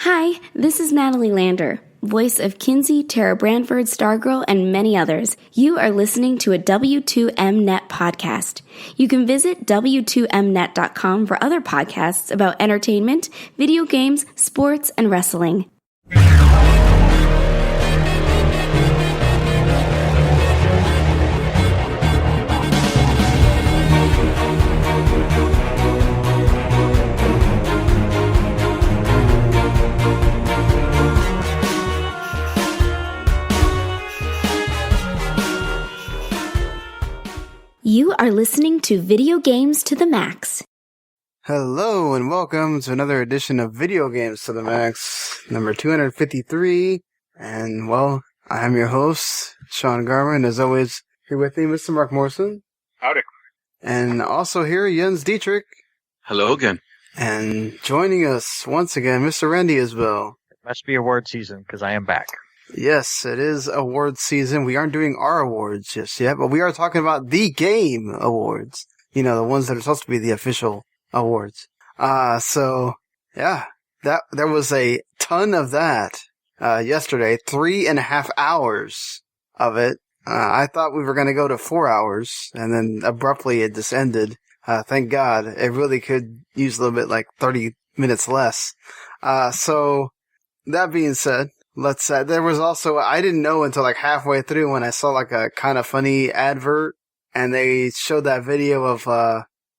Hi, this is Natalie Lander, voice of Kinsey, Tara Branford, Stargirl, and many others. You are listening to a W2M Net podcast. You can visit W2Mnet.com for other podcasts about entertainment, video games, sports, and wrestling. You are listening to Video Games to the Max. Hello and welcome to another edition of Video Games to the Max, number 253. And, well, I am your host, Sean Garmer, and as always, here with me, Mr. Marc Morrison. Howdy. And also here, Jens Dietrich. Hello again. And joining us once again, Mr. Randy Isbelle. It must be award season, because I am back. Yes, it is award season. We aren't doing our awards just yet, but we are talking about the game awards. You know, the ones that are supposed to be the official awards. So, yeah, there was a ton of that, yesterday. 3.5 hours of it. I thought we were going to go to 4 hours, and then abruptly it just ended. Thank God. It really could use a little bit, like 30 minutes less. So, that being said, there was also, I didn't know until like halfway through when I saw like a kind of funny advert and they showed that video of,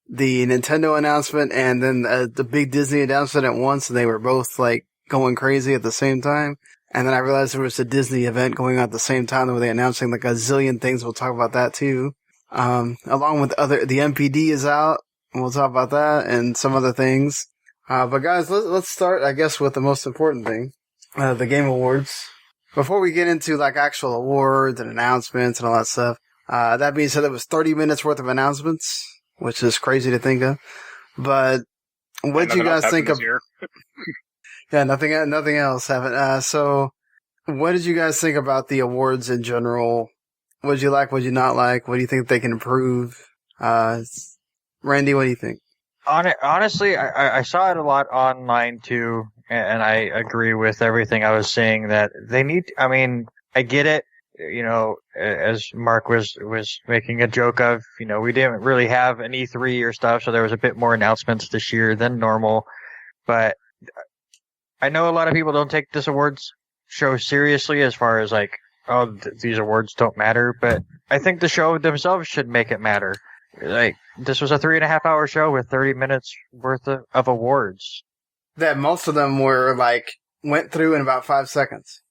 the Nintendo announcement and then the big Disney announcement at once, and they were both like going crazy at the same time. And then I realized there was a Disney event going on at the same time where they announcing like a zillion things. We'll talk about that too. Along with the MPD is out, and we'll talk about that and some other things. But guys, let's start, I guess, with the most important thing. The Game Awards. Before we get into like actual awards and announcements and all that stuff, that being said, it was 30 minutes worth of announcements, which is crazy to think of. But what did you guys think of? Yeah, nothing else happened. So what did you guys think about the awards in general? What did you like? What did you not like? What do you think they can improve? Randy, what do you think? Honestly, I saw it a lot online too. And I agree with everything I was saying that they need, I mean, I get it, you know, as Mark was making a joke of, you know, we didn't really have an E3 or stuff, so there was a bit more announcements this year than normal. But I know a lot of people don't take this awards show seriously as far as like, oh, these awards don't matter. But I think the show themselves should make it matter. Like, this was a 3.5 hour show with 30 minutes worth of awards. That most of them were like went through in about 5 seconds.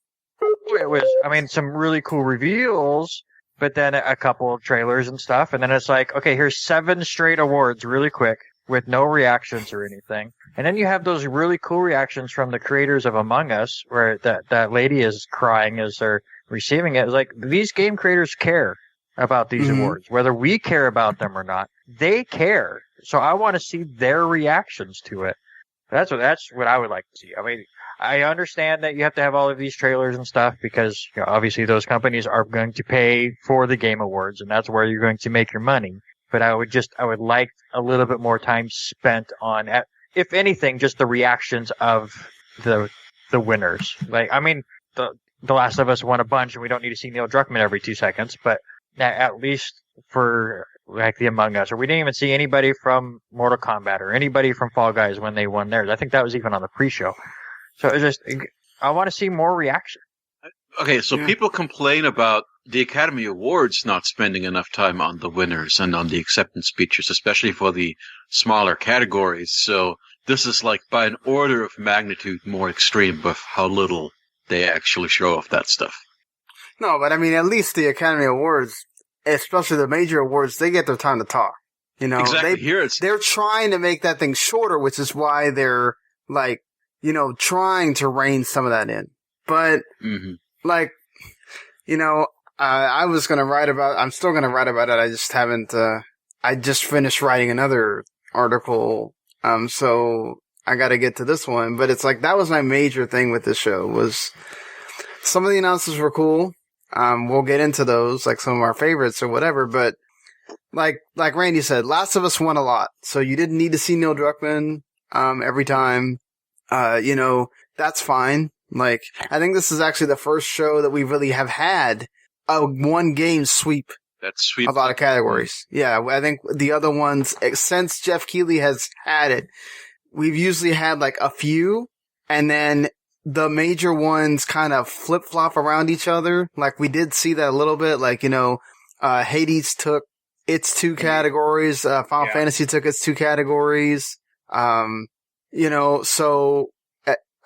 It was, I mean, some really cool reveals, but then a couple of trailers and stuff, and then it's like, okay, here's 7 straight awards really quick with no reactions or anything, and then you have those really cool reactions from the creators of Among Us, where that lady is crying as they're receiving it. It's like, these game creators care about these awards, whether we care about them or not. They care, so I want to see their reactions to it. That's what I would like to see. I mean, I understand that you have to have all of these trailers and stuff because, you know, obviously those companies are going to pay for the Game Awards, and that's where you're going to make your money. But I would like a little bit more time spent on, if anything, just the reactions of the winners. Like, I mean, the Last of Us won a bunch, and we don't need to see Neil Druckmann every 2 seconds, but at least for like the Among Us, or we didn't even see anybody from Mortal Kombat or anybody from Fall Guys when they won theirs. I think that was even on the pre-show. So it's just, I want to see more reaction. Okay, so people complain about the Academy Awards not spending enough time on the winners and on the acceptance speeches, especially for the smaller categories. So this is like by an order of magnitude more extreme of how little they actually show off that stuff. No, but I mean, at least the Academy Awards, especially the major awards, they get their time to talk. You know, exactly. They're trying to make that thing shorter, which is why they're like, you know, trying to rein some of that in. But like, you know, I'm still going to write about it. I just haven't, I just finished writing another article. So I got to get to this one, but it's like, that was my major thing with this show was some of the announcements were cool. We'll get into those, like some of our favorites or whatever, but like Randy said, Last of Us won a lot. So you didn't need to see Neil Druckmann, every time. You know, that's fine. Like, I think this is actually the first show that we really have had a one game sweep. That's sweep. A lot of categories. Yeah, I think the other ones, since Jeff Keighley has had it, we've usually had like a few, and then the major ones kind of flip-flop around each other. Like, we did see that a little bit. Like, Hades took its 2 categories. Final Fantasy took its 2 categories. So,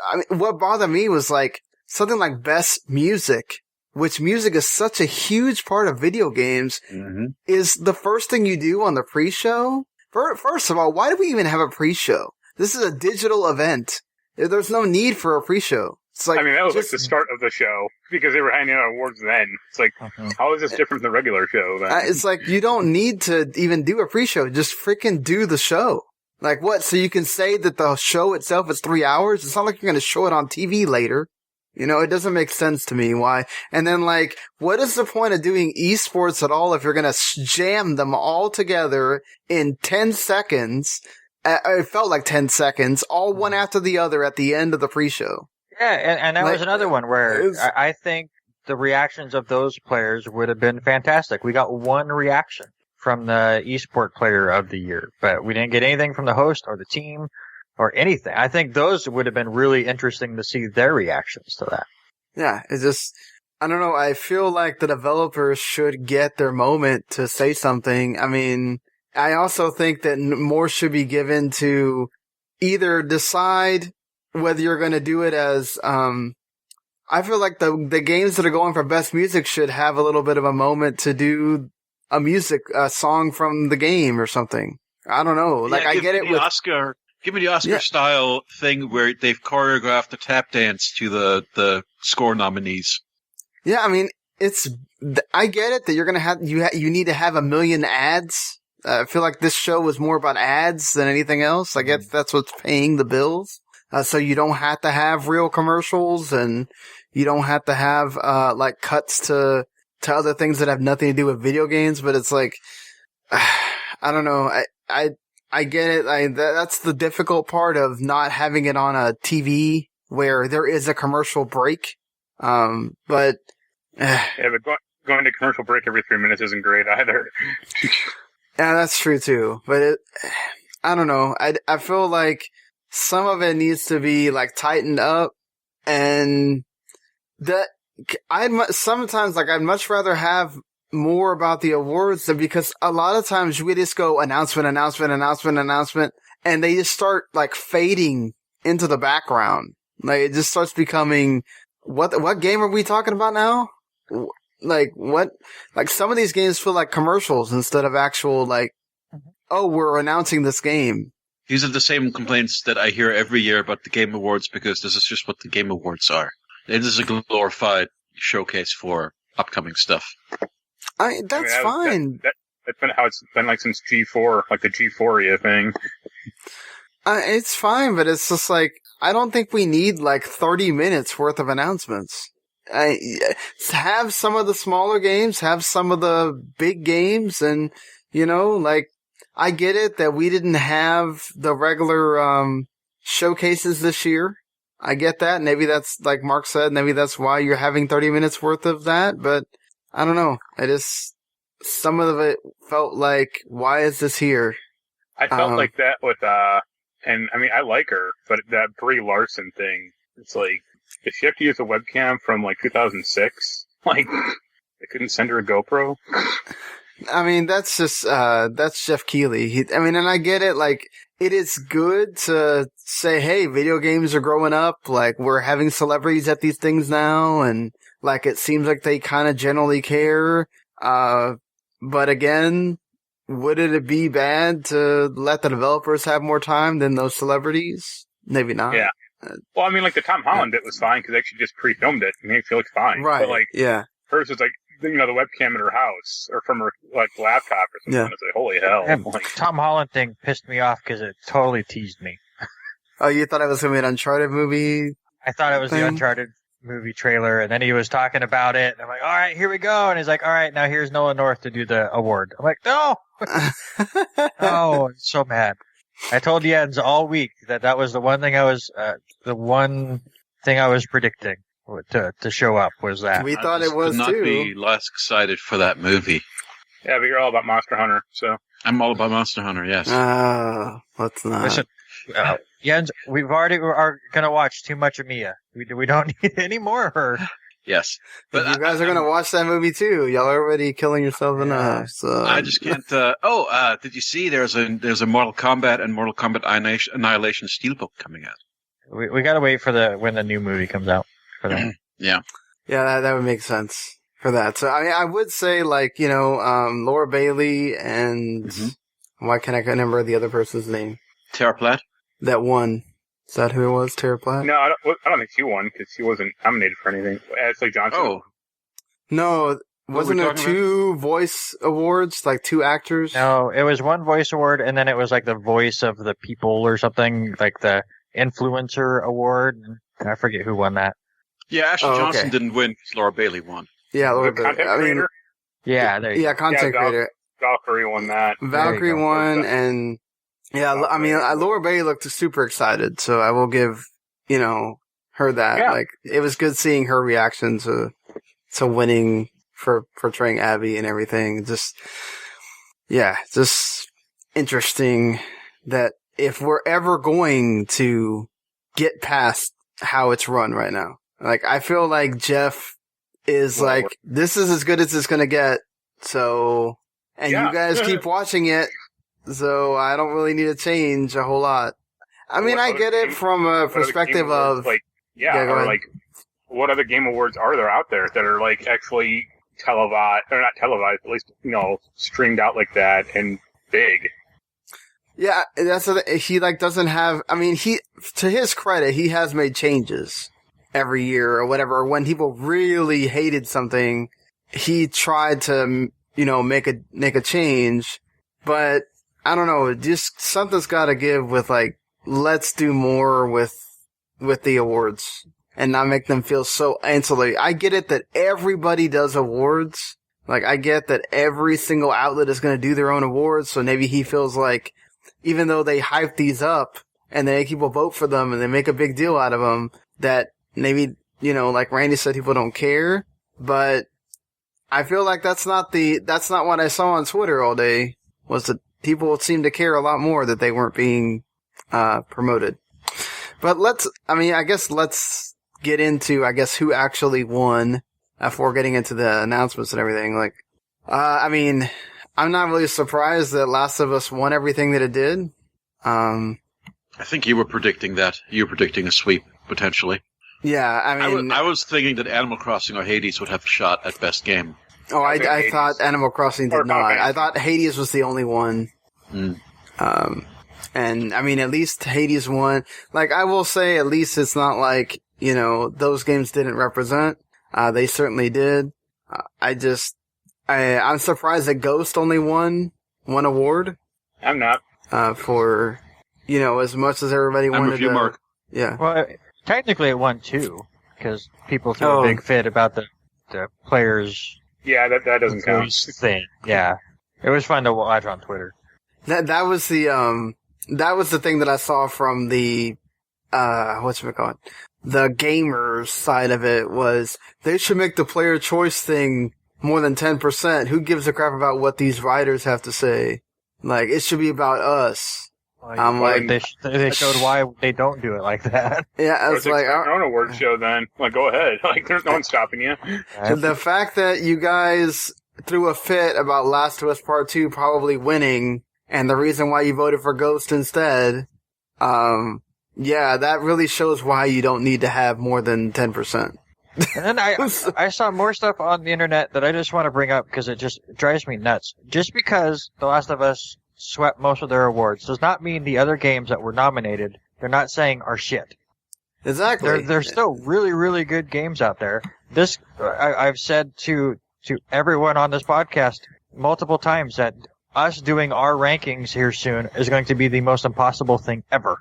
I mean, what bothered me was like something like best music, which music is such a huge part of video games, is the first thing you do on the pre-show. First of all, why do we even have a pre-show? This is a digital event. There's no need for a pre-show. It's like, I mean, that was like the start of the show because they were handing out awards then. It's like, how is this different from the regular show then? It's like, you don't need to even do a pre-show. Just freaking do the show. Like, what? So you can say that the show itself is 3 hours? It's not like you're going to show it on TV later. It doesn't make sense to me. Why? And then, like, what is the point of doing esports at all if you're going to jam them all together in 10 seconds? It felt like 10 seconds, all one after the other at the end of the pre-show. Yeah, and that was another one where I think the reactions of those players would have been fantastic. We got one reaction from the esport player of the year, but we didn't get anything from the host or the team or anything. I think those would have been really interesting to see their reactions to that. Yeah, it's just, I don't know, I feel like the developers should get their moment to say something. I mean, I also think that more should be given to either decide whether you're going to do it as, I feel like the games that are going for best music should have a little bit of a moment to do a song from the game or something. I don't know. Like, I get it with Oscar. Give me the Oscar style thing where they've choreographed a tap dance to the score nominees. Yeah, I mean, I get it that you're going to have, you need to have a million ads. I feel like this show was more about ads than anything else. I guess that's what's paying the bills. So you don't have to have real commercials and you don't have to have, like cuts to other things that have nothing to do with video games. But it's like, I don't know. I get it. That's the difficult part of not having it on a TV where there is a commercial break. But going to commercial break every 3 minutes isn't great either. Yeah, that's true too. But I don't know. I feel like some of it needs to be like tightened up, and that I'd much rather have more about the awards because a lot of times we just go announcement, and they just start like fading into the background. Like it just starts becoming what game are we talking about now? Like what? Like some of these games feel like commercials instead of actual like, oh, we're announcing this game. These are the same complaints that I hear every year about the Game Awards because this is just what the Game Awards are. It is a glorified showcase for upcoming stuff. That's fine. That's been how it's been like since G4, like the G4 thing. It's fine, but it's just like, I don't think we need like 30 minutes worth of announcements. Have some of the smaller games, have some of the big games, and, like, I get it that we didn't have the regular, showcases this year. I get that. Maybe that's, like Mark said, maybe that's why you're having 30 minutes worth of that, but I don't know. Some of it felt like, why is this here? I felt like that with, and I mean, I like her, but that Brie Larson thing, it's like, if she have to use a webcam from like 2006, like, they couldn't send her a GoPro. I mean, that's just, that's Jeff Keighley. And I get it, like, it is good to say, hey, video games are growing up, like, we're having celebrities at these things now, and, like, it seems like they kind of generally care, but again, would it be bad to let the developers have more time than those celebrities? Maybe not. Yeah. Well, I mean, like, the Tom Holland bit was fine, because they actually just pre-filmed it, and it looked fine. Right, but, like, yeah. hers was like, the webcam in her house, or from her, like, laptop or something. Yeah. It's like, holy hell. That Tom Holland thing pissed me off because it totally teased me. Oh, you thought it was going to be an Uncharted movie? I thought it was the Uncharted movie trailer, and then he was talking about it, and I'm like, all right, here we go. And he's like, all right, now here's Nolan North to do the award. I'm like, no! Oh, I'm so mad. I told Jens all week that was the one thing I was, the one thing I was predicting to show up was that. We thought it was could not too. be less excited for that movie. Yeah, but you're all about Monster Hunter, so. I'm all about Monster Hunter, yes. Let's not. Listen, Jens, we've already are going to watch too much of Mia. We don't need any more of her. Yes. But you guys are going to watch that movie too. Y'all are already killing yourself enough. So. I just can't. Did you see there's a Mortal Kombat and Mortal Kombat Annihilation Steelbook coming out? We got to wait for when the new movie comes out for that. Yeah. Yeah, that would make sense for that. So, I mean, I would say, like, Laura Bailey and why can't I remember the other person's name? Tara Platt? That one. Is that who it was, Tara Platt? No, I don't think she won because she wasn't nominated for anything. Ashley Johnson. Oh. No, wasn't there two voice awards, like two actors? No, it was one voice award, and then it was like the voice of the people or something, like the influencer award. I forget who won that. Yeah, Ashley Johnson didn't win because Laura Bailey won. Yeah, Laura The Bailey. content creator? Yeah, there you go. Content creator. Valkyrie won that. Valkyrie won, and I mean, Laura Bailey looked super excited, so I will give, her that. Yeah. Like, it was good seeing her reaction to winning for portraying Abby and everything. Just interesting that if we're ever going to get past how it's run right now. Like, I feel like Jeff is like, this is as good as it's gonna get, so, and you guys keep watching it, so I don't really need to change a whole lot. I mean, I get it from a perspective of, what other game awards are there out there that are, like, actually televised, or not televised, at least, streamed out like that and big? Yeah, that's he doesn't have. I mean, to his credit, he has made changes every year or whatever. Or when people really hated something, he tried to make a change. But I don't know, just something's got to give with like, let's do more with the awards and not make them feel so ancillary. I get it that everybody does awards. Like, I get that every single outlet is going to do their own awards. So maybe he feels like, even though they hype these up and they make people vote for them and they make a big deal out of them, that maybe, like Randy said, people don't care. But I feel like that's not what I saw on Twitter all day, was that people seem to care a lot more that they weren't being promoted. But let's get into, who actually won before getting into the announcements and everything. Like, I'm not really surprised that Last of Us won everything that it did. I think you were predicting that. You were predicting a sweep, potentially. Yeah, I mean... I was thinking that Animal Crossing or Hades would have a shot at best game. Oh, I thought Animal Crossing did not. I thought Hades was the only one. And, I mean, at least Hades won. Like, I will say, at least it's not like, those games didn't represent. They certainly did. I'm surprised that Ghost only won one award. I'm not. For, as much as everybody wanted to... I'm with you, Mark. Yeah. Well, technically it won two, because people threw a big fit about the players... Yeah, that doesn't count. Thing. Yeah. It was fun to watch on Twitter. That was the thing that I saw from the, whatchamacallit, the gamers side of it, was they should make the player choice thing more than 10%. Who gives a crap about what these writers have to say? Like, it should be about us. They showed why they don't do it like that. Yeah, it's like our own award show. Then, like, go ahead. Like, there's no one stopping you. The fact that you guys threw a fit about Last of Us Part 2 probably winning, and the reason why you voted for Ghost instead, that really shows why you don't need to have more than 10%. And then I saw more stuff on the internet that I just want to bring up because it just drives me nuts. Just because The Last of Us swept most of their awards does not mean the other games that were nominated, they're not saying are shit. Exactly. There's still really, really good games out there. This, I've said to everyone on this podcast multiple times that us doing our rankings here soon is going to be the most impossible thing ever.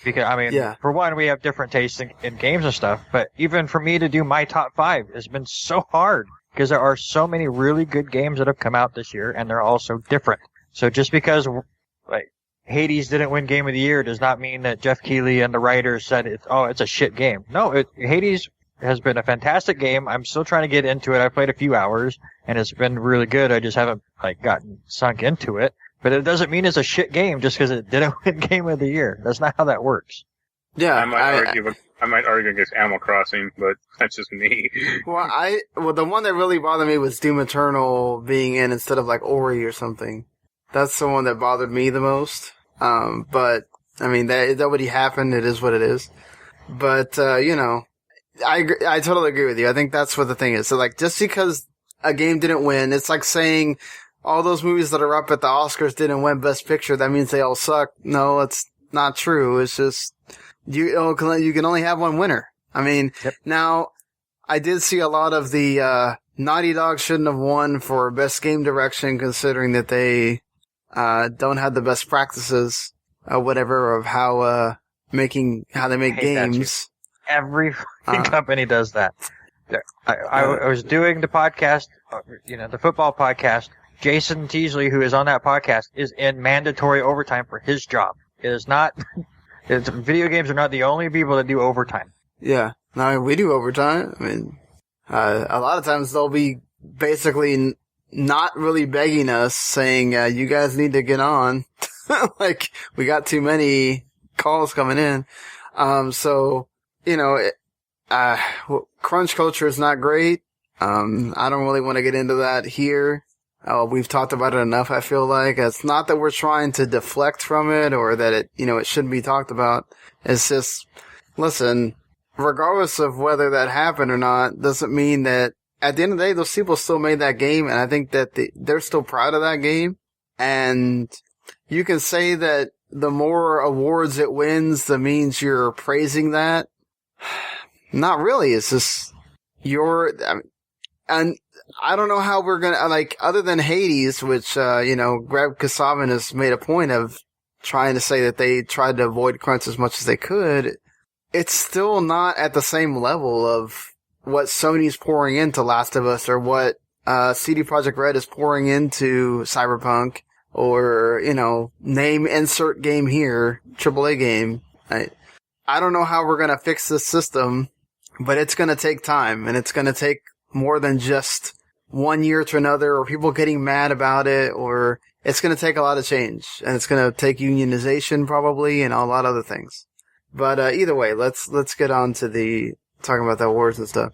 Because, for one, we have different tastes in games and stuff, but even for me to do my top 5 has been so hard because there are so many really good games that have come out this year and they're all so different. So just because, Hades didn't win Game of the Year does not mean that Jeff Keighley and the writers said it's a shit game. No, Hades has been a fantastic game. I'm still trying to get into it. I played a few hours and it's been really good. I just haven't gotten sunk into it. But it doesn't mean it's a shit game just because it didn't win Game of the Year. That's not how that works. Yeah, I might argue against Animal Crossing, but that's just me. Well, the one that really bothered me was Doom Eternal being in instead of Ori or something. That's the one that bothered me the most. But I mean, that already happened. It is what it is. But I totally agree with you. I think that's what the thing is. So just because a game didn't win, it's like saying all those movies that are up at the Oscars didn't win Best Picture. That means they all suck. No, it's not true. It's just you can only have one winner. I mean, yep. Now I did see a lot of the Naughty Dog shouldn't have won for Best Game Direction, considering that they don't have the best practices or whatever of how they make games. Every company does that. I was doing the podcast, the football podcast. Jason Teasley, who is on that podcast, is in mandatory overtime for his job. It is not. Video games are not the only people that do overtime. Yeah, no, we do overtime. I mean, a lot of times they'll be basically not really begging us, saying, you guys need to get on. We got too many calls coming in. Crunch culture is not great. I don't really want to get into that here. We've talked about it enough, I feel like. It's not that we're trying to deflect from it or that it shouldn't be talked about. It's just, listen, regardless of whether that happened or not, doesn't mean that at the end of the day, those people still made that game, and I think that they're still proud of that game. And you can say that the more awards it wins, that means you're praising that. Not really. It's just and I don't know how we're gonna other than Hades, which Greg Kasavin has made a point of trying to say that they tried to avoid crunch as much as they could. It's still not at the same level of what Sony's pouring into Last of Us or what CD Projekt Red is pouring into Cyberpunk or name insert game here, AAA game. I don't know how we're gonna fix this system, but it's gonna take time, and it's gonna take more than just 1 year to another, or people getting mad about it, or it's gonna take a lot of change, and it's gonna take unionization probably, and a lot of other things. But either way, let's get on to talking about the awards and stuff.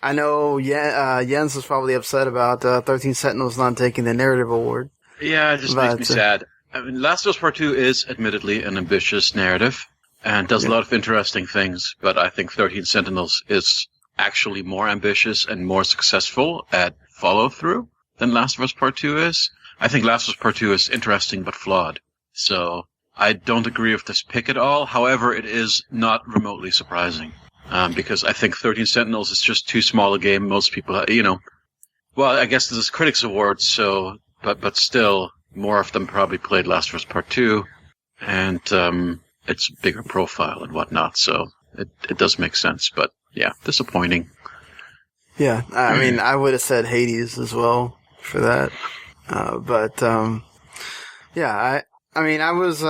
I know Jens was probably upset about 13 Sentinels not taking the narrative award. Yeah, it just makes me sad. I mean, Last of Us Part 2 is admittedly an ambitious narrative and does a lot of interesting things, but I think 13 Sentinels is actually more ambitious and more successful at follow-through than Last of Us Part 2 is. I think Last of Us Part 2 is interesting but flawed. So I don't agree with this pick at all. However, it is not remotely surprising. Because I think 13 Sentinels is just too small a game. Most people, well, I guess this is Critics Awards, so, but still, more of them probably played Last of Us Part 2, and, it's bigger profile and whatnot, so it does make sense, but yeah, disappointing. Yeah, I mean, I would have said Hades as well for that, yeah, I mean, I was,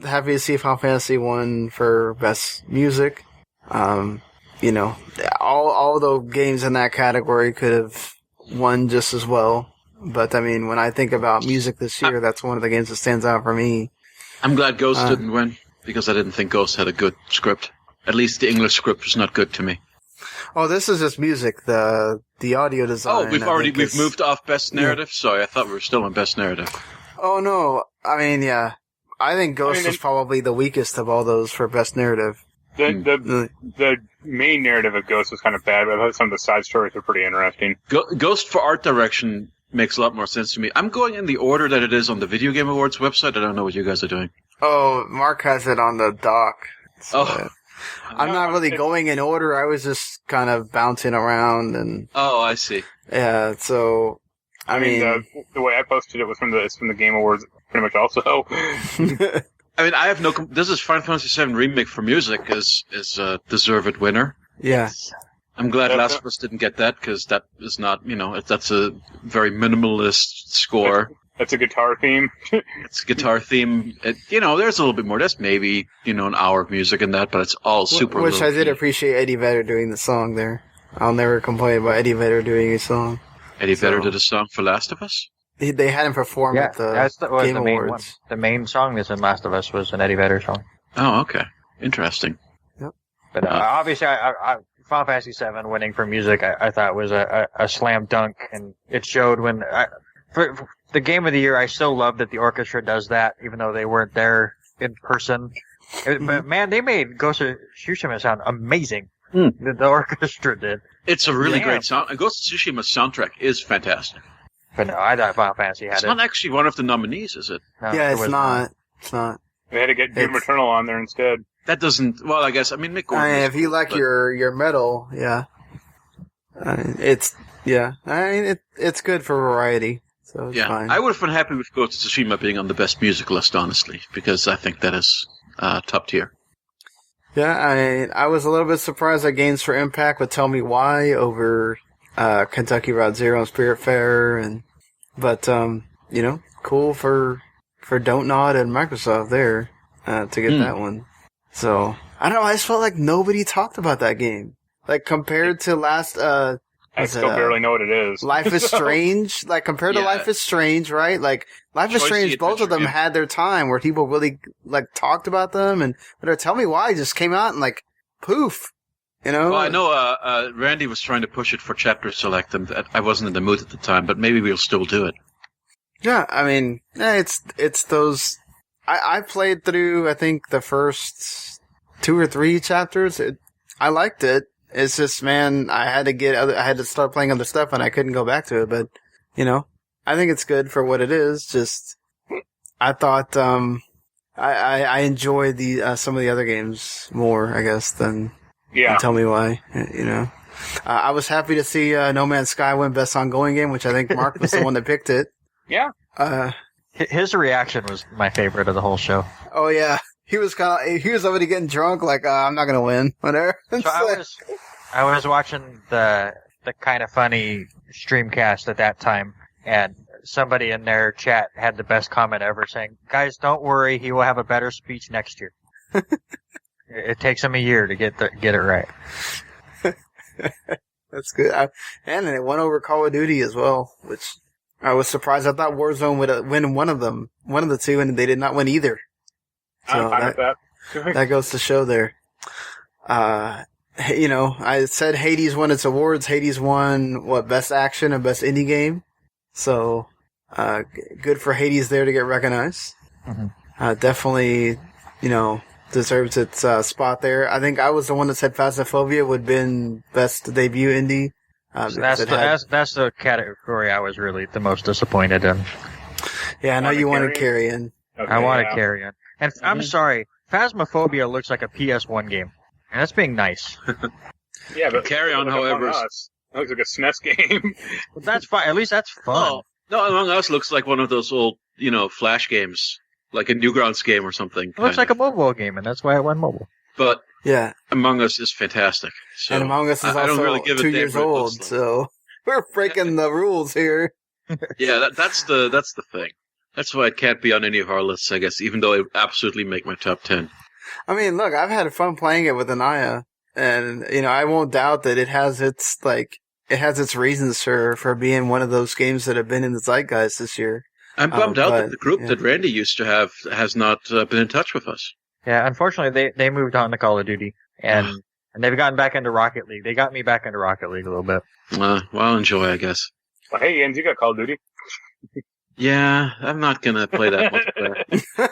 happy to see Final Fantasy won for Best Music. All the games in that category could have won just as well. But I mean, when I think about music this year, that's one of the games that stands out for me. I'm glad Ghost didn't win, because I didn't think Ghost had a good script. At least the English script was not good to me. Oh, this is just music. The audio design. Oh, we've moved off Best Narrative? Yeah. Sorry, I thought we were still on Best Narrative. Oh no, I mean, yeah. I think Ghost was probably the weakest of all those for Best Narrative. The main narrative of Ghost was kind of bad, but I thought some of the side stories were pretty interesting. Ghost for art direction makes a lot more sense to me. I'm going in the order that it is on the Video Game Awards website. I don't know what you guys are doing. Oh, Marc has it on the doc. So I'm not really going in order. I was just kind of bouncing around and. Oh, I see. Yeah, so I mean the way I posted it was from the Game Awards, pretty much also. I mean, I have this is Final Fantasy VII Remake for music is a deserved winner. Yeah. I'm glad Last of Us didn't get that, because that is not, that's a very minimalist score. That's a guitar theme. It's a guitar theme. There's a little bit more. That's maybe, an hour of music in that, but it's all super Which I did low-key. appreciate Eddie Vedder doing the song there. I'll never complain about Eddie Vedder doing a song. Eddie Vedder did a song for Last of Us? They had him perform at the Game the main Awards. one. The main song that's in Last of Us was an Eddie Vedder song. Oh, okay. Interesting. Yep. But obviously, Final Fantasy VII winning for music, I thought was a slam dunk, and it showed when for the game of the year. I still love that the orchestra does that, even though they weren't there in person. But man, they made Ghost of Tsushima sound amazing. The orchestra did. It's a really great sound. And Ghost of Tsushima's soundtrack is fantastic. But no, I thought Final Fantasy had It's not actually one of the nominees, is it? No, Yeah, it was not. It's not. They had to get Doom Eternal on there instead. That doesn't. Well, I guess. I mean, Mick Gordon. If you like your metal, yeah. It's good for variety. So it's fine. I would have been happy with Ghost of Tsushima being on the best music list, honestly, because I think that is top tier. Yeah, I was a little bit surprised that Games for Impact would tell me why over Kentucky Route Zero and Spiritfarer, but cool for Don't Nod and Microsoft there to get that one. So I don't know. I just felt like nobody talked about that game, like compared to last. I still barely know what it is. Life is Strange, like compared to Life is Strange, right? Like Life is Strange, both of them had their time where people really like talked about them, and tell me why it just came out and like poof, Well, I know Randy was trying to push it for Chapter Select, and I wasn't in the mood at the time, but maybe we'll still do it. Yeah, I mean, it's those. I played through I think the first 2 or 3 chapters. I liked it. It's just, man, I had to start playing other stuff and I couldn't go back to it, but, I think it's good for what it is. Just, I thought, I enjoyed some of the other games more, I guess, than Tell Me Why, I was happy to see, No Man's Sky win Best Ongoing Game, which I think Marc was the one that picked it. Yeah. His reaction was my favorite of the whole show. Oh yeah. He was already getting drunk, like, I'm not gonna win, whatever. So I was watching the kind of funny streamcast at that time, and somebody in their chat had the best comment ever, saying, "Guys, don't worry, he will have a better speech next year." It takes him a year to get it right. That's good, and it won over Call of Duty as well, which I was surprised. I thought Warzone would win one of the two, and they did not win either. So I'm fine with that. That goes to show there. I said Hades won its awards. Hades won, Best Action and Best Indie Game. So, good for Hades there to get recognized. Mm-hmm. Definitely, deserves its spot there. I think I was the one that said Phasmophobia would been Best Debut Indie. So that's the category I was really the most disappointed in. Yeah, I know you wanted Carrion. Okay, I wanted Carrion. And I'm sorry, Phasmophobia looks like a PS1 game. And that's being nice. Yeah, but Carrion, however, it looks like a SNES game. Well, that's fine. At least that's fun. Oh, no, Among Us looks like one of those old, Flash games, like a Newgrounds game or something. It looks like a mobile game, and that's why it went mobile. But yeah, Among Us is fantastic. So and Among Us is also really 2 years old, so we're breaking the rules here. Yeah, that's the thing. That's why it can't be on any of our lists, I guess, even though it would absolutely make my top 10. I mean, look, I've had fun playing it with Anaya, and, I won't doubt that it has its reasons for being one of those games that have been in the zeitgeist this year. I'm bummed out that the group that Randy used to have has not been in touch with us. Yeah, unfortunately, they moved on to Call of Duty, and they've gotten back into Rocket League. They got me back into Rocket League a little bit. Well, enjoy, I guess. Well, hey, Jens, you got Call of Duty. Yeah, I'm not gonna play that multiplayer.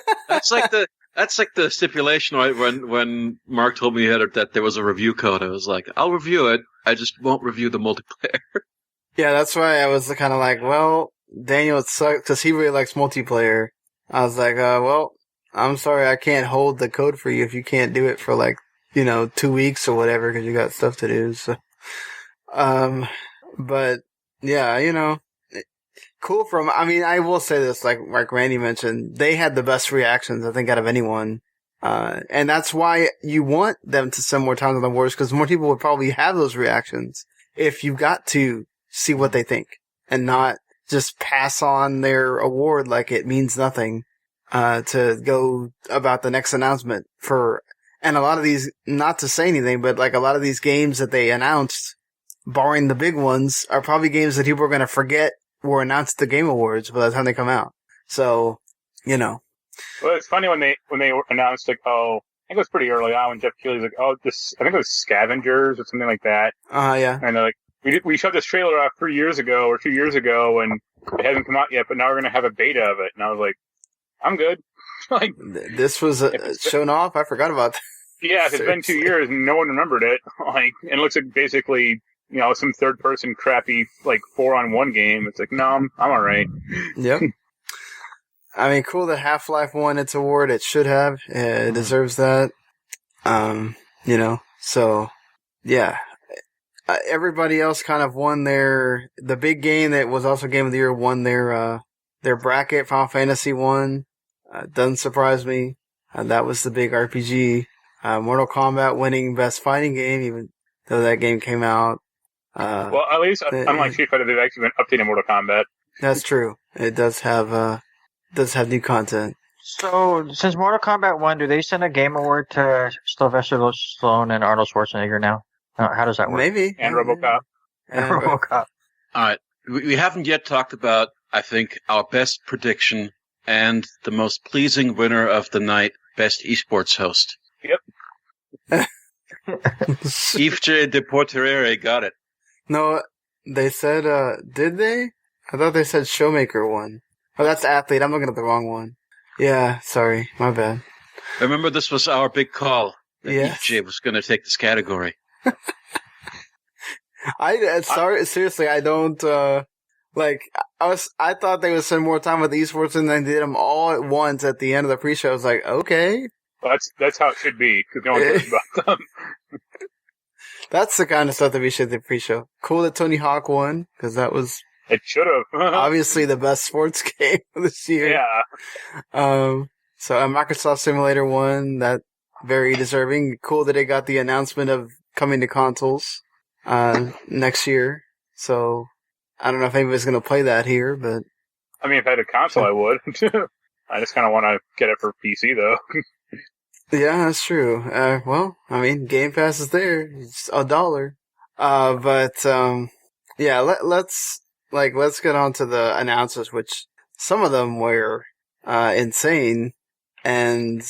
That's like the stipulation, right? When Marc told me that there was a review code, I was like, I'll review it. I just won't review the multiplayer. Yeah, that's why I was kind of like, well, Daniel, it sucks because he really likes multiplayer. I was like, well, I'm sorry, I can't hold the code for you if you can't do it for 2 weeks or whatever because you got stuff to do. So, but yeah, cool I will say this, like Randy mentioned, they had the best reactions, I think, out of anyone. And that's why you want them to spend more time on the awards, because more people would probably have those reactions if you got to see what they think and not just pass on their award like it means nothing, to go about the next announcement and a lot of these, not to say anything, but like a lot of these games that they announced, barring the big ones, are probably games that people are going to forget were announced at the Game Awards by the time they come out. So, Well, it's funny when they announced, like, I think it was pretty early on when Jeff Keighley's like, I think it was Scavengers or something like that. Yeah. And they're like, we showed this trailer off 3 years ago or 2 years ago, and it hasn't come out yet, but now we're going to have a beta of it. And I was like, I'm good. Like, this was shown off. I forgot about that. Yeah, if it's been 2 years and no one remembered it, like, and it looks like basically, some third-person crappy, like, 4-on-1 game. It's like, no, I'm all right. Yep. I mean, cool that Half-Life won its award. It should have. It deserves that. So, yeah. Everybody else kind of won the big game that was also Game of the Year won their bracket. Final Fantasy won. Doesn't surprise me. That was the big RPG. Mortal Kombat winning Best Fighting Game, even though that game came out. Well, at least, unlike Street Fighter, they've actually been updating Mortal Kombat. That's true. It does have new content. So, since Mortal Kombat 1, do they send a game award to Sylvester Stallone and Arnold Schwarzenegger now? How does that work? Maybe. And RoboCop. And RoboCop. All right. We haven't yet talked about, I think, our best prediction and the most pleasing winner of the night, Best Esports Host. Yep. Yves J. de Porterere got it. No, they said, did they? I thought they said Showmaker won. Oh, that's Athlete. I'm looking at the wrong one. Yeah, sorry. My bad. Remember, this was our big call. That Yes. Yves J. was going to take this category. Sorry, seriously, I don't, I thought they would spend more time with esports and then did them all at once at the end of the pre-show. I was like, okay. Well, that's how it should be, because no one cares about them. That's the kind of stuff that we should do pre-show. Cool that Tony Hawk won, because that was It should have. obviously the best sports game of this year. Yeah. So Microsoft Simulator won, that very deserving. Cool that it got the announcement of coming to consoles, next year. So, I don't know if anybody's gonna play that here, but. I mean, if I had a console, I would. I just kind of want to get it for PC, though. Yeah, that's true. Well, I mean, Game Pass is there. It's $1. Yeah, let's get on to the announcements, which some of them were, insane. And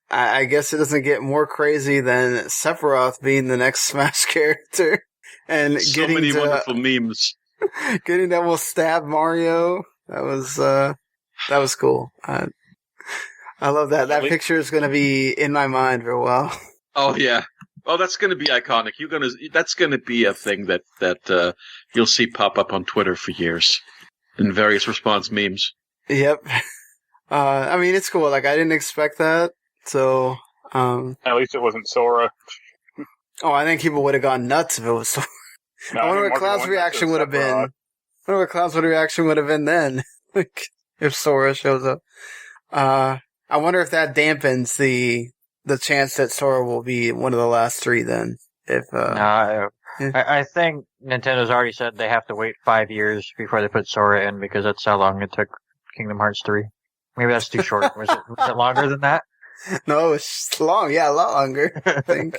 I guess it doesn't get more crazy than Sephiroth being the next Smash character and So getting many wonderful memes. getting that will stab Mario. That was cool. I love that. That picture is going to be in my mind for a while. Oh yeah. Oh, that's going to be iconic. That's going to be a thing that you'll see pop up on Twitter for years in various response memes. Yep. I mean, it's cool. Like, I didn't expect that. So, At least it wasn't Sora. I think people would have gone nuts if it was Sora. No, I wonder mean, what more than Cloud's one reaction versus would have been. Sephiroth. I wonder what Cloud's reaction would have been then. Like, if Sora shows up. I wonder if that dampens the chance that Sora will be one of the last three then. If, No, yeah. I think Nintendo's already said they have to wait 5 years before they put Sora in because that's how long it took Kingdom Hearts 3. Maybe that's too short. Was it longer than that? No, it's long. Yeah, a lot longer, I think.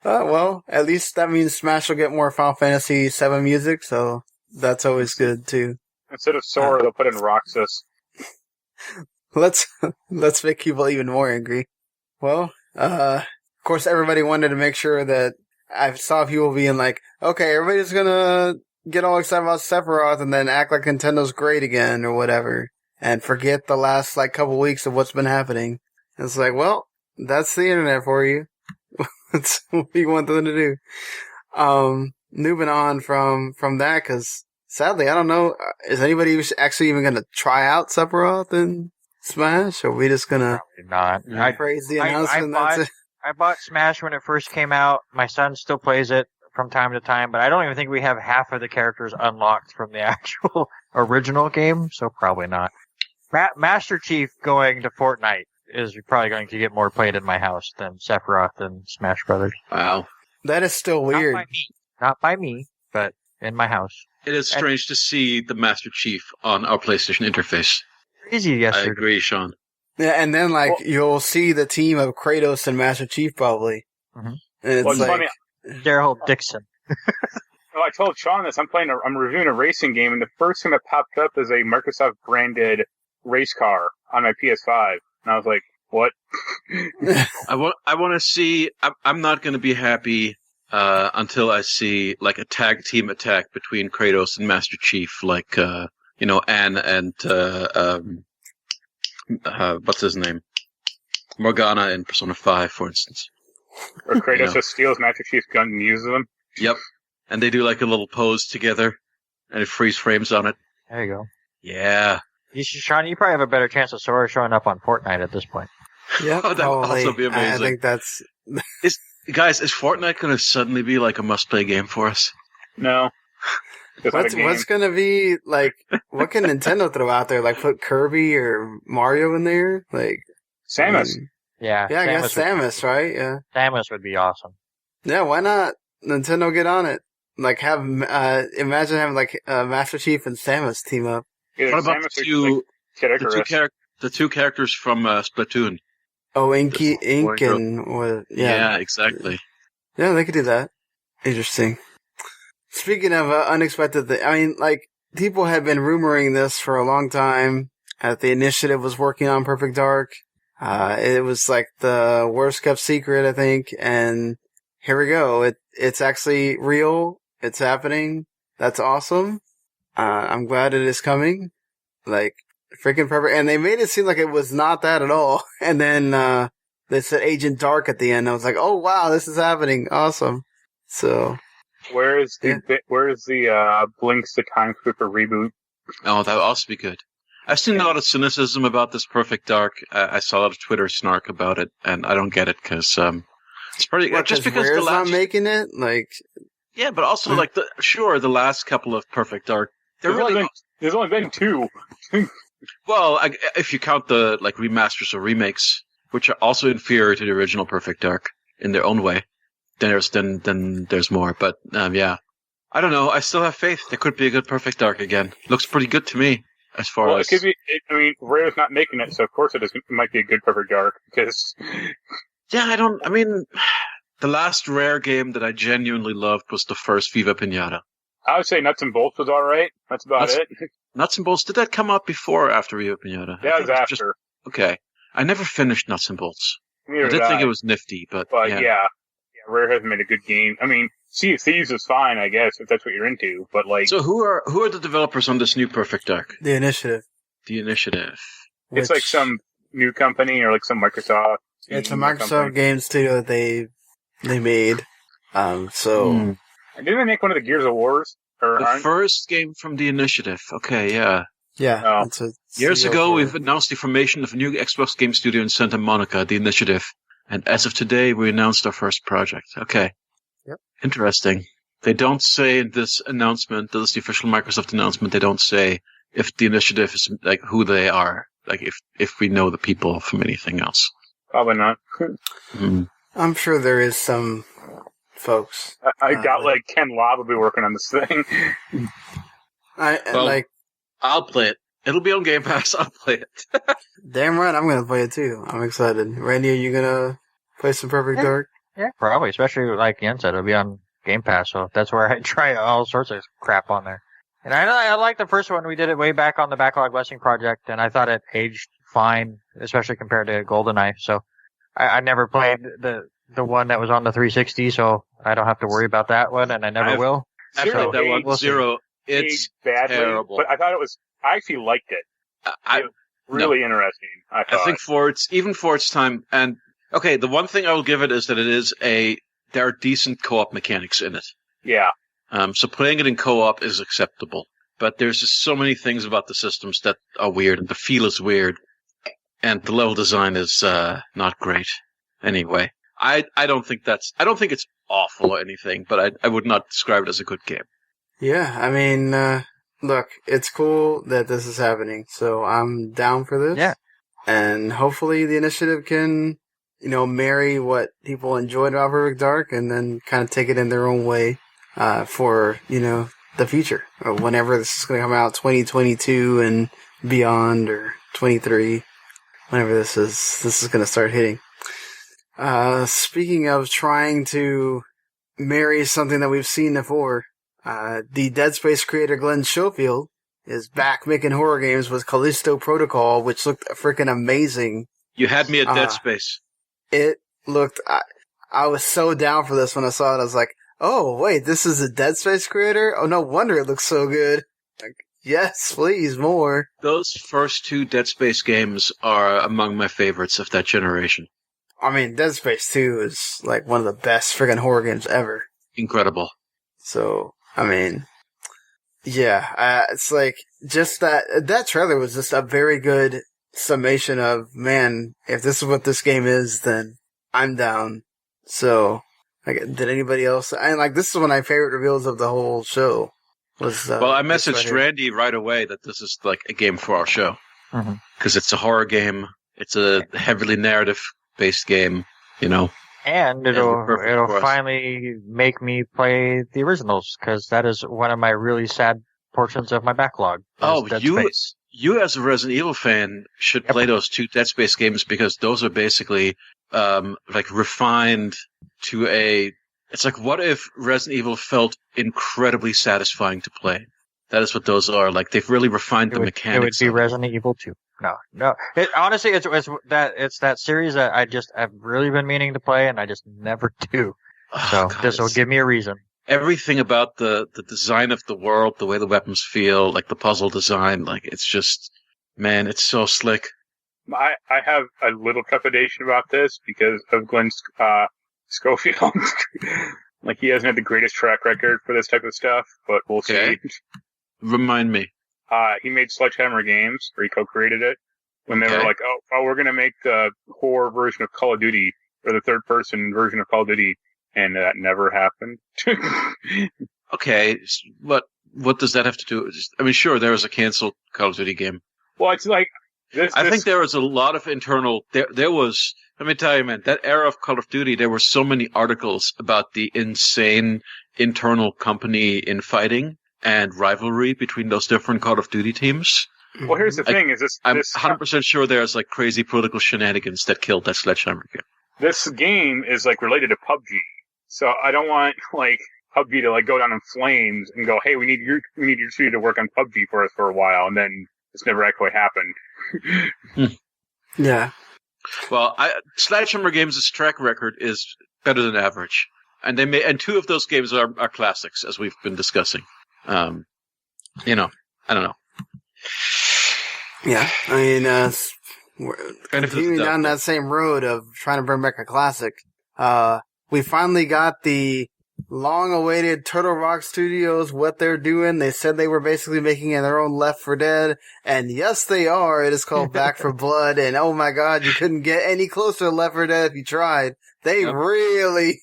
Well, at least that means Smash will get more Final Fantasy VII music, so that's always good too. Instead of Sora, they'll put in Roxas. Let's make people even more angry. Well, of course, everybody wanted to make sure that I saw people being like, okay, everybody's gonna get all excited about Sephiroth and then act like Nintendo's great again or whatever, and forget the last couple weeks of what's been happening. It's like, well, that's the internet for you. That's what you want them to do. Moving on from that, because sadly, I don't know, is anybody actually even going to try out Sephiroth in Smash? Or are we just going to Not. praise the announcement? That's it. I bought Smash when it first came out. My son still plays it from time to time, but I don't even think we have half of the characters unlocked from the actual original game, so probably not. Master Chief going to Fortnite is probably going to get more played in my house than Sephiroth and Smash Brothers. Wow. That is still weird. Not by me, but in my house. It is strange to see the Master Chief on our PlayStation interface. Crazy yesterday. I agree, Sean. Yeah, and then you'll see the team of Kratos and Master Chief probably. Mhm. And it's funny. Daryl Dixon. Well, I told Sean this. I'm reviewing a racing game, and the first thing that popped up is a Microsoft branded race car on my PS5, and I was like, "What?" I want to see. I'm not going to be happy until I see like a tag team attack between Kratos and Master Chief, like Anne and what's his name, Morgana in Persona 5, for instance. Or Kratos just steals Master Chief's gun and uses them. Yep. And they do like a little pose together, and it freeze frames on it. There you go. Yeah. Sean, you probably have a better chance of Sora showing up on Fortnite at this point. Yeah, Oh, that would also be amazing. I think that's... Guys, is Fortnite going to suddenly be like a must-play game for us? No. What's going to be, like, what can Nintendo throw out there? Like, put Kirby or Mario in there? Like... Samus. Yeah. Yeah, I guess Samus, right? Yeah. Samus would be awesome. Yeah, why not? Nintendo get on it. Like, imagine having, like, Master Chief and Samus team up. Either What about Samus the two characters from Splatoon? Oh, Ink Wardrobe. and what? Yeah, exactly. Yeah, they could do that. Interesting. Speaking of unexpected things, I mean, like, people had been rumoring this for a long time. The initiative was working on Perfect Dark. It was like the worst kept secret, I think. And here we go. It's actually real. It's happening. That's awesome. I'm glad it is coming. Like, freaking perfect. And they made it seem like it was not that at all. And then, they said Agent Dark at the end. I was like, oh wow, this is happening. Awesome. So. Where is the Blinks the Time Skipper reboot? Oh, that would also be good. I've seen a lot of cynicism about this Perfect Dark. I saw a lot of Twitter snark about it, and I don't get it because it's pretty. Just because Rare's not making it, like. Yeah, but also like the last couple of Perfect Dark, there's only been two. Well, if you count the like remasters or remakes, which are also inferior to the original Perfect Dark in their own way, then there's more. But yeah, I don't know. I still have faith. There could be a good Perfect Dark again. Looks pretty good to me. As far as it could be, Rare's not making it, so of course it might be a good Perfect Dark because. Yeah, the last Rare game that I genuinely loved was the first Viva Pinata. I would say Nuts and Bolts was alright. That's about it. Nuts and Bolts, did that come out before or after Viva Pinata? That was after. Okay. I never finished Nuts and Bolts. Neither I did think it was nifty, but yeah, Rare hasn't made a good game. I mean, Sea of Thieves is fine, I guess, if that's what you're into, but like... So who are the developers on this new Perfect Dark? The Initiative. The Initiative. It's like some new company or like some Microsoft... It's a Microsoft game studio that they made. So... And didn't they make one of the Gears of Wars? The first game from The Initiative. Okay, yeah. Yeah. Years ago, we've announced the formation of a new Xbox game studio in Santa Monica, The Initiative. And as of today, we announced our first project. Okay. Yep. Interesting. They don't say in this announcement, this is the official Microsoft announcement, they don't say if The Initiative is like who they are. Like if we know the people from anything else. Probably not. I'm sure there is some folks. I doubt like Ken Lobb will be working on this thing. I'll play it. It'll be on Game Pass. I'll play it. Damn right, I'm gonna play it too. I'm excited. Randy, are you gonna play some Perfect Dark? Yeah, probably. Especially like Ian said, it'll be on Game Pass, so that's where I try all sorts of crap on there. And I like the first one. We did it way back on the Backlog Blessing project, and I thought it aged fine, especially compared to GoldenEye. So I never played the one that was on the 360, so I don't have to worry about that one, and I never will. I've played that one. Zero. It's badly, terrible. But I thought I actually liked it. Really interesting. I think even for its time, and okay, the one thing I will give it is that there are decent co-op mechanics in it. Yeah. So playing it in co-op is acceptable, but there's just so many things about the systems that are weird, and the feel is weird, and the level design is not great. Anyway, I don't think it's awful or anything, but I would not describe it as a good game. Yeah, I mean, look, it's cool that this is happening, so I'm down for this. Yeah. And hopefully the initiative can, marry what people enjoyed about Perfect Dark and then kind of take it in their own way, for, the future, or whenever this is going to come out, 2022 and beyond, or 23, whenever this is going to start hitting. Speaking of trying to marry something that we've seen before, the Dead Space creator Glenn Schofield is back making horror games with Callisto Protocol, which looked freaking amazing. You had me at Dead Space. It looked... I was so down for this when I saw it. I was like, oh, wait, this is a Dead Space creator? Oh, no wonder it looks so good. Like, yes, please, more. Those first 2 Dead Space games are among my favorites of that generation. I mean, Dead Space 2 is like one of the best friggin' horror games ever. Incredible. So, I mean, yeah, it's like, just that trailer was just a very good summation of, man, if this is what this game is, then I'm down. So, like, did anybody else? And like, this is one of my favorite reveals of the whole show. Was well, I messaged Randy right away that this is like a game for our show because it's a horror game. It's a heavily narrative-based game, you know. And it'll finally make me play the originals because that is one of my really sad portions of my backlog. Oh, you as a Resident Evil fan should play those 2 Dead Space games because those are basically like refined to a... It's like, what if Resident Evil felt incredibly satisfying to play? That is what those are. Like, they've really refined the mechanics. It would be Resident Evil 2. No. Honestly, it's that series that I've really been meaning to play, and I just never do. So this will give me a reason. Everything about the design of the world, the way the weapons feel, like the puzzle design, like, it's just... Man, it's so slick. I have a little trepidation about this because of Glenn Schofield. Like, he hasn't had the greatest track record for this type of stuff, but we'll see. Remind me. He made Sledgehammer Games, or he co-created it, when they were like, oh, we're going to make the horror version of Call of Duty, or the third-person version of Call of Duty, and that never happened. Okay, what does that have to do? I mean, sure, there was a canceled Call of Duty game. Well, it's like... I think there was a lot of internal... There was... Let me tell you, man, that era of Call of Duty, there were so many articles about the insane internal company infighting and rivalry between those different Call of Duty teams. Well, here's the thing: I'm 100% sure there's like crazy political shenanigans that killed that Sledgehammer game. This game is like related to PUBG, so I don't want like PUBG to like go down in flames and go, "Hey, we need your studio to work on PUBG for us for a while," and then it's never actually happened. Yeah. Well, Sledgehammer Games' track record is better than average, and 2 of those games are classics, as we've been discussing. You know, I don't know. Yeah, I mean, we're continuing down that same road of trying to bring back a classic. We finally got the long-awaited Turtle Rock Studios, what they're doing. They said they were basically making their own Left 4 Dead, and yes, they are. It is called Back 4 Blood, and oh my god, you couldn't get any closer to Left 4 Dead if you tried. They really...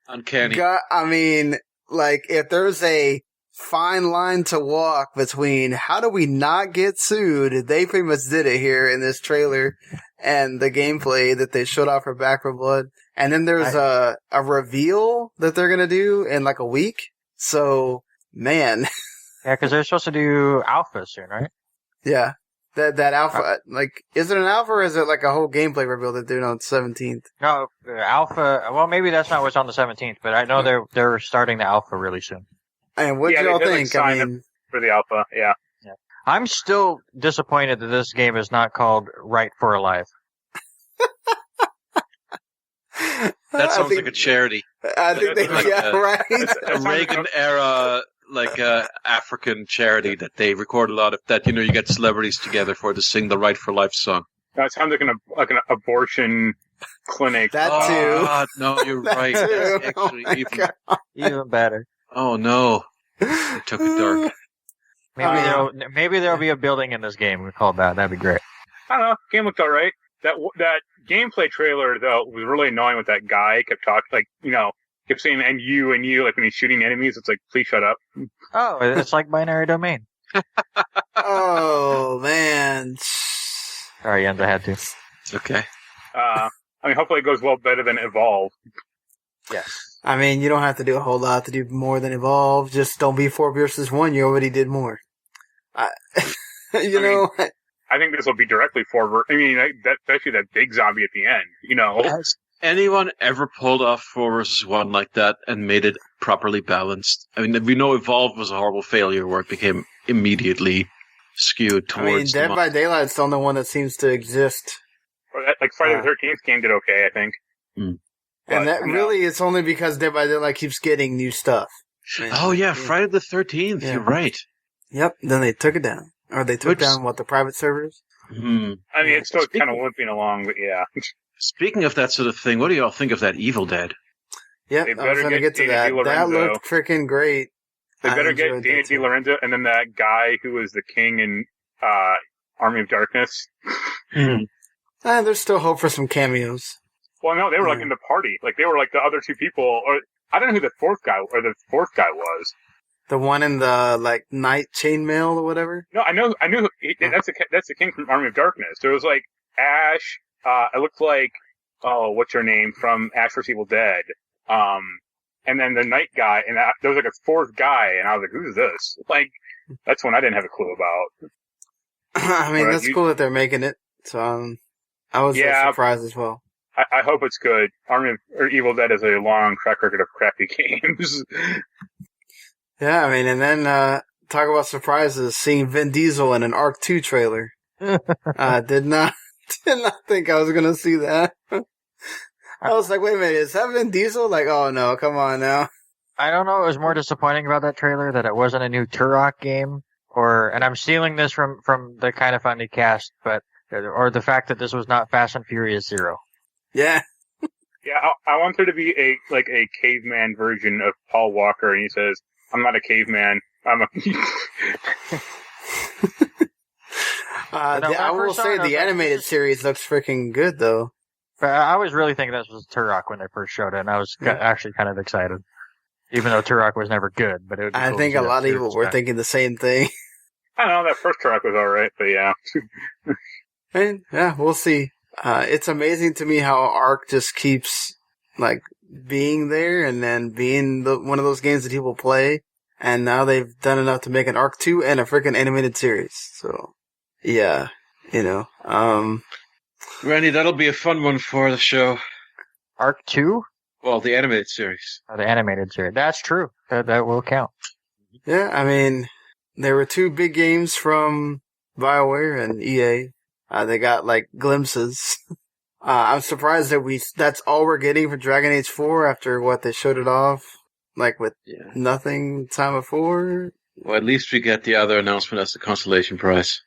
Uncanny. I mean, like, if there's a fine line to walk between how do we not get sued, they pretty much did it here in this trailer and the gameplay that they showed off for Back 4 Blood. And then there's a reveal that they're gonna do in like a week. So, man. Yeah, because they're supposed to do alpha soon, right? Yeah. That alpha, like, is it an alpha or is it like a whole gameplay reveal that they're doing on the 17th? No, alpha, well, maybe that's not what's on the 17th, but I know they're starting the alpha really soon. And what do y'all think? Like, I mean, for the alpha, yeah. I'm still disappointed that this game is not called Right for Alive. That sounds like a charity. I think they, like right. A Reagan era, like African charity that they record a lot of. That you get celebrities together to sing the Right for Life song. That sounds like an abortion clinic. That too. God, no, you're right. That's actually even better. Oh no, it took it dark. Maybe there'll be a building in this game called that. That'd be great. I don't know. Game looked alright. That gameplay trailer though was really annoying. With that guy kept talking, kept saying and you, like when he's shooting enemies, it's like, please shut up. Oh, it's like Binary Domain. Oh man. Sorry, Jens, I had to. It's okay. I mean, hopefully it goes well better than Evolve. Yes. I mean, you don't have to do a whole lot to do more than evolve. Just don't be 4 versus 1. You already did more. I think this will be directly forward. I mean, especially that big zombie at the end. Has anyone ever pulled off 4 versus 1 like that and made it properly balanced? I mean, we know Evolve was a horrible failure where it became immediately skewed towards. I mean, Dead by Daylight's the only one that seems to exist. Like Friday the 13th game did okay, I think. And that really, it's only because Dead by Daylight keeps getting new stuff. Oh yeah, Friday the 13th. Yeah. You're right. Yep. Then they took it down, or they took down the private servers. I mean, it's still kind of limping along, but yeah. Speaking of that sort of thing, what do y'all think of that Evil Dead? Yeah, I was going to get to that. That looked freaking great. They better get Dana Di Lorenzo and then that guy who was the king in Army of Darkness. There's still hope for some cameos. Well, no, they were like in the party. Like they were like the other 2 people, or I don't know who the fourth guy was. The one in the night chainmail or whatever. No, I knew. That's the king from Army of Darkness. There was like Ash. It looked like what's her name from Ash vs Evil Dead. And then the night guy, and there was like a 4th guy, and I was like, who's this? Like, that's one I didn't have a clue about. I mean, that's cool that they're making it. So I was surprised as well. I hope it's good. Evil Dead has a long track record of crappy games. Yeah, I mean, and then talk about surprises. Seeing Vin Diesel in an Arc 2 trailer. Did not think I was gonna see that. I was like, wait a minute, is that Vin Diesel? Like, oh no, come on now. I don't know. It was more disappointing about that trailer that it wasn't a new Turok game, and I'm stealing this from the Kind of Funny cast, or the fact that this was not Fast and Furious 0. Yeah. Yeah, I want there to be a caveman version of Paul Walker, and he says, "I'm not a caveman. I'm a." I will say the animated series looks freaking good, though. But I was really thinking this was Turok when they first showed it, and I was actually kind of excited. Even though Turok was never good, but it would be cool. I think a lot of people were thinking the same thing. I don't know, that first Turok was alright, but yeah. And yeah, we'll see. It's amazing to me how Ark just keeps being there and then being one of those games that people play. And now they've done enough to make an Ark 2 and a freaking animated series. So yeah, Randy, that'll be a fun one for the show. Arc 2? Well, the animated series. Oh, the animated series. That's true. That will count. Yeah, I mean, there were 2 big games from BioWare and EA. They got glimpses. I'm surprised that that's all we're getting for Dragon Age 4 after they showed it off with nothing time before. Well, at least we get the other announcement as the consolation prize.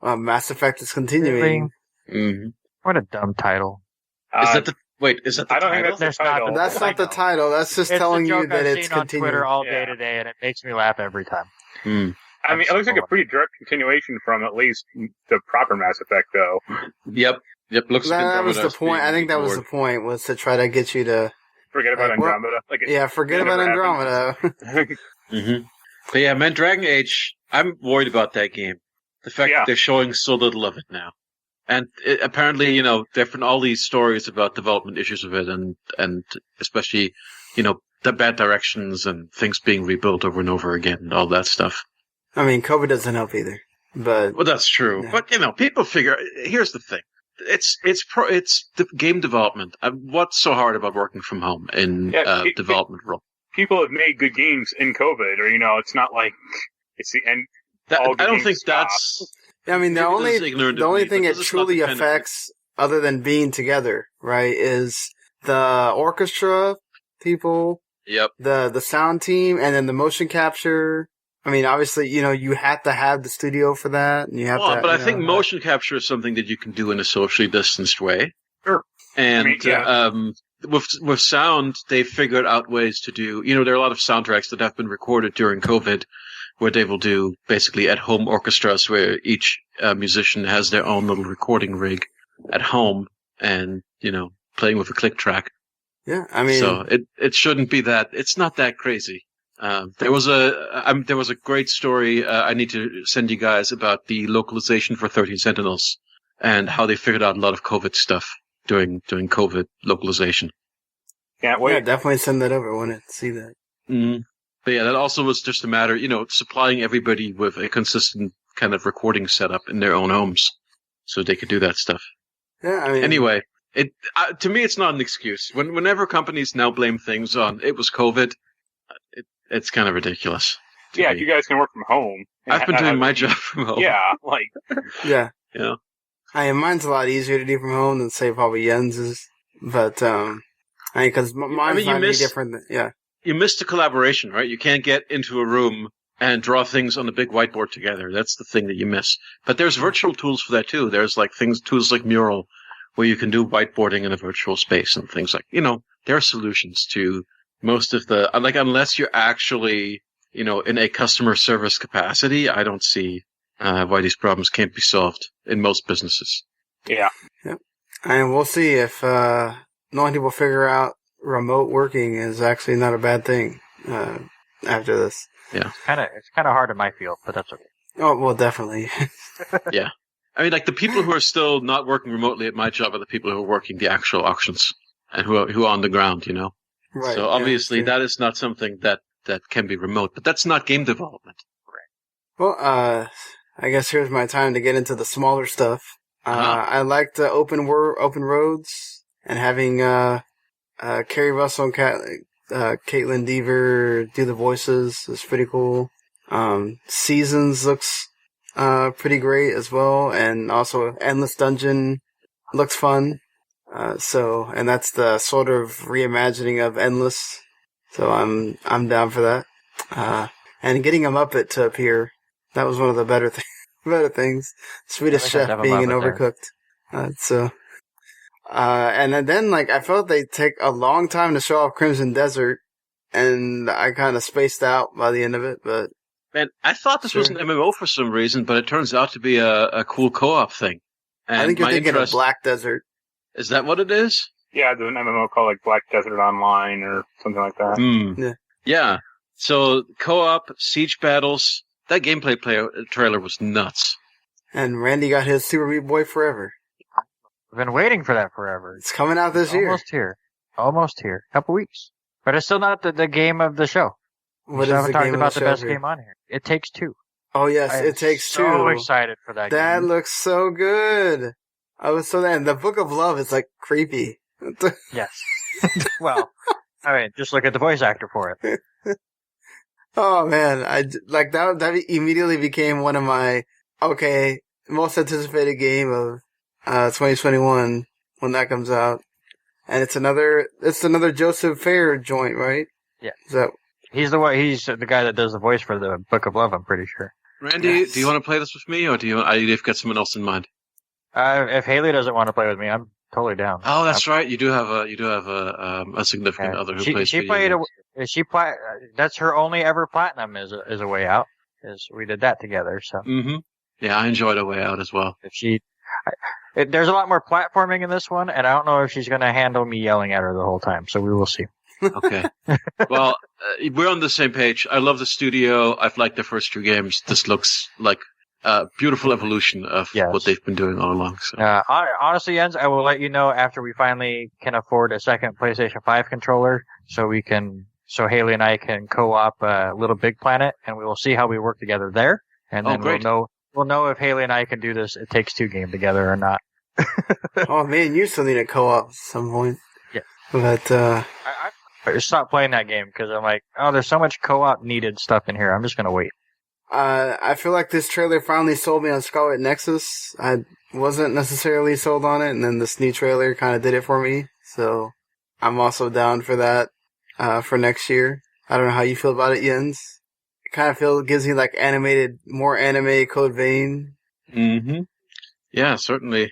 Mass Effect is continuing. Mm-hmm. What a dumb title. Is that the title? I don't think that's the title. That's not the title. That's just telling you that it's continuing. I've seen on Twitter all day today, and it makes me laugh every time. I mean, it looks like a pretty direct continuation from at least the proper Mass Effect, though. Yep. Looks. That was the point. I think that was the point, was to try to get you to forget about Andromeda. Forget about Andromeda. Mm-hmm. But yeah, man, Dragon Age. I'm worried about that game. The fact that they're showing so little of it now. And apparently, there've been all these stories about development issues of it, and especially, the bad directions and things being rebuilt over and over again, and all that stuff. I mean, COVID doesn't help either. But well, that's true. Yeah. But people figure. Here's the thing: it's the game development. What's so hard about working from home in development role? People have made good games in COVID, or it's not like it's the end. I don't think that's. I mean, the only thing it truly affects, other than being together, right, is the orchestra people. Yep. The sound team, and then the motion capture. I mean, obviously, you have to have the studio for that, and you have to. But I think motion capture is something that you can do in a socially distanced way. Sure. And with sound, they've figured out ways to do. There are a lot of soundtracks that have been recorded during COVID, where they will do basically at-home orchestras, where each musician has their own little recording rig at home, and playing with a click track. Yeah, I mean, so it shouldn't be that. It's not that crazy. There was a great story I need to send you guys about the localization for 13 Sentinels and how they figured out a lot of COVID stuff during COVID localization. Can't wait. Yeah, definitely send that over. I want to see that. Mm. But yeah, that also was just a matter, supplying everybody with a consistent kind of recording setup in their own homes, so they could do that stuff. Yeah, I mean, anyway, to me, it's not an excuse. Whenever companies now blame things on it was COVID, it's kind of ridiculous. Yeah, if you guys can work from home. I've been doing my job from home. Yeah, like. Yeah. Yeah. I mean, mine's a lot easier to do from home than say probably Jens's, but because mine's not any different. Yeah. You missed the collaboration, right? You can't get into a room and draw things on a big whiteboard together. That's the thing that you miss. But there's virtual tools for that too. There's like tools like Mural, where you can do whiteboarding in a virtual space and things like, there are solutions to most of the, like, unless you're actually, in a customer service capacity, I don't see why these problems can't be solved in most businesses. Yeah. Yep. And we'll see if knowing people figure out remote working is actually not a bad thing after this. Yeah. It's kind of hard in my field, but that's okay. Oh, well, definitely. Yeah. I mean, like, the people who are still not working remotely at my job are the people who are working the actual auctions and who are on the ground, Right. So obviously that is not something that can be remote, but that's not game development. Well, I guess here's my time to get into the smaller stuff. I like the open roads and having Kerry Russell and Caitlin Deaver do the voices is pretty cool. Seasons looks pretty great as well, and also Endless Dungeon looks fun. And that's the sort of reimagining of Endless. So I'm down for that. And getting a Muppet to appear, that was one of the better things. Swedish Chef being an Overcooked. And then I felt they take a long time to show off Crimson Desert, and I kind of spaced out by the end of it, but. Man, I thought this was an MMO for some reason, but it turns out to be a cool co-op thing. And I think you're thinking of Black Desert. Is that what it is? Yeah, there's an MMO called Black Desert Online or something like that. Yeah. So co-op, siege battles, that gameplay trailer was nuts. And Randy got his Super Meat Boy forever. I've been waiting for that forever. It's coming out this year. Almost here. Couple weeks. But it's still not the game of the show. What we is haven't the talked game about of the best game on here. It Takes Two. Oh yes, It Takes Two. So excited for that game. That looks so good. I was so and the Book of Love is creepy. Yes. Well, I mean, just look at the voice actor for it. Oh man, that immediately became one of my most anticipated game of 2021 when that comes out. And it's another Joseph Fair joint, right? Yeah. He's the guy that does the voice for the Book of Love, I'm pretty sure. Randy, Do you want to play this with me, or you've got someone else in mind? If Haley doesn't want to play with me, I'm totally down. Oh, that's right. You do have a significant other who plays video games. That's her only ever platinum is a Way Out. We did that together, so. Mm-hmm. Yeah, I enjoyed A Way Out as well. There's a lot more platforming in this one, and I don't know if she's going to handle me yelling at her the whole time, so we will see. Okay. Well, we're on the same page. I love the studio. I've liked the first two games. This looks like a beautiful evolution of what they've been doing all along. So. Honestly, Jens, I will let you know after we finally can afford a second PlayStation 5 controller, so Haley and I can co-op Little Big Planet, and we will see how we work together there, and then we'll know if Haley and I can do this It Takes Two game together or not. Oh man, you still need a co-op at some point. Yeah. But I just stopped playing that game because I'm like, there's so much co-op needed stuff in here. I'm just going to wait. I feel like this trailer finally sold me on Scarlet Nexus. I wasn't necessarily sold on it, and then this new trailer kind of did it for me. So I'm also down for that for next year. I don't know how you feel about it, Jens. It kind of gives me more anime Code Vein. Mm-hmm. Yeah, certainly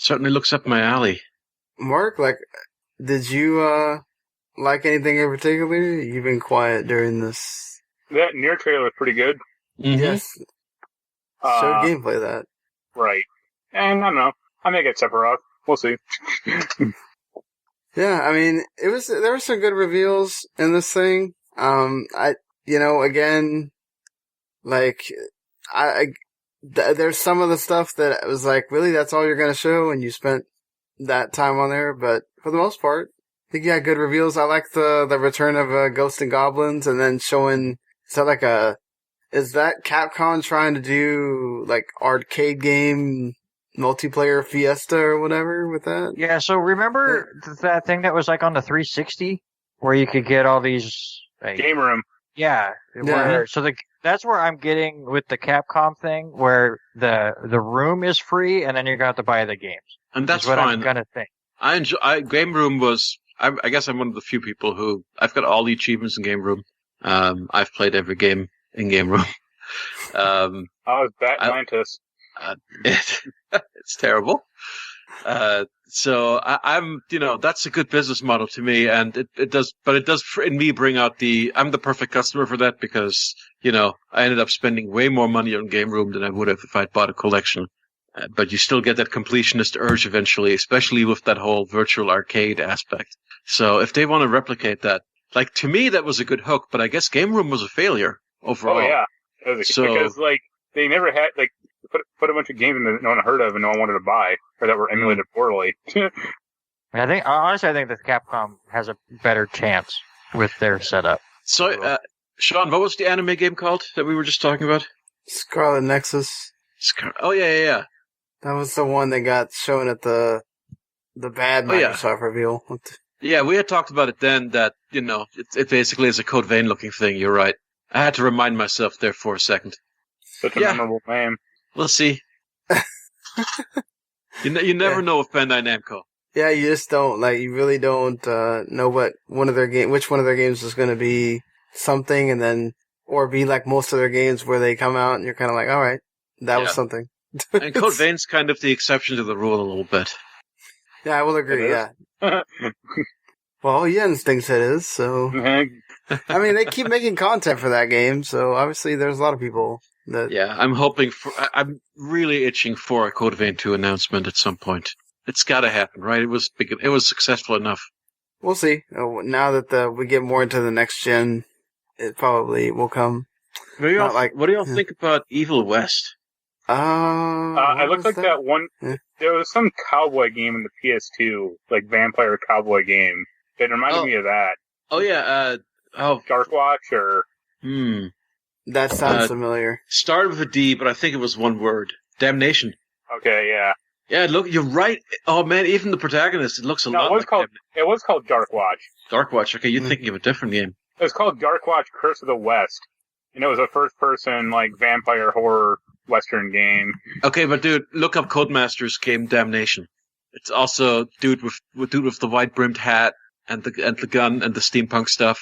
looks up my alley. Mark, did you like anything in particular? You've been quiet during this. That Nier trailer was pretty good. Mm-hmm. Yes. Showed gameplay of that. Right. And I don't know. I may get Sephiroth. We'll see. Yeah, I mean, there were some good reveals in this thing. There's some of the stuff that was really, that's all you're gonna show, and you spent that time on there, but for the most part, think you had good reveals. I like the return of Ghosts and Goblins, and then showing. Is that Capcom trying to do like arcade game multiplayer Fiesta or whatever with that? Yeah, so remember that thing that was like on the 360 where you could get all these like, Game Room. Yeah. That's where I'm getting with the Capcom thing, where the room is free and then you're going to have to buy the games. And that's what fine. I'm going to think. Game Room was. I guess I'm one of the few people who I've got all the achievements in Game Room. I've played every game in Game Room. I was Batmantis. It's terrible. So I'm, that's a good business model to me, and it does in me bring out I'm the perfect customer for that because, I ended up spending way more money on Game Room than I would have if I'd bought a collection. But you still get that completionist urge eventually, especially with that whole virtual arcade aspect. So if they want to replicate that, like to me that was a good hook, but I guess Game Room was a failure overall. Oh yeah. Because they never had put a bunch of games in that no one heard of and no one wanted to buy, or that were emulated poorly. I think that Capcom has a better chance with their setup. So, Sean, what was the anime game called that we were just talking about? Scarlet Nexus. Oh yeah. That was the one that got shown at the bad Microsoft reveal. Yeah, we had talked about it then. That it basically is a Code Vein looking thing. You're right. I had to remind myself there for a second. Such a memorable name. We'll see. You never know with Bandai Namco. Yeah, you just don't you really don't know which one of their games is going to be something, and then or be like most of their games where they come out and you're kind of like, all right, that was something. And Code Vein's kind of the exception to the rule a little bit. Yeah, I will agree. Yeah. Well, Jens thinks it is, so I mean, they keep making content for that game, so obviously there's a lot of people that. Yeah, I'm really itching for a Code Vein 2 announcement at some point. It's got to happen, right? It was successful enough. We'll see. Now that we get more into the next gen, it probably will come. What do y'all think about Evil West? I looked like that one. Yeah. There was some cowboy game in the PS2, like vampire cowboy game. It reminded me of that. Oh yeah. Darkwatch or. That sounds familiar. Started with a D, but I think it was one word. Damnation. Okay, yeah. Yeah, look, you're right. Oh man, even the protagonist, it looks a lot like Damnation. It was called Darkwatch. Darkwatch. Okay, you're thinking of a different game. It was called Darkwatch: Curse of the West, and it was a first-person vampire horror Western game. Okay, but dude, look up Codemasters game Damnation. It's also dude with the white brimmed hat and the gun and the steampunk stuff.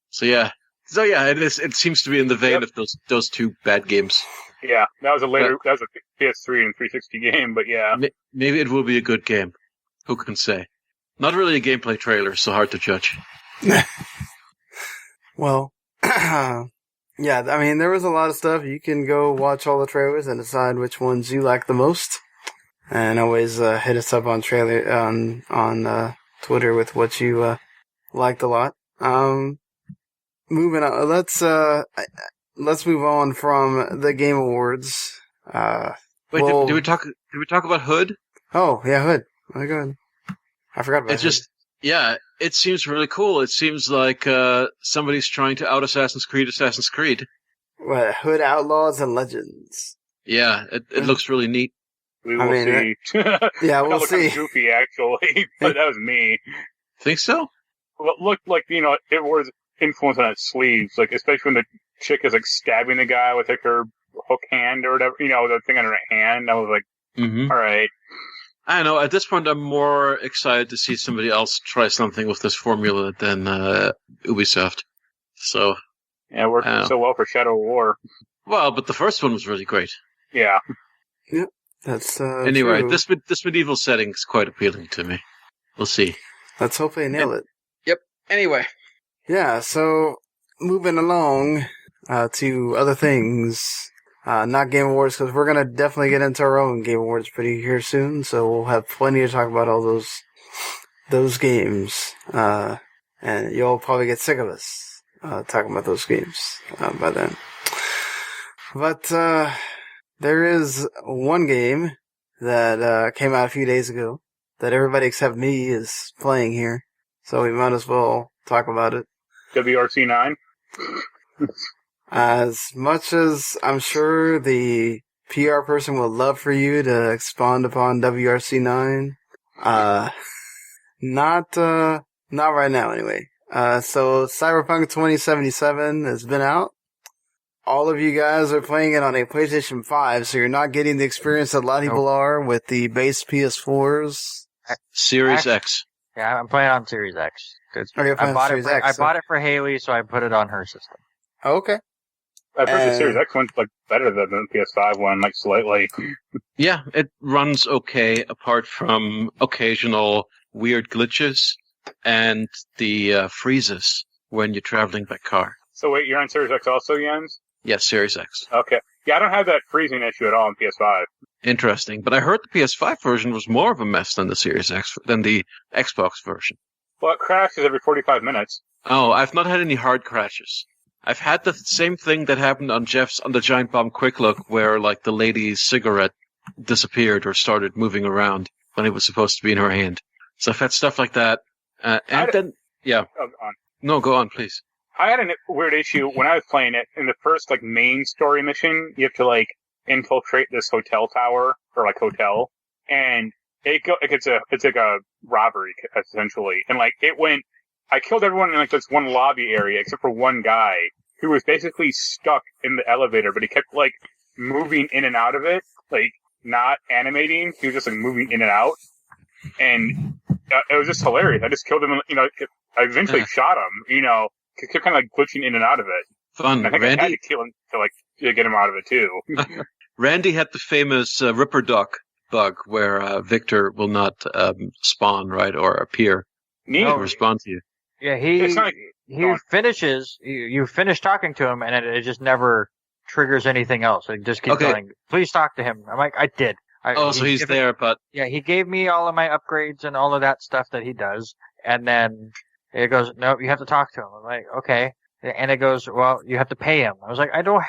So yeah, it is. It seems to be in the vein of those two bad games. Yeah, that was a PS3 and 360 game, but yeah, maybe it will be a good game. Who can say? Not really a gameplay trailer, so hard to judge. Well, yeah, I mean, there was a lot of stuff. You can go watch all the trailers and decide which ones you like the most. And always hit us up on on Twitter with what you liked a lot. Moving on, let's move on from the Game Awards. Wait, did we talk about Hood? Oh yeah, Hood. Oh, go ahead. I forgot about it. It seems really cool. It seems like somebody's trying to out Assassin's Creed. What, Hood Outlaws and Legends. Yeah, it looks really neat. We will see. Yeah, we'll see. Goofy, actually, but that was me. Think so? Well, it looked like it was influence on its sleeves, especially when the chick is stabbing the guy with her hook hand or whatever, the thing on her hand. I was like, all right. I don't know. At this point, I'm more excited to see somebody else try something with this formula than Ubisoft. So yeah, it worked so well for Shadow of War. Well, but the first one was really great. Yeah. Yep. That's anyway. True. This medieval setting is quite appealing to me. We'll see. Let's hope they nail it. Yep. Anyway. Yeah. So moving along to other things. Not Game Awards, because we're going to definitely get into our own Game Awards pretty here soon, so we'll have plenty to talk about all those games. And you'll probably get sick of us talking about those games by then. But there is one game that came out a few days ago that everybody except me is playing here. so we might as well talk about it. WRC 9? As much as I'm sure the PR person would love for you to expound upon WRC 9, not right now anyway. So Cyberpunk 2077 has been out. All of you guys are playing it on a PlayStation 5, so you're not getting the experience that a lot of people are with the base PS4s. Series X. Yeah, I'm playing on Series X. You're playing on Series X. I bought it for Haley, so I put it on her system. Okay. I've heard the Series X one's like better than the PS5 one, like slightly. Yeah, it runs okay, apart from occasional weird glitches and the freezes when you're traveling by car. So wait, you're on Series X also, Jens? Yes, Series X. Okay. Yeah, I don't have that freezing issue at all on PS5. Interesting, but I heard the PS5 version was more of a mess than the Series X, than the Xbox version. Well, it crashes every 45 minutes. Oh, I've not had any hard crashes. I've had the same thing that happened on the Giant Bomb Quick Look, where like the lady's cigarette disappeared or started moving around when it was supposed to be in her hand. So I've had stuff like that, Oh, yeah. go on. No, go on, please. I had a weird issue when I was playing it. In the first like main story mission, you have to like infiltrate this hotel tower or like hotel, and it's like a robbery essentially. And like I killed everyone in like this one lobby area except for one guy who was basically stuck in the elevator, but he kept like moving in and out of it, like not animating. He was just like moving in and out, and it was just hilarious. I just killed him. I eventually shot him. He kept kind of like glitching in and out of it. Fun. And I think Randy? I had to kill him to get him out of it too. Randy had the famous Ripper Duck bug where Victor will not spawn, right, or appear or respond to you. Yeah, finishes. You finish talking to him, and it just never triggers anything else. It just keeps going. Please talk to him. I'm like, I did. So he's there, but yeah, he gave me all of my upgrades and all of that stuff that he does, and then it goes, no, you have to talk to him. I'm like, okay, and it goes, well, you have to pay him. I was like, I don't.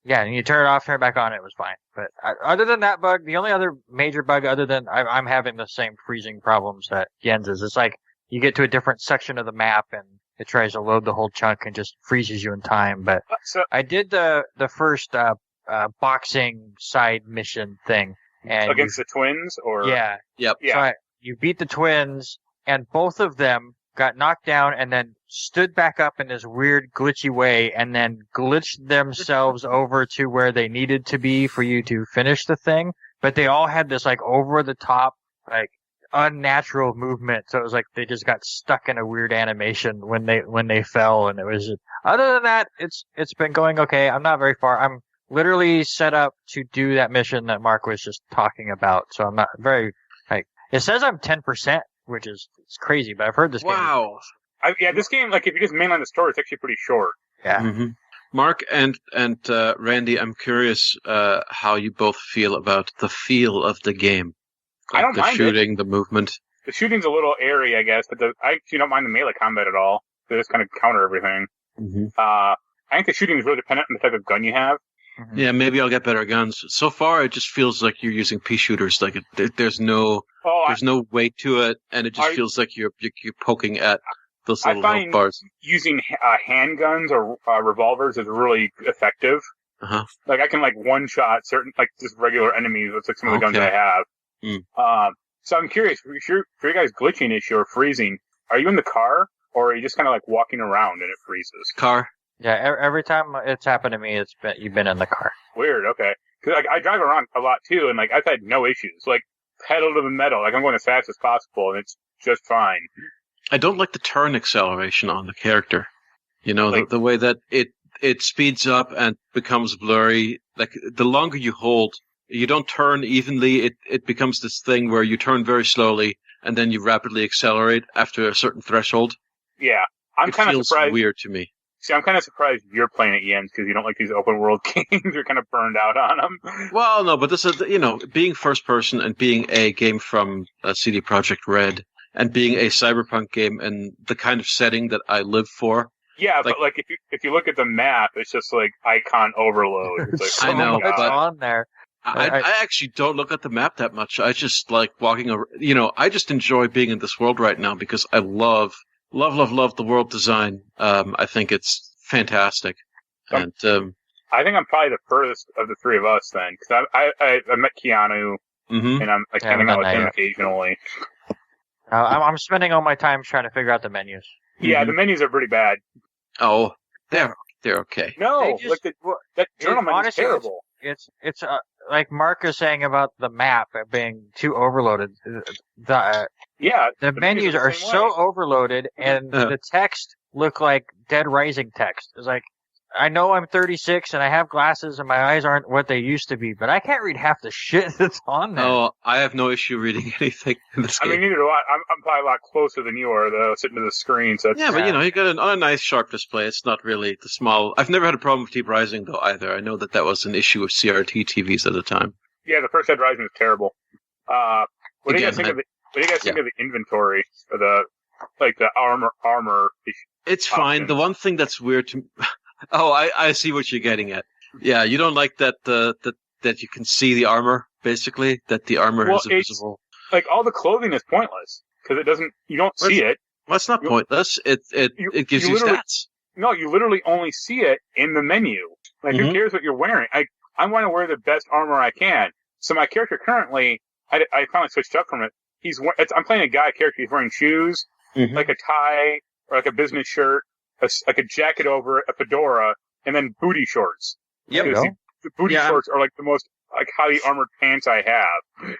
Yeah, and you turn it off, turn it back on, it was fine. But other than that bug, the only other major bug, other than I'm having the same freezing problems that Jens is, it's like you get to a different section of the map and it tries to load the whole chunk and just freezes you in time. But I did the first boxing side mission thing, and against the twins, or yeah, yep, yeah. So you beat the twins, and both of them got knocked down and then stood back up in this weird glitchy way and then glitched themselves over to where they needed to be for you to finish the thing. But they all had this like over the top, like unnatural movement. So it was like they just got stuck in a weird animation when they fell. And it was just, other than that, it's been going okay. I'm not very far. I'm literally set up to do that mission that Marc was just talking about. So I'm not very, like, it says I'm 10%. Which is it's crazy, but I've heard this game. Wow. This game, like, if you just mainline the story, it's actually pretty short. Yeah. Mm-hmm. Marc and Randy, I'm curious how you both feel about the feel of the game. Like I don't mind the shooting, the movement. The shooting's a little airy, I guess, but I actually don't mind the melee combat at all. They just kind of counter everything. Mm-hmm. I think the shooting is really dependent on the type of gun you have. Mm-hmm. Yeah, maybe I'll get better guns. So far, it just feels like you're using pea shooters. Like there's no weight to it, and it just feels like you're poking at those little health bars. Using handguns or revolvers is really effective. Uh-huh. Like I can like one shot certain like just regular enemies with like some of the guns I have. Mm. So I'm curious for your guys' glitching issue or freezing. Are you in the car or are you just kind of like walking around and it freezes? Car. Yeah, every time it's happened to me, you've been in the car. Weird, okay. Because like, I drive around a lot too, and like I've had no issues. Like pedal to the metal, like I'm going as fast as possible, and it's just fine. I don't like the turn acceleration on the character. You know, like, the way that it speeds up and becomes blurry. Like the longer you hold, you don't turn evenly. It becomes this thing where you turn very slowly and then you rapidly accelerate after a certain threshold. Yeah, I'm kind of surprised. It feels weird to me. See, I'm kind of surprised you're playing it, Jens, because you don't like these open world games. You're kind of burned out on them. Well, no, but this is, being first person and being a game from CD Projekt Red and being a cyberpunk game and the kind of setting that I live for. Yeah, but like if you look at the map, it's just like icon overload. It's like, I know, but on there. I actually don't look at the map that much. I just like walking over. I just enjoy being in this world right now because I love the world design. I think it's fantastic. And I think I'm probably the furthest of the three of us then, because I met Keanu, and I'm hanging out with him occasionally. I'm spending all my time trying to figure out the menus. Yeah, the menus are pretty bad. Oh, they're okay. No, that journal menu is terrible. It's like Marc is saying about the map being too overloaded. The menus are so overloaded, and the text look like Dead Rising text. It's like, I know I'm 36 and I have glasses and my eyes aren't what they used to be, but I can't read half the shit that's on there. Oh, I have no issue reading anything in this game. I mean, neither do I. I'm probably a lot closer than you are, though, sitting to the screen. So but you got on a nice sharp display. It's not really the small. I've never had a problem with Deep Rising though either. I know that was an issue with CRT TVs at the time. Yeah, the first Dead Rising is terrible. What do you guys think of the inventory or the armor? It's fine. The one thing that's weird to Oh, I see what you're getting at. Yeah, you don't like that that you can see the armor, basically, that the armor is invisible. Like, all the clothing is pointless, because you don't see it. Well, it's not pointless. It gives you stats. No, you literally only see it in the menu. Like, who cares what you're wearing? I want to wear the best armor I can. So my character currently, I finally switched up from it. I'm playing a guy character. He's wearing shoes, like a tie, or like a business shirt, like a jacket over it, a fedora, and then booty shorts. Yep. The booty shorts are like the most highly armored pants I have.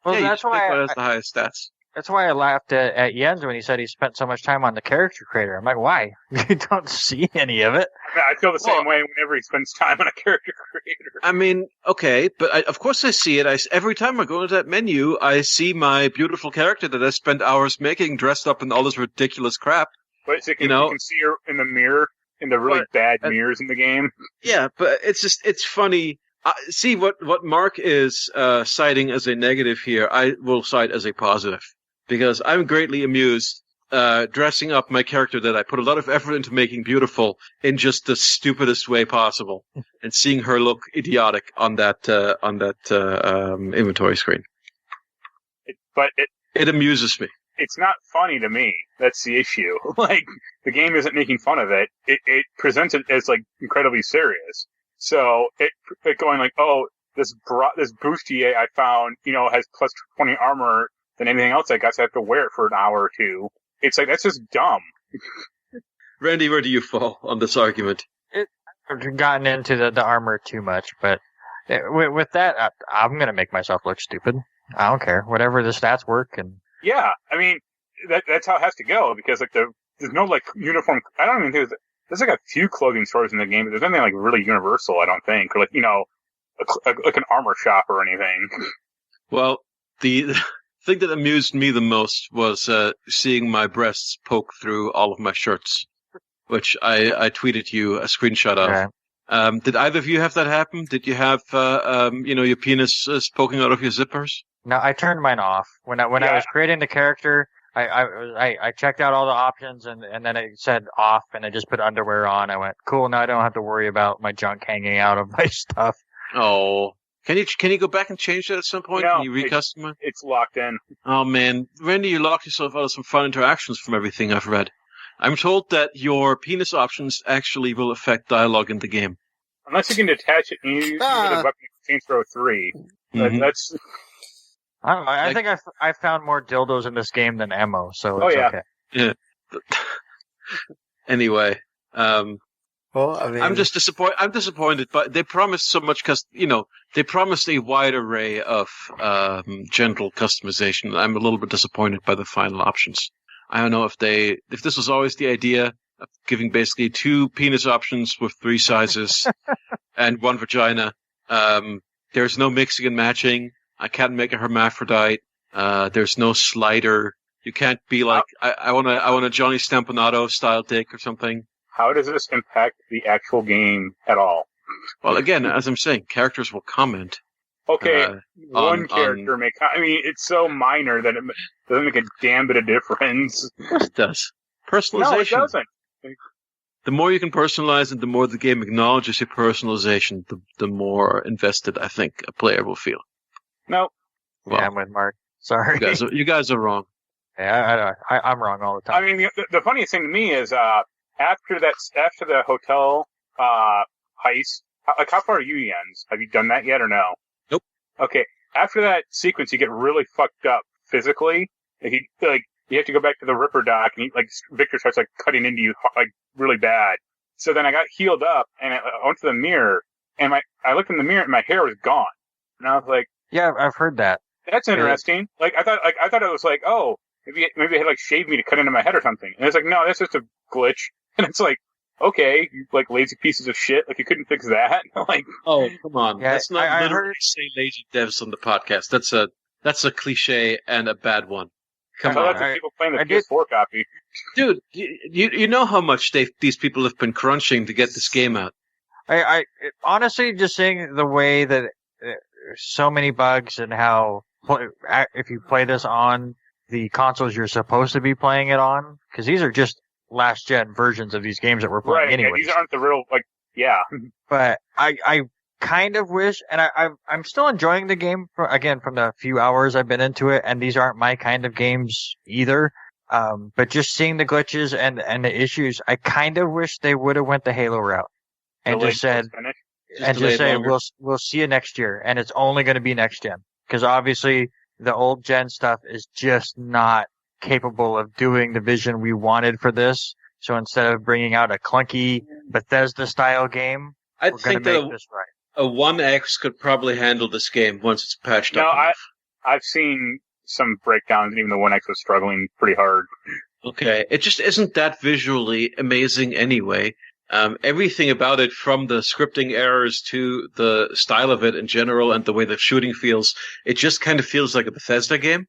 Well, that's why that has the highest stats. That's why I laughed at Jens when he said he spent so much time on the character creator. I'm like, why? You don't see any of it. I feel the same way whenever he spends time on a character creator. I mean, okay, but of course I see it. Every time I go into that menu, I see my beautiful character that I spent hours making, dressed up in all this ridiculous crap. But you can see her in the mirror, in the really bad mirrors in the game. Yeah, but it's funny. See, what Marc is citing as a negative here, I will cite as a positive. Because I'm greatly amused dressing up my character that I put a lot of effort into making beautiful in just the stupidest way possible, and seeing her look idiotic on that inventory screen. It amuses me. It's not funny to me. That's the issue. Like, the game isn't making fun of it. It presents it as, like, incredibly serious. So, it going like, oh, this bustier I found, has plus 20 armor than anything else I got, so I have to wear it for an hour or two. It's like, that's just dumb. Randy, where do you fall on this argument? I've gotten into the armor too much, but with that, I'm gonna make myself look stupid. I don't care. Whatever the stats work and... Yeah, I mean, that's how it has to go, because like there's no like uniform. I don't even think there's like a few clothing stores in the game, but there's nothing like really universal. I don't think, or like like an armor shop or anything. Well, the thing that amused me the most was seeing my breasts poke through all of my shirts, which I tweeted you a screenshot of. Okay. Did either of you have that happen? Did you have your penis poking out of your zippers? No, I turned mine off when I was creating the character. I checked out all the options and then it said off, and I just put underwear on. I went, cool. Now I don't have to worry about my junk hanging out of my stuff. Oh, can you go back and change that at some point? No, can you recustom it? It's locked in. Oh man, Randy, you locked yourself out of some fun interactions from everything I've read. I'm told that your penis options actually will affect dialogue in the game. Unless you can detach it and use the weapon Saints Row 3. That's. I don't know. I think I found more dildos in this game than ammo, so it's okay. Yeah. Anyway, well, I mean, I'm disappointed, but they promised so much because they promised a wide array of gentle customization. I'm a little bit disappointed by the final options. I don't know if this was always the idea of giving basically 2 penis options with 3 sizes and 1 vagina. There's no mixing and matching. I can't make a hermaphrodite. There's no slider. You can't be like, I want a Johnny Stampinato style dick or something. How does this impact the actual game at all? Well, again, as I'm saying, characters will comment. Okay, one character may comment. I mean, it's so minor that it doesn't make a damn bit of difference. Of course it does. Personalization. No, it doesn't. the more you can personalize and the more the game acknowledges your personalization, the more invested I think a player will feel. No. Well, Yeah, I'm with Mark. Sorry. you guys are wrong. Yeah, I'm wrong all the time. I mean, the funniest thing to me is after the hotel heist. How far are you, Jens? Have you done that yet or no? Nope. Okay. After that sequence, you get really fucked up physically. You have to go back to the Ripper dock, and Victor starts cutting into you really bad. So then I got healed up, and I went to the mirror, and I looked in the mirror, and my hair was gone. And I was like, yeah, I've heard that. that's interesting. I thought it was oh, maybe they had shaved me to cut into my head or something. And it's no, that's just a glitch. And it's okay, you lazy pieces of shit. You couldn't fix that. Oh, come on. Yeah, That's not I literally heard... say lazy devs on the podcast. That's a cliche and a bad one. Come so on. that's people playing the PS4 copy. Dude, you know how much these people have been crunching to get this game out. I honestly just seeing the way that so many bugs and how if you play this on the consoles you're supposed to be playing it on, because these are just last gen versions of these games that we're playing anyway. Yeah, these aren't the real yeah. But I kind of wish, and I'm still enjoying the game from the few hours I've been into it, and these aren't my kind of games either. But just seeing the glitches and the issues, I kind of wish they would have went the Halo route and just said, we'll see you next year, and it's only going to be next gen, because obviously the old gen stuff is just not capable of doing the vision we wanted for this. So instead of bringing out a clunky Bethesda style game, I we're going to make this right. A 1X could probably handle this game once it's patched up. No, I've seen some breakdowns, and even the 1X was struggling pretty hard. Okay, it just isn't that visually amazing anyway. Everything about it, from the scripting errors to the style of it in general and the way the shooting feels, it just kind of feels like a Bethesda game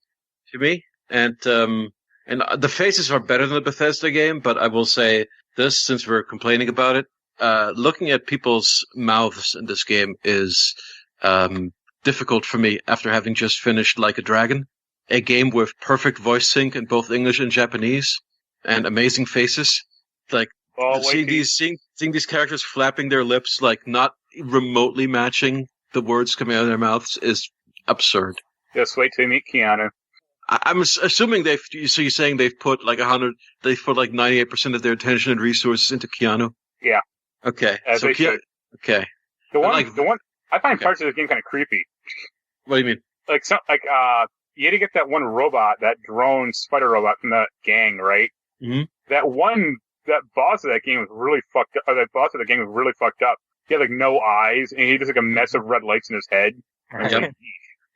to me. And the faces are better than the Bethesda game, but I will say this, since we're complaining about it, looking at people's mouths in this game is difficult for me after having just finished Like a Dragon, a game with perfect voice sync in both English and Japanese, and amazing faces. Seeing these characters flapping their lips, not remotely matching the words coming out of their mouths, is absurd. Just wait till you meet Keanu. I'm assuming so you're saying they've put 98% of their attention and resources into Keanu? Yeah. Okay. As they should. Okay. The one I find parts of this game kind of creepy. What do you mean? You had to get that one robot, that drone spider robot from that gang, right? Mm-hmm. That boss of that game was really fucked up. That boss of the game was really fucked up. He had no eyes, and he had just a mess of red lights in his head.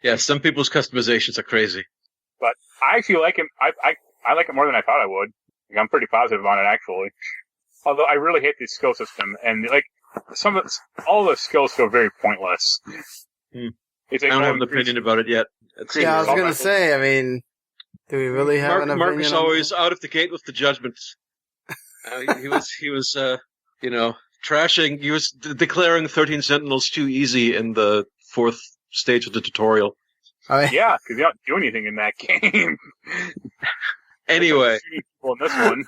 Yeah, some people's customizations are crazy. But I actually like him. I like it more than I thought I would. I'm pretty positive on it, actually. Although I really hate the skill system, and all the skills feel very pointless. I don't have an opinion about it yet. I was gonna say. I mean, do we really have an opinion? Mark is always out of the gate with the judgments. He was trashing. He was declaring 13 Sentinels too easy in the 4th stage of the tutorial. Yeah, because you don't do anything in that game. Anyway, in this one.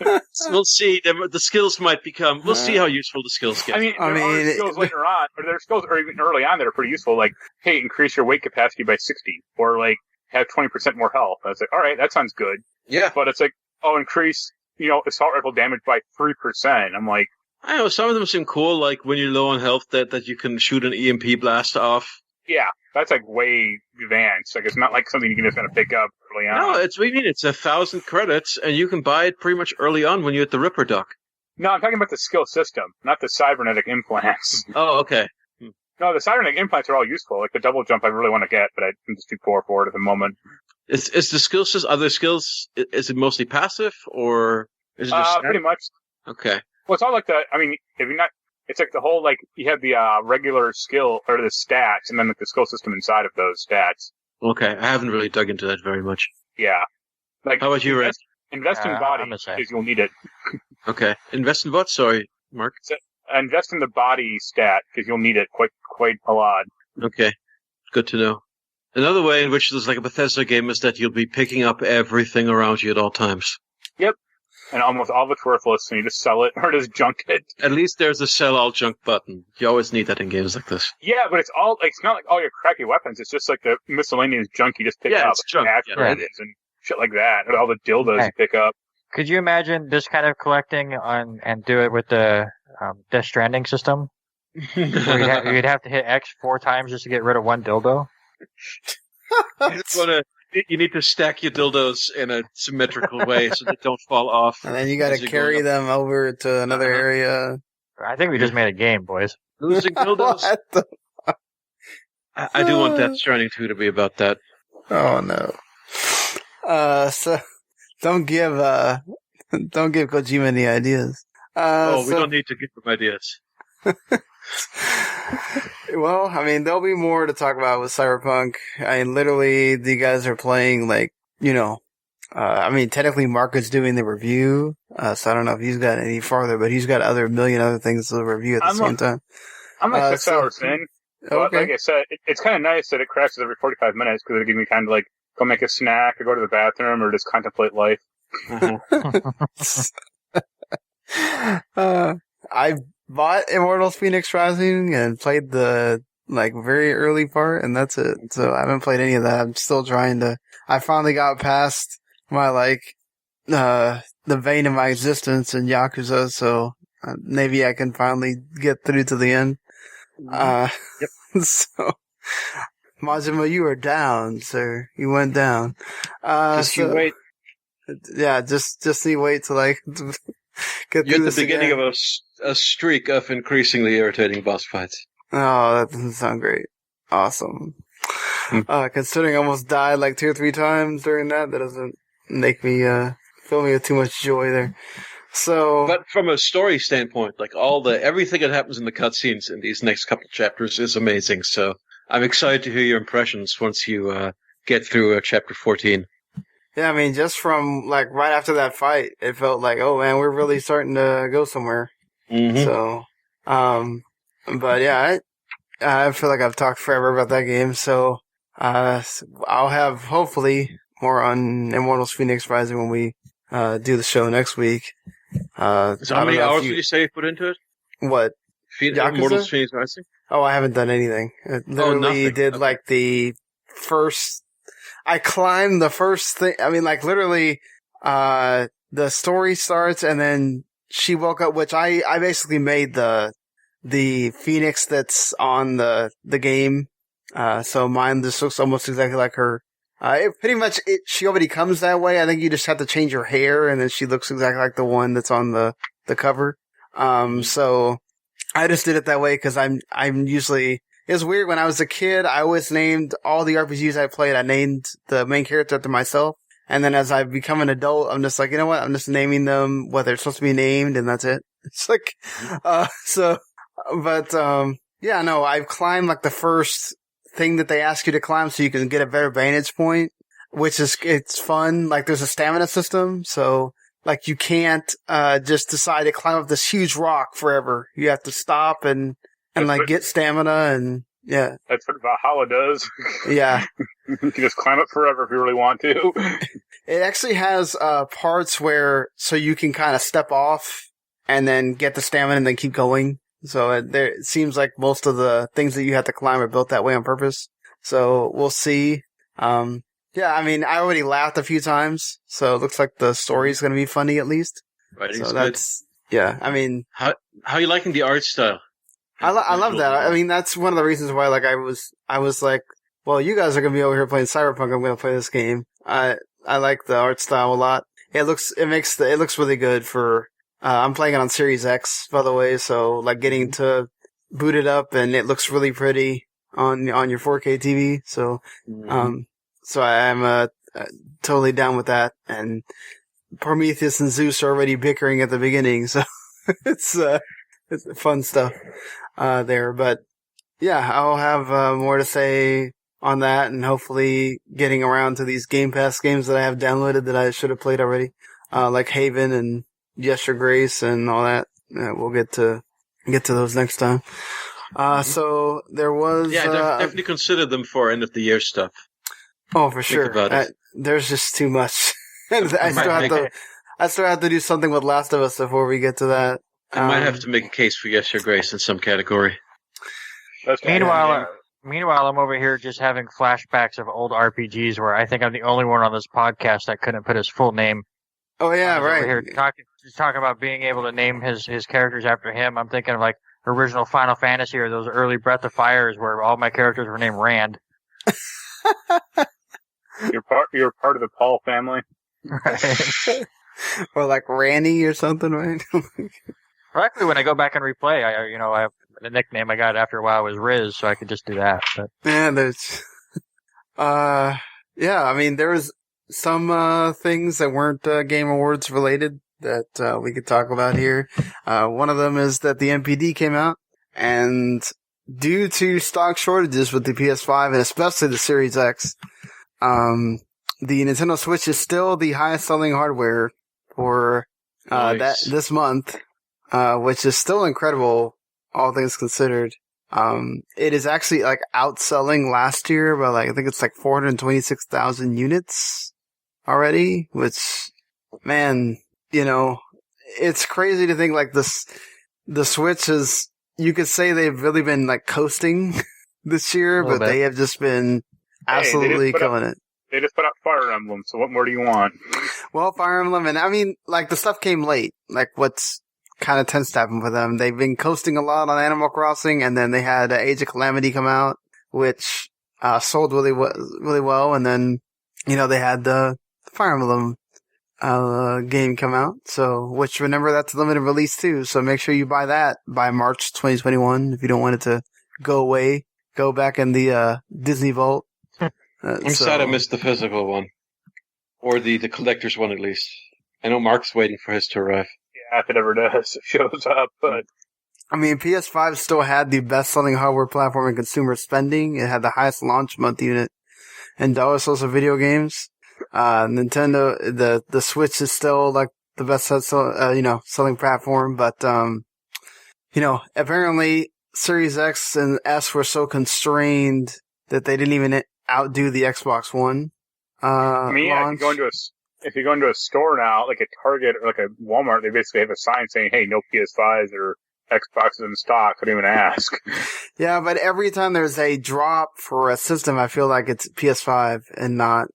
We'll see. The skills might become. We'll see how useful the skills get. There are skills later on, or there are skills even early on that are pretty useful. Hey, increase your weight capacity by 60, or have 20% more health. I was all right, that sounds good. Yeah, but it's increase assault rifle damage by 3%. I'm I don't know. Some of them seem cool. When you're low on health, that you can shoot an EMP blast off. Yeah, that's way advanced. It's not something you can just kind of pick up early on. No, it's 1,000 credits, and you can buy it pretty much early on when you're at the Ripper Dock. No, I'm talking about the skill system, not the cybernetic implants. Oh, okay. No, the cybernetic implants are all useful. The double jump I really want to get, but I'm just too poor for it at the moment. Is the skill system, other skills, is it mostly passive, or is it just pretty much. Okay. Well, it's all if you're not, it's the whole, you have the regular skill, or the stats, and then the skill system inside of those stats. Okay, I haven't really dug into that very much. Yeah. How about you, Red? Invest in body, because you'll need it. Okay. Invest in what? Sorry, Mark? Invest in the body stat, because you'll need it quite a lot. Okay. Good to know. Another way in which there's a Bethesda game is that you'll be picking up everything around you at all times. Yep. and almost all of it's worthless, and you just sell it or just junk it. At least there's a sell all junk button. You always need that in games like this. Yeah, but it's not like all your crappy weapons. It's just like the miscellaneous junk you just pick up. It's junk. And shit like that, and all the dildos you pick up. Could you imagine this kind of collecting and do it with the Death Stranding system? Where you'd have to hit X 4 times just to get rid of one dildo? You need to stack your dildos in a symmetrical way so they don't fall off. And then you got to carry them over to another area. I think we just made a game, boys. Losing dildos? I do want Death Stranding 2 to be about that. Oh no. So don't give Kojima any ideas. We don't need to give them ideas. Well, I mean, there'll be more to talk about with Cyberpunk. I mean, literally, the guys are playing, like, technically Marc is doing the review, so I don't know if he's got any farther, but he's got a million other things to review at the same time. I'm like 6 hours in, but like I said, it's kind of nice that it crashes every 45 minutes, because it'll give me time to, like, go make a snack, or go to the bathroom, or just contemplate life. I bought Immortals Phoenix Rising and played the very early part, and that's it. So I haven't played any of that. I'm still trying to. I finally got past my the vein of my existence in Yakuza, so maybe I can finally get through to the end. Yep. So Majima, you are down, sir. You went down. You wait. Yeah, just you wait till get You're through at the this beginning again. of a streak of increasingly irritating boss fights. Oh, that doesn't sound great. Awesome. Considering I almost died 2 or 3 times during that doesn't make me fill me with too much joy there. So, but from a story standpoint, everything that happens in the cutscenes in these next couple chapters is amazing. So I'm excited to hear your impressions once you get through chapter 14. Yeah, I mean, just from right after that fight, it felt like, oh man, we're really starting to go somewhere. Mm-hmm. So, but yeah, I feel like I've talked forever about that game. So, I'll have hopefully more on Immortals Phoenix Rising when we do the show next week. So how many hours would you say you put into it? What? Immortals Phoenix Rising? Oh, I haven't done anything. I literally did nothing. the first. I climbed the first thing. I mean, literally, the story starts and then she woke up, which I basically made the Phoenix that's on the game. So mine just looks almost exactly like her. She already comes that way. I think you just have to change her hair and then she looks exactly like the one that's on the cover. So I just did it that way because I'm usually. It's weird. When I was a kid, I always named all the RPGs I played. I named the main character after myself. And then as I become an adult, I'm just like, you know what? I'm just naming them what they're supposed to be named, and that's it. It's yeah, no, I've climbed the first thing that they ask you to climb so you can get a better vantage point, it's fun. There's a stamina system. So, you can't, just decide to climb up this huge rock forever. You have to stop and get stamina and, yeah. That's what Valhalla does. Yeah. You can just climb up forever if you really want to. It actually has, parts where, so you can kind of step off and then get the stamina and then keep going. So it seems like most of the things that you have to climb are built that way on purpose. So we'll see. Yeah, I mean, I already laughed a few times, so it looks like the story's going to be funny at least. Right. So that's, yeah, I mean. How are you liking the art style? I love that. I mean, that's one of the reasons why, I was like, well, you guys are going to be over here playing Cyberpunk. I'm going to play this game. I like the art style a lot. It looks really good for, I'm playing it on Series X, by the way. So, getting to boot it up and it looks really pretty on your 4K TV. So, so I'm, totally down with that. And Prometheus and Zeus are already bickering at the beginning. So it's fun stuff. There, but yeah, I'll have more to say on that, and hopefully getting around to these Game Pass games that I have downloaded that I should have played already, like Haven and Yes Your Grace and all that. We'll get to those next time. So there was definitely consider them for end of the year stuff. Oh, for sure. About it. There's just too much. I I still have to do something with Last of Us before we get to that. I might have to make a case for Yes, Your Grace in some category. Meanwhile, I'm over here just having flashbacks of old RPGs where I think I'm the only one on this podcast that couldn't put his full name. Oh yeah, right. Over here talking about being able to name his characters after him. I'm thinking of like original Final Fantasy or those early Breath of Fires where all my characters were named Rand. You're part of the Paul family. Right. Or like Randy or something, right? Luckily, when I go back and replay, I have the nickname I got after a while was Riz, so I could just do that. But. Yeah, there's, yeah, I mean, there was some, things that weren't, Game Awards related that, we could talk about here. One of them is that the MPD came out, and due to stock shortages with the PS5 and especially the Series X, the Nintendo Switch is still the highest selling hardware for, Nice. this month, which is still incredible, all things considered. It is actually like outselling last year by like, I think it's like 426,000 units already, which, man, it's crazy to think like the Switch is, you could say they've really been like coasting this year, but they have just been absolutely killing it. They just put out Fire Emblem, so what more do you want? Well, Fire Emblem, and I mean, like, the stuff came late. Like, what's kind of tends to happen with them. They've been coasting a lot on Animal Crossing, and then they had Age of Calamity come out, which sold really well, and then, they had the Fire Emblem game come out, so, which, remember, that's a limited release, too, so make sure you buy that by March 2021 if you don't want it to go away, go back in the Disney Vault. I'm sad I missed the physical one. Or the collector's one, at least. I know Mark's waiting for his to arrive. Yeah, if it ever does, it shows up, but... I mean, PS5 still had the best-selling hardware platform in consumer spending. It had the highest launch month unit in dollar sales of video games. Nintendo, the Switch is still, like, the best, selling platform, but, apparently Series X and S were so constrained that they didn't even outdo the Xbox One. Launch. If you go into a store now, like a Target or like a Walmart, they basically have a sign saying, "Hey, no PS5s or Xboxes in stock." Couldn't even ask. Yeah, but every time there's a drop for a system, I feel like it's PS5 and not.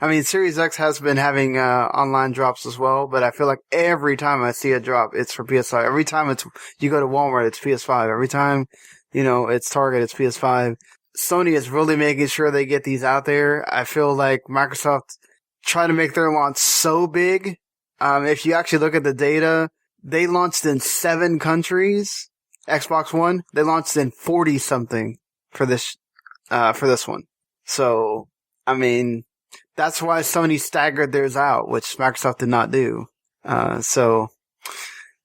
I mean, Series X has been having online drops as well, but I feel like every time I see a drop, it's for PS5. Every time you go to Walmart, it's PS5. Every time, it's Target, it's PS5. Sony is really making sure they get these out there. I feel like Microsoft tried to make their launch so big. If you actually look at the data, they launched in 7 countries. Xbox One, they launched in 40 something for this one. So, I mean, that's why Sony staggered theirs out, which Microsoft did not do. And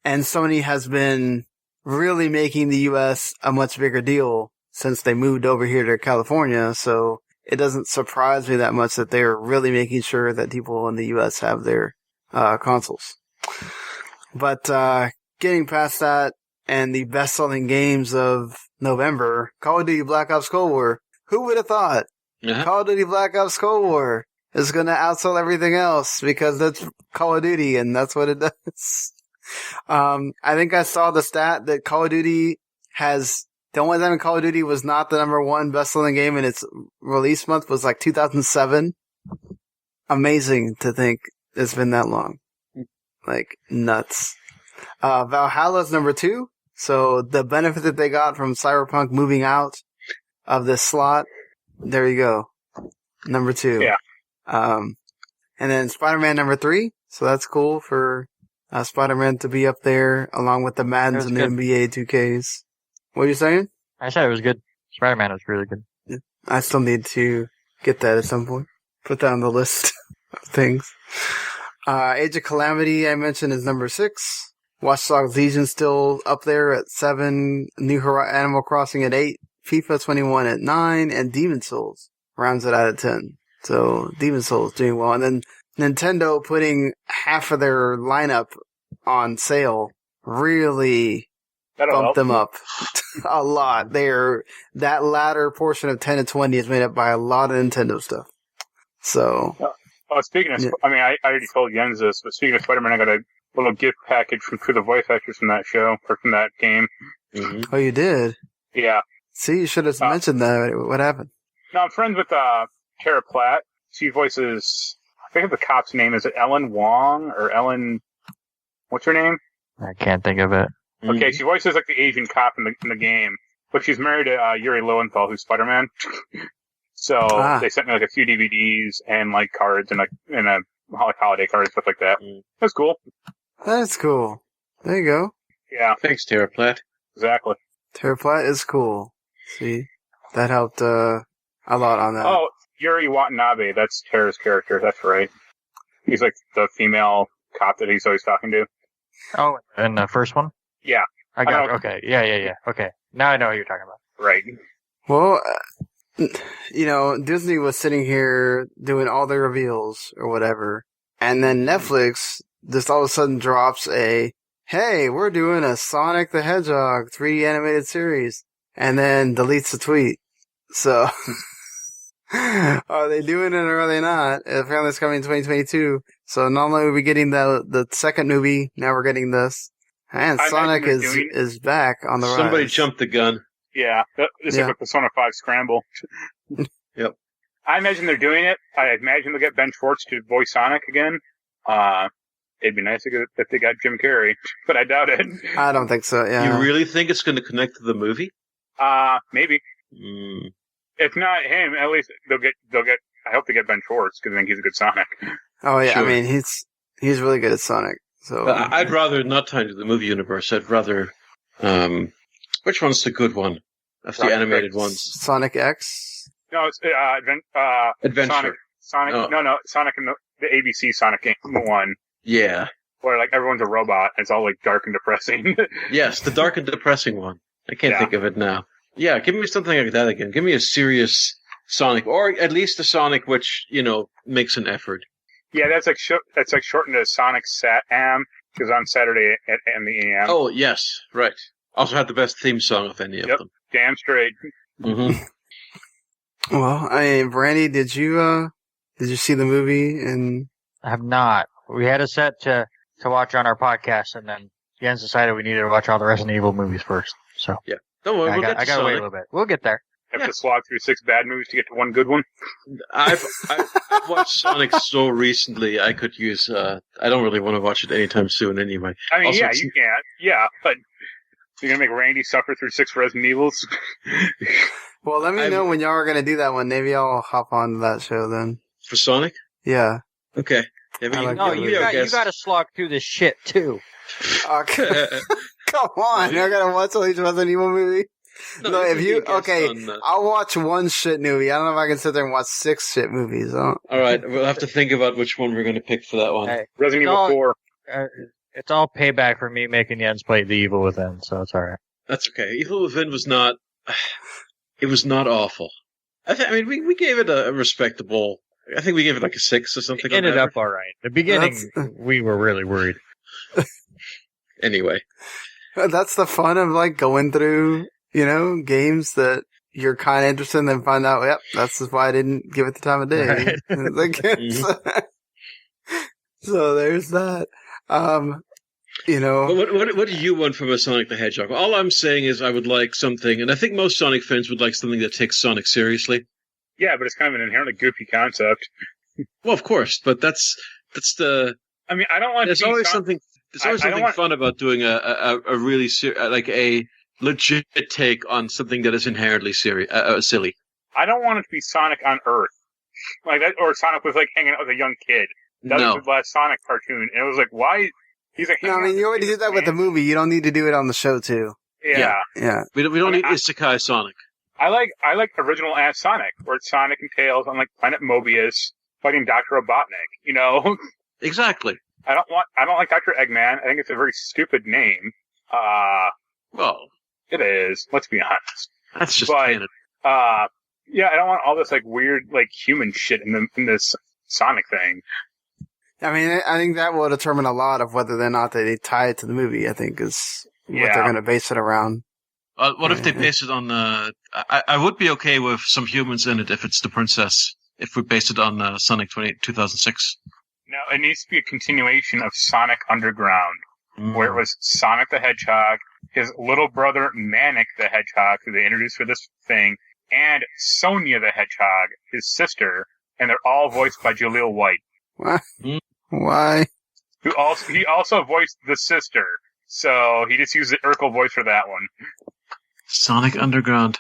Sony has been really making the US a much bigger deal since they moved over here to California, so it doesn't surprise me that much that they're really making sure that people in the US have their consoles. But getting past that, and the best-selling games of November, Call of Duty Black Ops Cold War. Who would have thought? Uh-huh. Call of Duty Black Ops Cold War is going to outsell everything else because that's Call of Duty, and that's what it does. I think I saw the stat that Call of Duty the only time Call of Duty was not the number one best-selling game in its release month was like 2007. Amazing to think it's been that long. Like, nuts. Valhalla's number 2. So the benefit that they got from Cyberpunk moving out of this slot, there you go. Number 2. Yeah. And then Spider-Man number 3. So that's cool for Spider-Man to be up there along with the Maddens and the NBA 2Ks. What are you saying? I said it was good. Spider-Man was really good. Yeah. I still need to get that at some point. Put that on the list of things. Age of Calamity, I mentioned, is number 6. Watch Dogs Legion still up there at 7. Animal Crossing at 8. FIFA 21 at 9. And Demon Souls rounds it out at 10. So Demon Souls doing well. And then Nintendo putting half of their lineup on sale really bumped them up a lot. That latter portion of 10 and 20 is made up by a lot of Nintendo stuff. So, Oh, speaking of, I mean, I already told Jens this, but speaking of Spider-Man, I got a little gift package from two of the voice actors from that show, or from that game. Mm-hmm. Oh, you did? Yeah. See, you should have mentioned that. What happened? No, I'm friends with Tara Platt. She voices, I think the cop's name, is it Ellen Wong, or Ellen, what's her name? I can't think of it. Okay, she voices like the Asian cop in the game, but she's married to Yuri Lowenthal, who's Spider-Man. So they sent me like a few DVDs and like cards and a holiday cards, stuff like that. That's cool. That's cool. There you go. Yeah. Thanks, Tara Platt. Exactly. Tara Platt is cool. See, that helped a lot on that. Oh, Yuri Watanabe, that's Tara's character. That's right. He's like the female cop that he's always talking to. Oh, in the first one? Yeah. I got it. Okay. Yeah. Okay. Now I know what you're talking about. Right. Well, Disney was sitting here doing all their reveals or whatever, and then Netflix just all of a sudden drops hey, we're doing a Sonic the Hedgehog 3D animated series, and then deletes the tweet. So, are they doing it or are they not? Apparently it's coming in 2022. So not only are we getting the second movie, now we're getting this. And Sonic is back on the rise. Somebody jumped the gun. Yeah, this is like a Persona 5 scramble. Yep. I imagine they're doing it. I imagine they'll get Ben Schwartz to voice Sonic again. It'd be nice if they got Jim Carrey, but I doubt it. I don't think so, yeah. You really think it's going to connect to the movie? Maybe. If not him, at least they'll get, I hope they get Ben Schwartz, because I think he's a good Sonic. Oh, yeah, Sure. I mean, he's really good at Sonic, so. I'd rather not tie into the movie universe. I'd rather, which one's the good one of the animated ones? Sonic X? No, it's, Adventure. Sonic, no, Sonic and the ABC Sonic game one. Yeah. Where, like, everyone's a robot, and it's all, like, dark and depressing. Yes, the dark and depressing one. I can't think of it now. Yeah, give me something like that again. Give me a serious Sonic, or at least a Sonic which, makes an effort. Yeah, that's like shortened to Sonic Sat-Am, because on Saturday at the AM. Oh, yes, right. Also had the best theme song of any of them. Damn straight. Mm-hmm. Well, I mean, Brandy, did you see the movie? And I have not. We had a set to watch on our podcast, and then Jens decided we needed to watch all the Resident Evil movies first. So yeah, don't worry, I got to wait a little bit. We'll get there. Have to slog through 6 bad movies to get to one good one. I've watched Sonic so recently. I could use. I don't really want to watch it anytime soon, anyway. I mean, also, yeah, you can. Yeah, but you're gonna make Randy suffer through 6 Resident Evils. Well, let me know when y'all are gonna do that one. Maybe I'll hop on that show then. For Sonic? Yeah. Okay. Yeah, you got to slog through this shit too. Okay. Come on, I gotta watch all these Resident Evil movie. No, if you I'll watch one shit movie. I don't know if I can sit there and watch 6 shit movies. All right, we'll have to think about which one we're going to pick for that one. Hey, Resident Evil 4. It's all payback for me making Jens play The Evil Within, so it's all right. That's okay. Evil Within was not. It was not awful. I mean, we gave it a respectable. I think we gave it like a 6 or something. It ended up all right. The beginning, we were really worried. Anyway, that's the fun of like going through. Games that you're kind of interested in, then find out, yep, that's why I didn't give it the time of day. Right. So there's that. What do you want from a Sonic the Hedgehog? All I'm saying is I would like something, and I think most Sonic fans would like something that takes Sonic seriously. Yeah, but it's kind of an inherently goofy concept. Well, of course, but that's the. I mean, I don't want. There's always something. There's always something fun about doing a really like a legit take on something that is inherently silly. I don't want it to be Sonic on Earth, like that, or Sonic was like hanging out with a young kid. That was the last Sonic cartoon, and it was like, why? He's like, no, I mean, you already did that with the movie. You don't need to do it on the show too. Yeah. We don't need Isekai Sonic. I like original ass Sonic, where it's Sonic and Tails on like Planet Mobius fighting Dr. Robotnik. Exactly. I don't like Dr. Eggman. I think it's a very stupid name. Well. It is. Let's be honest. That's just canon. Yeah, I don't want all this like weird like human shit in this Sonic thing. I mean, I think that will determine a lot of whether or not they tie it to the movie. I think is what they're going to base it around. What if they base it on I would be okay with some humans in it if it's the princess if we based it on Sonic 2006. No, it needs to be a continuation of Sonic Underground, where it was Sonic the Hedgehog, his little brother Manic the Hedgehog, who they introduced for this thing, and Sonia the Hedgehog, his sister, and they're all voiced by Jaleel White. What? Why? He also voiced the sister, so he just used the Urkel voice for that one. Sonic Underground.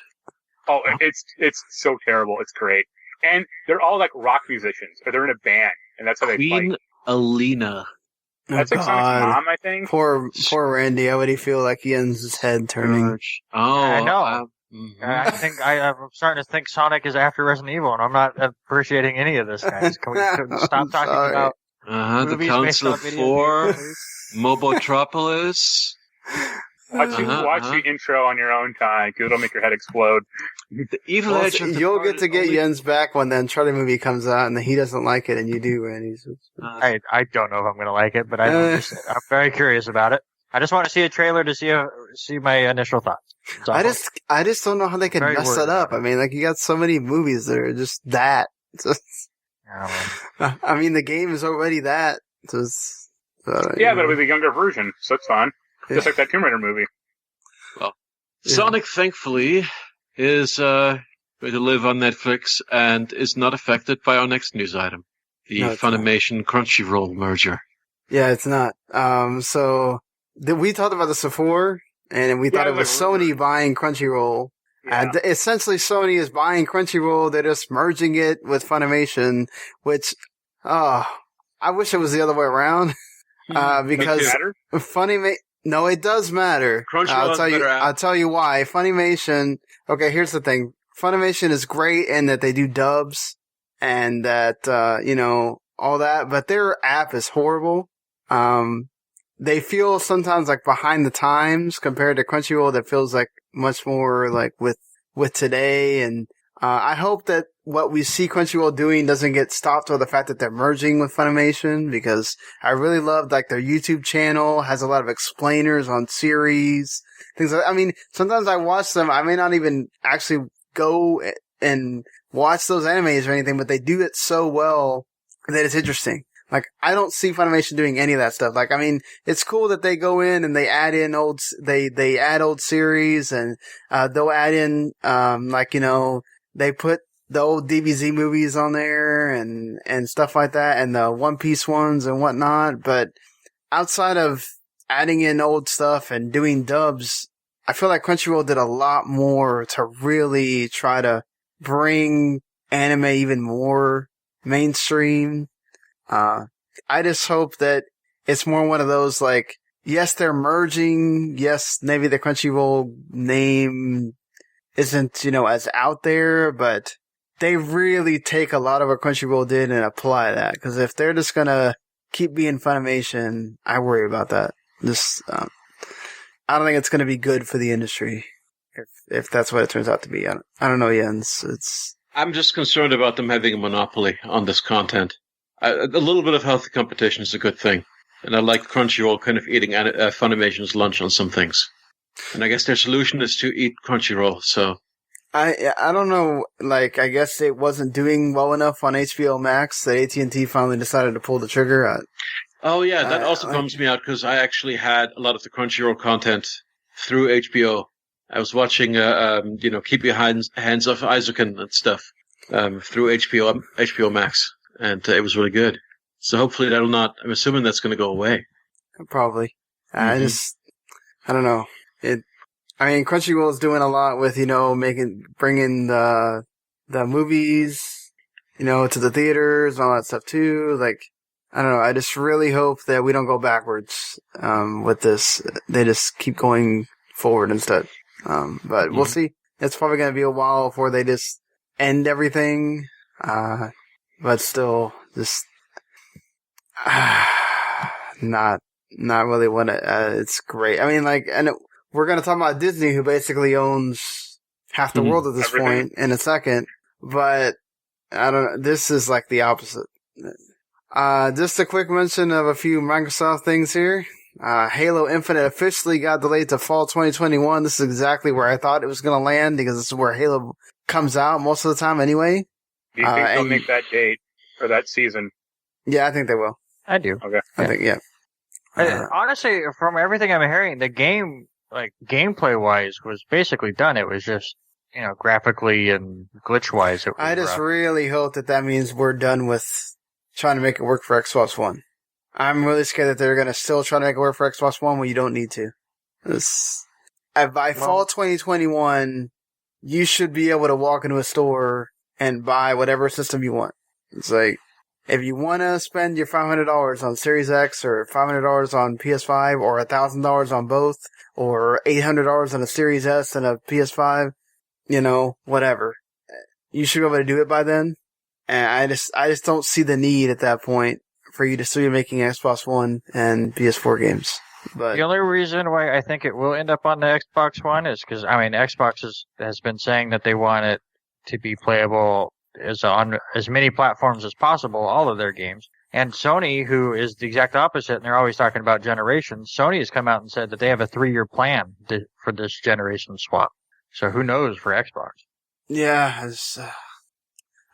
Oh, it's so terrible. It's great. And they're all like rock musicians, or they're in a band, and that's how they Queen fight. Alina. That's like Sonic's mom, I think. Poor Randy. How would he feel like Ian's head turning? Oh, I know. I think I'm starting to think Sonic is after Resident Evil, and I'm not appreciating any of this, guys. Can we stop talking about the movies Council based on of video 4, games, please? Mobotropolis. Watch the intro on your own time, because it'll make your head explode. The Evil Edge of the You'll get to get only- Jens back when the Uncharted movie comes out, and he doesn't like it, and you do, Randy. I don't know if I'm going to like it, but I'm very curious about it. I just want to see a trailer to see my initial thoughts. I just don't know how they can Very mess worried it up. about I mean, like, you got so many movies that are just that. I mean, the game is already that. But it'll be the younger version, so it's fun. Just like that Tomb Raider movie. Well, Sonic, thankfully, is going to live on Netflix and is not affected by our next news item. The Funimation Crunchyroll merger. Yeah, it's not. So we talked about this before, and we thought it was Sony buying Crunchyroll. Yeah. Essentially, Sony is buying Crunchyroll. They're just merging it with Funimation, which, I wish it was the other way around. Because no, it does matter. I'll tell you why. Funimation. Okay, here's the thing. Funimation is great in that they do dubs and that, all that, but their app is horrible. They feel sometimes like behind the times compared to Crunchyroll that feels like much more like with today. And, I hope that what we see Crunchyroll doing doesn't get stopped by the fact that they're merging with Funimation, because I really loved like their YouTube channel has a lot of explainers on series, things like, I mean, sometimes I watch them. I may not even actually go and watch those animes or anything, but they do it so well that it's interesting. Like, I don't see Funimation doing any of that stuff. Like, I mean, it's cool that they go in and they add in they add old series and, they'll add in, they put the old DBZ movies on there and stuff like that, and the One Piece ones and whatnot. But outside of adding in old stuff and doing dubs, I feel like Crunchyroll did a lot more to really try to bring anime even more mainstream. I just hope that it's more one of those, like, yes, they're merging. Yes, maybe the Crunchyroll name isn't, as out there, but they really take a lot of what Crunchyroll did and apply that. Because if they're just gonna keep being Funimation, I worry about that. I don't think it's gonna be good for the industry if that's what it turns out to be. I don't know, Jens. I'm just concerned about them having a monopoly on this content. A little bit of healthy competition is a good thing. And I like Crunchyroll kind of eating Funimation's lunch on some things. And I guess their solution is to eat Crunchyroll, so. I don't know, like, I guess it wasn't doing well enough on HBO Max that AT&T finally decided to pull the trigger. That also bums me out because I actually had a lot of the Crunchyroll content through HBO. I was watching, Keep Your Hands Off Izuken and stuff, through HBO Max, and it was really good. So hopefully I'm assuming that's going to go away. Probably. I don't know. Crunchyroll is doing a lot with, bringing the movies, to the theaters and all that stuff too. Like, I don't know. I just really hope that we don't go backwards, with this. They just keep going forward instead. But we'll see. It's probably going to be a while before they just end everything. But still, just, not really want to, it's great. We're going to talk about Disney, who basically owns half the world at this point in a second, but I don't know. This is like the opposite. Just a quick mention of a few Microsoft things here. Halo Infinite officially got delayed to fall 2021. This is exactly where I thought it was going to land because this is where Halo comes out most of the time anyway. Do you think they'll and- make that date or that season? Yeah, I think they will. I do. Okay. I think, yeah. Honestly, from everything I'm hearing, the game, like gameplay wise, was basically done. It was just, graphically and glitch wise. I just really hope that means we're done with trying to make it work for Xbox One. I'm really scared that they're going to still try to make it work for Xbox One when you don't need to. By fall 2021, you should be able to walk into a store and buy whatever system you want. It's like, if you want to spend your $500 on Series X or $500 on PS5 or $1,000 on both or $800 on a Series S and a PS5, whatever. You should be able to do it by then. And I just don't see the need at that point for you to still be making Xbox One and PS4 games. But the only reason why I think it will end up on the Xbox One is because, Xbox has been saying that they want it to be playable on as many platforms as possible, all of their games. And Sony, who is the exact opposite, and they're always talking about generations, Sony has come out and said that they have a 3-year plan for this generation swap. So who knows for Xbox? yeah,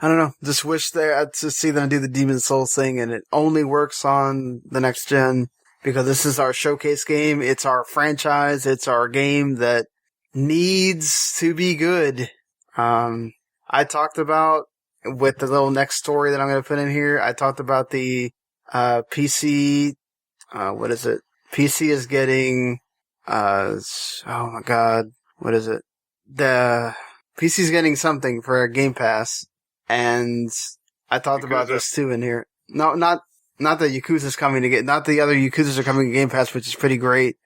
I don't know. Just wish to see them do the Demon's Souls thing, and it only works on the next gen because this is our showcase game. It's our franchise. It's our game that needs to be good. I talked about, with the little next story that I'm going to put in here, I talked about the PC, what is it? PC is getting, oh my god, what is it? The PC is getting something for Game Pass, and I talked about this too in here. No, not that Yakuza's coming to get, not the other Yakuzas are coming to Game Pass, which is pretty great.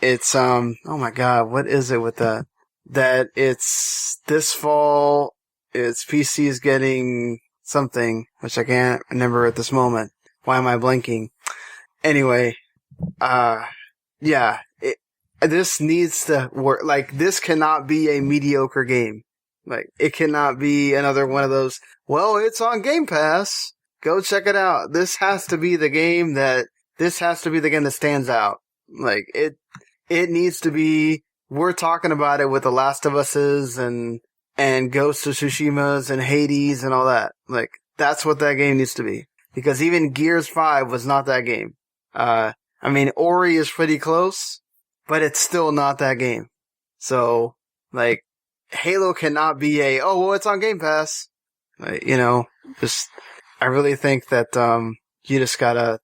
It's, oh my god, what is it with that? That it's this fall, its PC is getting something, which I can't remember at this moment. Why am I blanking? Anyway, yeah, this needs to work. Like, this cannot be a mediocre game. Like, it cannot be another one of those, well, it's on Game Pass, go check it out. This has to be the game that stands out. Like, it needs to be, we're talking about it with The Last of Us's and Ghost of Tsushima's and Hades and all that. Like, that's what that game needs to be. Because even Gears 5 was not that game. Ori is pretty close, but it's still not that game. So, like, Halo cannot be it's on Game Pass. Like, I really think that, you just gotta...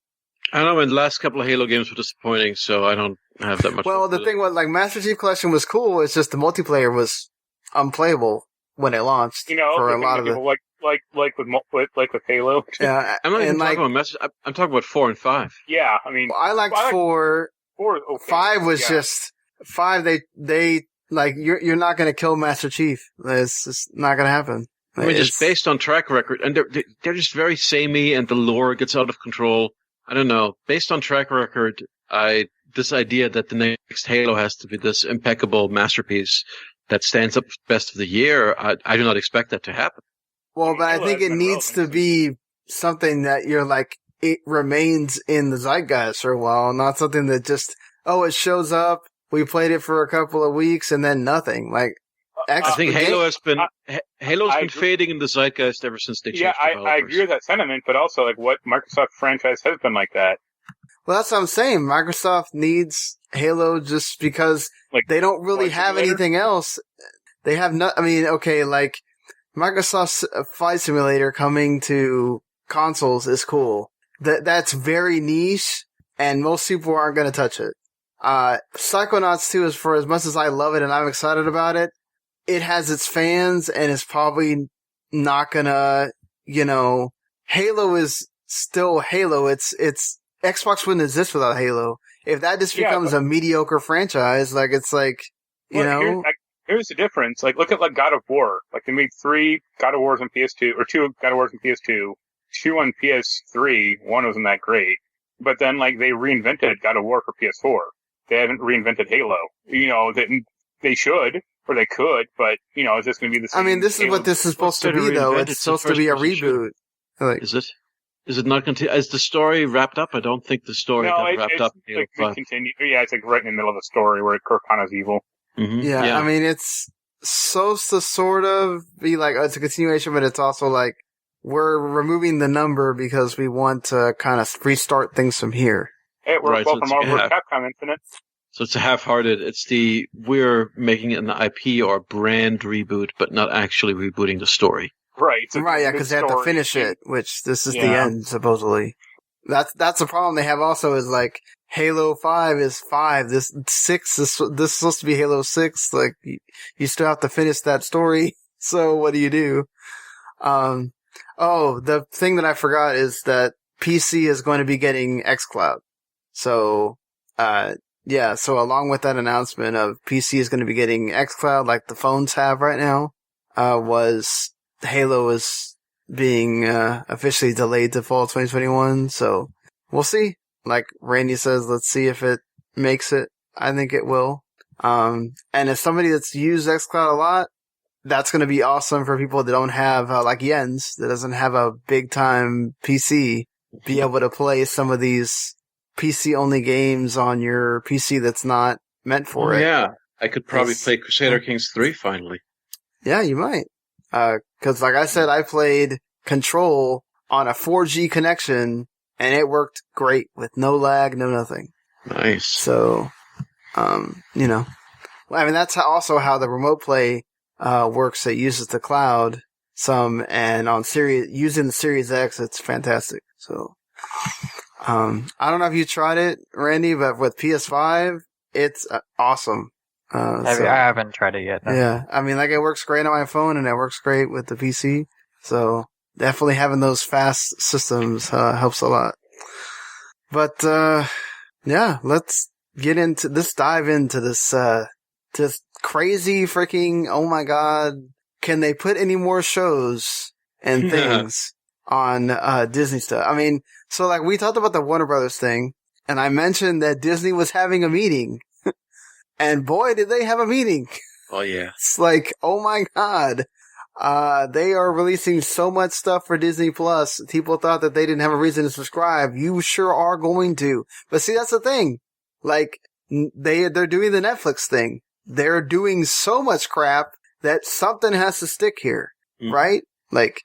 I don't know, the last couple of Halo games were disappointing, so I don't have that much. Well, the thing was, like, Master Chief Collection was cool, it's just the multiplayer was unplayable when it launched for a lot of it. Like with Halo. Yeah, I'm not even talking about message. I'm talking about 4 and 5. Yeah, I liked 4. 4. Okay, 5 was just 5. They like you're not going to kill Master Chief. It's just not going to happen. Just based on track record, and they're just very samey, and the lore gets out of control. I don't know. Based on track record, this idea that the next Halo has to be this impeccable masterpiece that stands up best of the year, I do not expect that to happen. Well, but I think it needs to be something that you're like, it remains in the zeitgeist for a while, not something that just, it shows up, we played it for a couple of weeks, and then nothing. Like, I think Halo's been fading in the zeitgeist ever since they changed developers. I agree with that sentiment, but also, like, what Microsoft franchise has been like that? Well, that's what I'm saying. Microsoft needs Halo just because they don't really have anything else. They have like Microsoft's Flight Simulator coming to consoles is cool. That's very niche, and most people aren't going to touch it. Psychonauts 2 is, for as much as I love it and I'm excited about it, it has its fans and it's probably not gonna, Halo is still Halo. It's Xbox wouldn't exist without Halo. If that just becomes a mediocre franchise, like, it's like, here's the difference. Like, look at God of War. Like, they made 3 God of Wars on PS2, or 2 God of Wars on PS2, 2 on PS3. 1 wasn't that great. But then, like, they reinvented God of War for PS4. They haven't reinvented Halo. They should, or they could, but, is this going to be the same? This is what this is supposed to be, though. It's supposed to be a reboot. Like, is it not continued? Is the story wrapped up? I don't think the story got wrapped up. Continue. Yeah, it's like right in the middle of the story where Cortana's evil. Mm-hmm. Yeah, it's supposed to sort of be like, it's a continuation, but it's also like, we're removing the number because we want to kind of restart things from here. Hey, we're Right, welcome so it's- over yeah. Capcom Infinite. So it's a half-hearted. We're making it an IP or a brand reboot, but not actually rebooting the story. Right. It's Right, yeah, because they have to finish it, which this is the Yeah. end, supposedly. That's the problem they have also is like, Halo 5 is 5, this 6 is supposed to be Halo 6, like, you still have to finish that story, so what do you do? The thing that I forgot is that PC is going to be getting xCloud. So, so along with that announcement of PC is going to be getting xCloud like the phones have right now, was Halo is being officially delayed to fall 2021, so we'll see. Like Randy says, let's see if it makes it. I think it will. And as somebody that's used xCloud a lot, that's going to be awesome for people that don't have, like Jens, that doesn't have a big time PC, be able to play some of these PC-only games on your PC that's not meant for it. Yeah, I could probably play Crusader Kings 3 finally. Yeah, you might. Cause like I said, I played Control on a 4G connection and it worked great with no lag, no nothing. Nice. So, that's also how the remote play, works. It uses the cloud some and using the Series X, it's fantastic. So, I don't know if you tried it, Randy, but with PS5, it's awesome. I haven't tried it yet. No. Yeah, it works great on my phone and it works great with the PC. So definitely having those fast systems helps a lot. But let's dive into this just crazy freaking, oh my god, can they put any more shows and things on Disney stuff? So like we talked about the Warner Brothers thing, and I mentioned that Disney was having a meeting. And boy, did they have a meeting. Oh, yeah. It's like, oh my god. They are releasing so much stuff for Disney Plus. People thought that they didn't have a reason to subscribe. You sure are going to. But see, that's the thing. Like, they're doing the Netflix thing. They're doing so much crap that something has to stick here. Right? Like,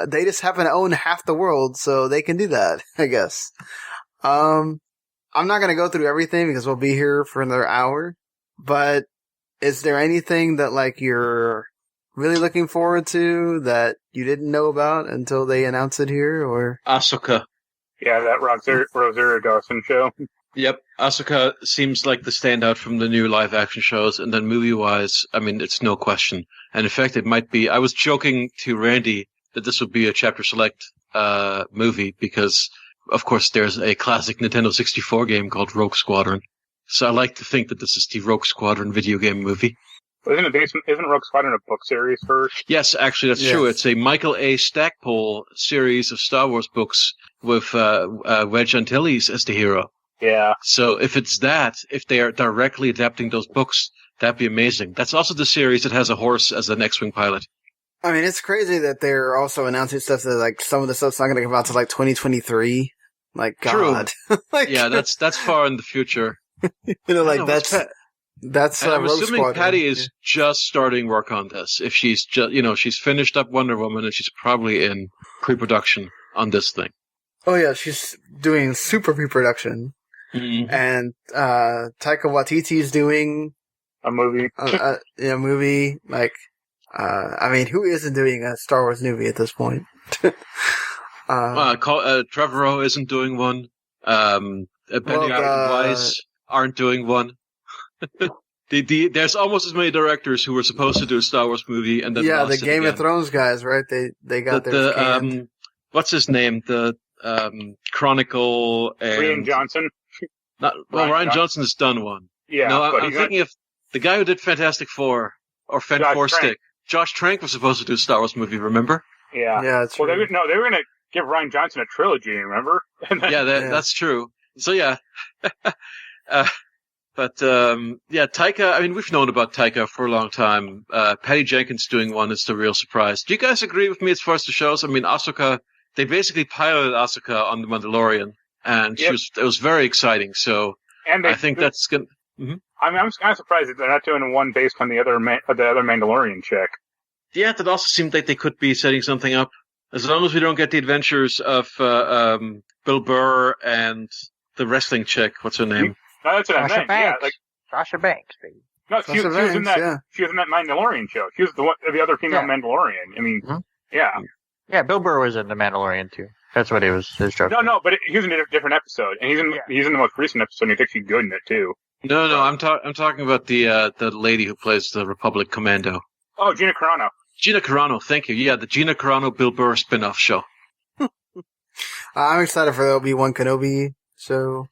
they just happen to own half the world, so they can do that, I guess. I'm not gonna go through everything because we'll be here for another hour. But is there anything that like you're really looking forward to that you didn't know about until they announced it here, or? Asuka. Yeah, that Rosario Dawson show. Yep. Asuka seems like the standout from the new live action shows, and then movie-wise, it's no question. And in fact, it might be, I was joking to Randy that this would be a chapter select, movie because, of course, there's a classic Nintendo 64 game called Rogue Squadron. So I like to think that this is the Rogue Squadron video game movie. Isn't Rogue Squadron a book series first? Yes, actually, that's true. It's a Michael A. Stackpole series of Star Wars books with Wedge Antilles as the hero. Yeah. So if they are directly adapting those books, that'd be amazing. That's also the series that has a horse as an X-Wing pilot. It's crazy that they're also announcing stuff that, like, some of the stuff's not going to come out to, like, 2023. Like, God. Like, yeah, that's far in the future. That's I'm Rogue assuming Squadron. Patty is just starting work on this. If she's she's finished up Wonder Woman and she's probably in pre-production on this thing. Oh yeah, she's doing super pre-production. Mm-hmm. And, Taika Waititi's doing a movie. A movie. Like, who isn't doing a Star Wars movie at this point? Trevorrow isn't doing one. Benioff and Weiss aren't doing one. There's almost as many directors who were supposed to do a Star Wars movie, and then the Game of Thrones guys, right? They got their scanned. What's his name? The Chronicle and Rian Johnson. Rian Johnson has done one. Yeah, no, I'm thinking of the guy who did Fantastic Four or Four Stick. Josh Trank was supposed to do a Star Wars movie. Remember? Yeah. Yeah. That's they were going to give Rian Johnson a trilogy. Remember? That's true. So yeah. But Taika, we've known about Taika for a long time. Patty Jenkins doing one is the real surprise. Do you guys agree with me as far as the shows? Asuka, they basically piloted Asuka on The Mandalorian, and it was very exciting. So I think that's good. Mm-hmm. I'm kind of surprised that they're not doing one based on the other Mandalorian chick. Yeah, that also seemed like they could be setting something up. As long as we don't get the adventures of Bill Burr and the wrestling chick. What's her name? No, that's what I meant. Banks. Yeah, like Sasha Banks, baby. no, she was in that. yeah. She was in that Mandalorian show. She was the other female Mandalorian. I mean, yeah. Yeah, Bill Burr was in The Mandalorian too. That's what his joke. No, but he was in a different episode, and he's in the most recent episode. And he's actually good in it too. No, I'm talking about the lady who plays the Republic Commando. Oh, Gina Carano. Gina Carano, thank you. Yeah, the Gina Carano Bill Burr spin-off show. I'm excited for the Obi-Wan Kenobi show.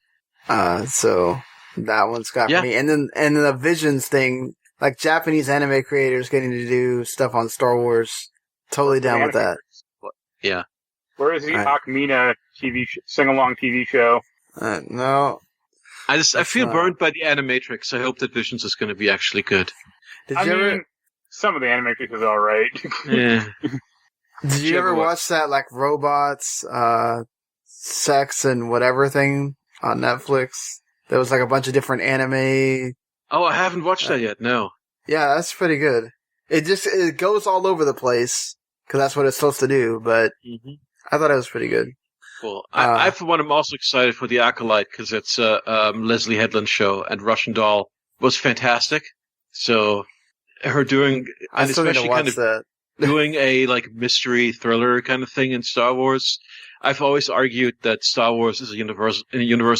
So that one's got for me. And then the Visions thing, like Japanese anime creators getting to do stuff on Star Wars. Totally down with that. Yeah. Where is the Akmina sing-along TV show? No. I feel burned by the Animatrix. I hope that Visions is going to be actually good. Some of the Animatrix is alright. Yeah. Did you ever watch that, like, robots, sex and whatever thing on Netflix? There was, like, a bunch of different anime. Oh, I haven't watched that yet, no. Yeah, that's pretty good. It goes all over the place, because that's what it's supposed to do, but I thought it was pretty good. Cool. I, for one, am also excited for The Acolyte, because it's a Leslie Headland show, and Russian Doll was fantastic. So, her doing, and especially kind of doing a, like, mystery thriller kind of thing in Star Wars. I've always argued that Star Wars is a universe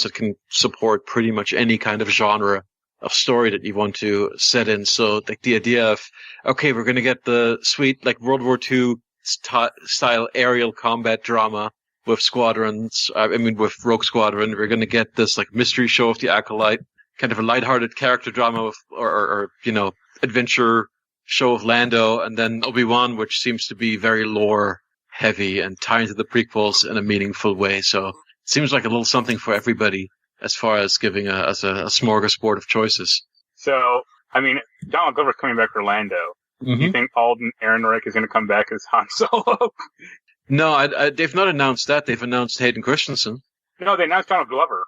that can support pretty much any kind of genre of story that you want to set in. So, like, the idea of, okay, we're going to get the sweet, like, World War II style aerial combat drama with squadrons, with Rogue Squadron. We're going to get this, like, mystery show of The Acolyte, kind of a lighthearted character drama or adventure show of Lando, and then Obi-Wan, which seems to be very lore heavy and tie into the prequels in a meaningful way. So it seems like a little something for everybody as far as giving a smorgasbord of choices. So, I mean, Donald Glover's coming back for Lando. Do you think Alden Ehrenreich is going to come back as Han Solo? No, they've not announced that. They've announced Hayden Christensen. No, they announced Donald Glover.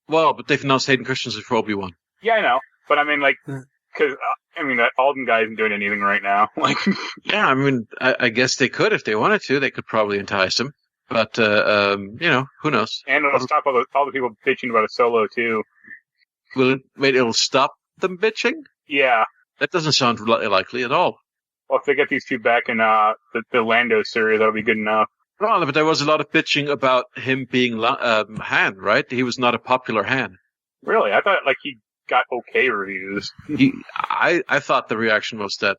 Well, but they've announced Hayden Christensen for Obi-Wan. Yeah, I know. But I mean, like, because, that Alden guy isn't doing anything right now. Like, yeah, I guess they could if they wanted to. They could probably entice him. But, who knows? And it'll stop all the people bitching about a Solo, too. It'll stop them bitching? Yeah. That doesn't sound likely at all. Well, if they get these two back in the Lando series, that'll be good enough. Well, but there was a lot of bitching about him being Han, right? He was not a popular Han. Really? I thought, like, he got okay reviews. I thought the reaction was that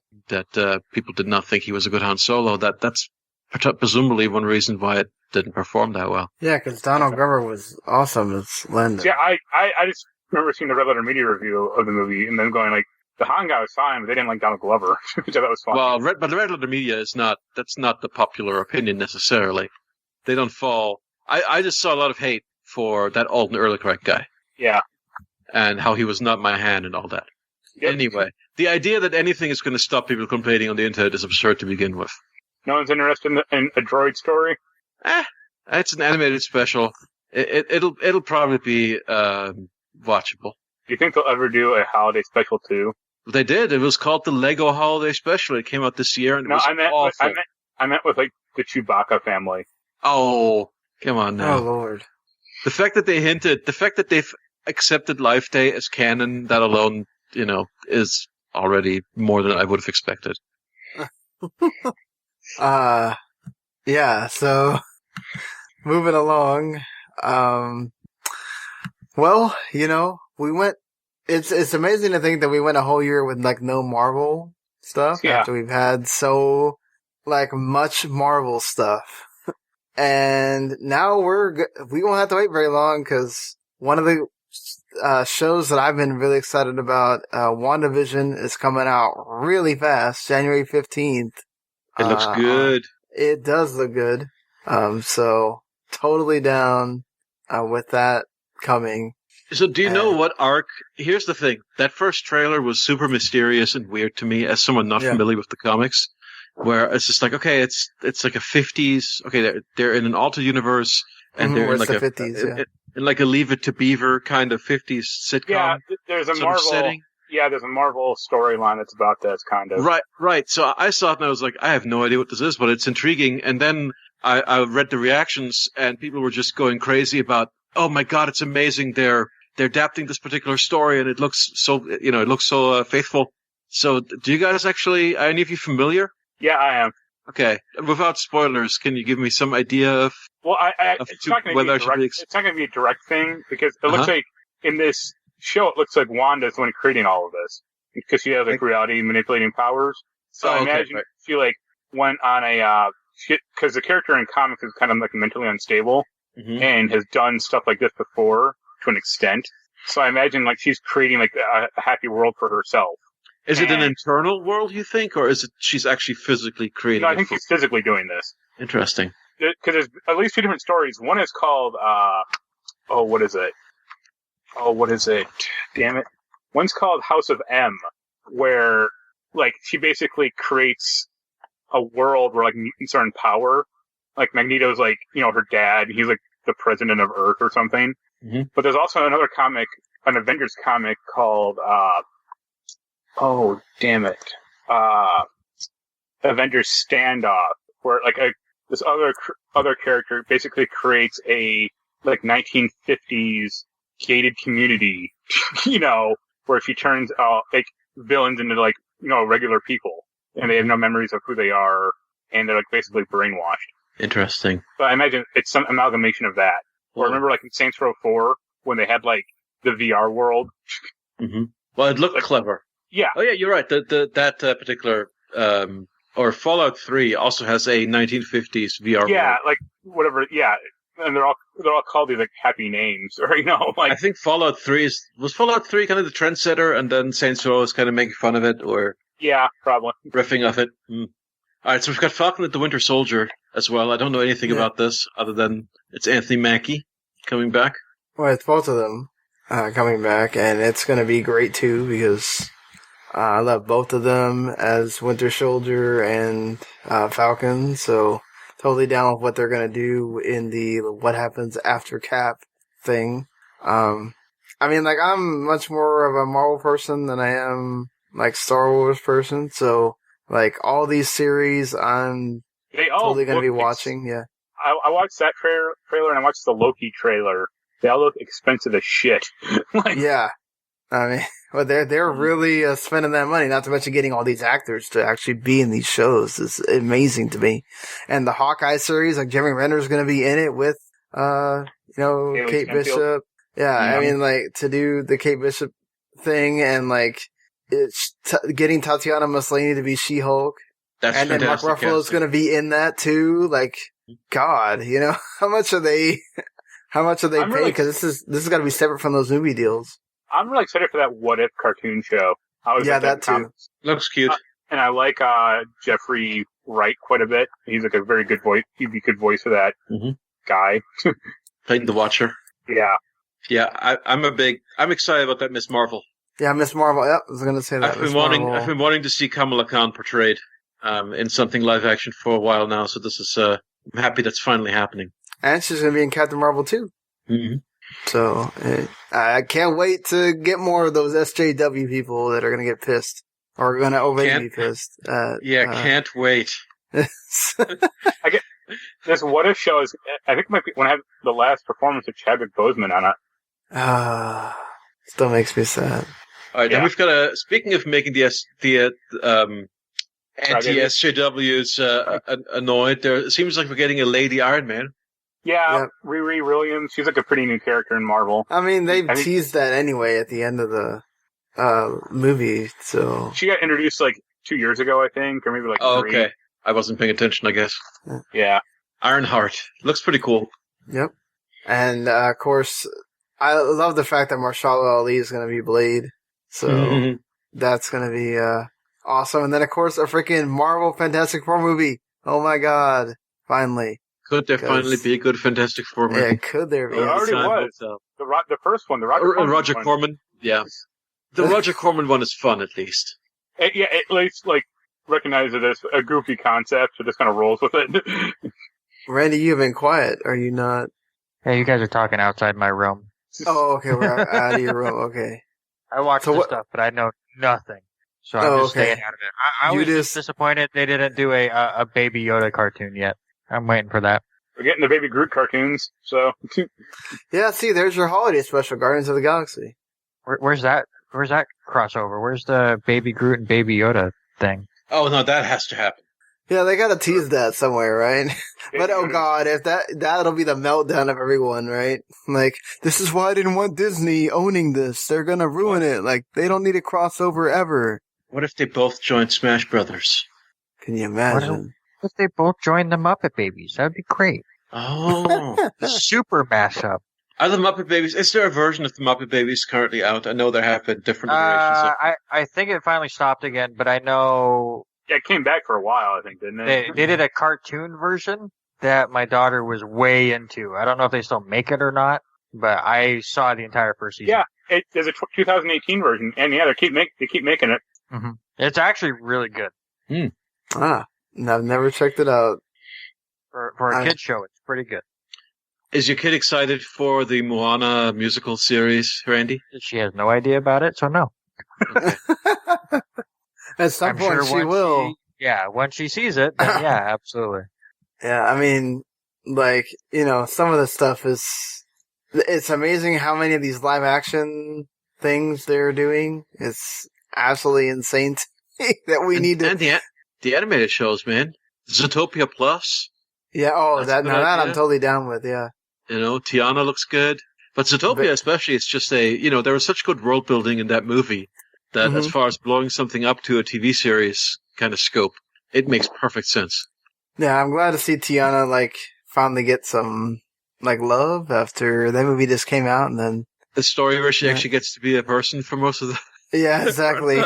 people did not think he was a good Han Solo. That's presumably one reason why it didn't perform that well. Yeah, because Donald Glover was awesome as Lando. Yeah, I just remember seeing the Red Letter Media review of the movie and then going, like, the Han guy was fine, but they didn't like Donald Glover, which I thought was fun. Well, but the Red Letter Media that's not the popular opinion necessarily. They don't fall. I just saw a lot of hate for that Alden Ehrenreich guy. Yeah. And how he was not my Han and all that. Yep. Anyway, the idea that anything is going to stop people complaining on the internet is absurd to begin with. No one's interested in a droid story? It's an animated special. It'll probably be watchable. Do you think they'll ever do a holiday special too? They did. It was called the Lego Holiday Special. It came out this year, and it was awful. I meant with, like, the Chewbacca family. Oh, come on now. Oh, Lord. The fact that they've accepted Life Day as canon, that alone, is already more than I would have expected. Yeah, so, moving along, well, we went, it's amazing to think that we went a whole year with, like, no Marvel stuff after we've had so, like, much Marvel stuff. And now we won't have to wait very long because one of the shows that I've been really excited about, WandaVision, is coming out really fast, January 15th. It looks good. It does look good. So totally down with that coming. So do you know what arc? Here's the thing. That first trailer was super mysterious and weird to me as someone not familiar with the comics, where it's just like, okay, it's like a 50s. Okay, they're in an altered universe and they're in like the 50s, in like a Leave It to Beaver kind of 50s sitcom. Yeah, there's a Marvel setting. Yeah, there's a Marvel storyline that's about that kind of. Right. So I saw it and I was like, I have no idea what this is, but it's intriguing. And then I read the reactions, and people were just going crazy about, oh my god, it's amazing. They're adapting this particular story, and it looks so faithful. So, do you guys actually? Are any of you familiar? Yeah, I am. Okay, without spoilers, can you give me some idea of? Well, it's not going to be a direct thing because it looks like in this show, it looks like Wanda's the one creating all of this because she has like reality manipulating powers. So I imagine she like went on a because the character in comics is kind of like mentally unstable and has done stuff like this before to an extent. So I imagine like she's creating like a happy world for herself. Is it an internal world, you think, or is it she's actually physically creating? No, I think she's physically doing this. Interesting. Because there's at least two different stories. One is called, what is it? Damn it. One's called House of M, where, like, she basically creates a world where, like, mutants are in power. Like, Magneto's, like, her dad. He's, like, the president of Earth or something. Mm-hmm. But there's also another comic, an Avengers comic called, Avengers Standoff, where, like, this other character basically creates a like 1950s gated community, where she turns like villains into like regular people, and they have no memories of who they are, and they're like basically brainwashed. Interesting. But I imagine it's some amalgamation of that. Or remember, like in Saints Row 4 when they had like the VR world. Mm-hmm. Well, it looked clever. Yeah. Oh yeah, you're right. That particular. Or Fallout 3 also has a 1950s VR. Yeah, world. like whatever. Yeah, and they're all called these like happy names, or like. I think Fallout 3 was Fallout 3 kind of the trendsetter, and then Saints Row is kind of making fun of it, or yeah, probably riffing off it. All right, so we've got Falcon and the Winter Soldier as well. I don't know anything about this other than it's Anthony Mackie coming back. Well, it's both of them coming back, and it's going to be great too because. I love both of them as Winter Soldier and Falcon, so totally down with what they're going to do in the what happens after Cap thing. I mean, like, I'm much more of a Marvel person than I am, like, Star Wars person, so, like, all these series I'm totally going to be watching, yeah. I watched that trailer and I watched the Loki trailer. They all look expensive as shit. Yeah. I mean, well, they're really spending that money, not to mention getting all these actors to actually be in these shows. It's amazing to me. And the Hawkeye series, like Jeremy Renner's going to be in it with, Kate Bishop. Yeah, I mean, like, to do the Kate Bishop thing and, like, it's getting Tatiana Maslany to be She-Hulk. That's and then Mark Ruffalo's going to be in that too. Like, God, how much are they paying? Because this is got to be separate from those movie deals. I'm really excited for that What If cartoon show. That too. Looks cute. And I like Jeffrey Wright quite a bit. He's like a very good voice. He'd be a good voice for that guy. Playing the Watcher. Yeah. Yeah, I'm excited about that Miss Marvel. Yeah, Miss Marvel. Yep, I was going to say that. I've been wanting to see Kamala Khan portrayed in something live action for a while now. So this is I'm happy that's finally happening. And she's going to be in Captain Marvel too. Mm-hmm. So, I can't wait to get more of those SJW people that are going to get pissed. Or are going to overly be pissed. Can't wait. I get this What If show is, I think it might be when I have the last performance of Chadwick Boseman on it. Still makes me sad. Alright, then we've got speaking of making the anti-SJWs annoyed, it seems like we're getting a Lady Iron Man. Yeah, Riri Williams. She's like a pretty new character in Marvel. I mean, they've teased that anyway at the end of the movie, so... She got introduced like 2 years ago, I think, or maybe like 3. Okay. I wasn't paying attention, I guess. Yeah. Ironheart. Looks pretty cool. Yep. And, of course, I love the fact that Mahershala Ali is going to be Blade, so that's going to be awesome. And then, of course, a freaking Marvel Fantastic Four movie. Oh my god. Finally. Could there finally be a good Fantastic Four movie? Yeah, could there be? There already was. The first one, the Roger Corman. Yeah. The Roger Corman one is fun, at least. At least, like, recognize it as a goofy concept, so just kind of rolls with it. Randy, you've been quiet. Are you not? Hey, you guys are talking outside my room. Oh, okay, we're out of your room, okay. I watched the stuff, but I know nothing. So I'm just staying out of it. I was just disappointed they didn't do a Baby Yoda cartoon yet. I'm waiting for that. We're getting the Baby Groot cartoons, so. Yeah, see, there's your holiday special, Guardians of the Galaxy. Where's that? Where's that crossover? Where's the Baby Groot and Baby Yoda thing? Oh no, that has to happen. Yeah, they gotta tease that somewhere, right? But oh god, if that'll be the meltdown of everyone, right? Like, this is why I didn't want Disney owning this. They're gonna ruin it. Like, they don't need a crossover ever. What if they both joined Smash Brothers? Can you imagine? If they both joined the Muppet Babies, that'd be great. Oh. Super mashup. Are the Muppet Babies, is there a version of the Muppet Babies currently out? I know there have been different iterations of I think it finally stopped again, but I know Yeah, it came back for a while, I think, didn't it? they did a cartoon version that my daughter was way into. I don't know if they still make it or not, but I saw the entire first season. Yeah, there's a 2018 version, and yeah, they keep making it. Mm-hmm. It's actually really good. I've never checked it out. For a kid's show, it's pretty good. Is your kid excited for the Moana musical series, Randy? She has no idea about it, so no. Okay. At some point she will. Once she sees it, then yeah, absolutely. Yeah, I mean, like, some of the stuff it's amazing how many of these live action things they're doing. It's absolutely insane that we need to. And the animated shows, man. Zootopia Plus. Yeah, that I'm totally down with, yeah. Tiana looks good. But Zootopia especially, it's just there was such good world building in that movie that as far as blowing something up to a TV series kind of scope, it makes perfect sense. Yeah, I'm glad to see Tiana, finally get some, love after that movie just came out and then... The story where she actually gets to be a person for most of the... Yeah, exactly.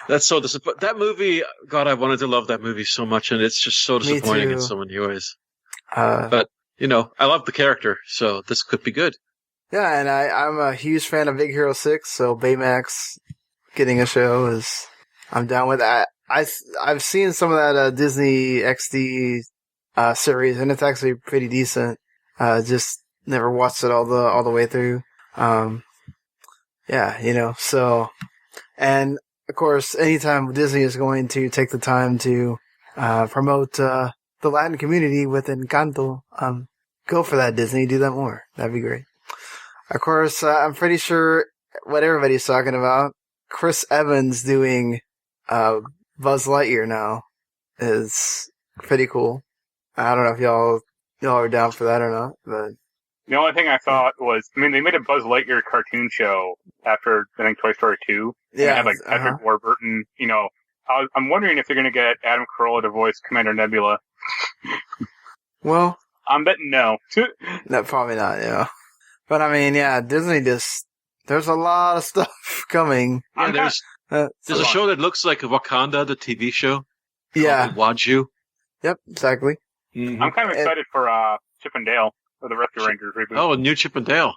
That's so disappointing. That movie, God, I wanted to love that movie so much, and it's just so disappointing in so many ways. But, I love the character, so this could be good. Yeah, and I'm a huge fan of Big Hero 6, so Baymax getting a show I'm down with that. I've seen some of that Disney XD series, and it's actually pretty decent. Just never watched it all the way through. So, and of course, anytime Disney is going to take the time to promote the Latin community with Encanto, go for that, Disney. Do that more. That'd be great. Of course, I'm pretty sure what everybody's talking about, Chris Evans doing Buzz Lightyear now is pretty cool. I don't know if y'all are down for that or not, but... The only thing I thought was, they made a Buzz Lightyear cartoon show after, I think, Toy Story 2. Yeah. And it had, Patrick Warburton, I'm wondering if they're going to get Adam Carolla to voice Commander Nebula. Well... I'm betting no. No, probably not, yeah. But Disney there's a lot of stuff coming. Yeah, there's a show that looks like Wakanda, the TV show. Yeah. Waju. Yep, exactly. Mm-hmm. I'm kind of excited for Chip and Dale, or the Rescue Rangers reboot. Oh, a new Chip and Dale.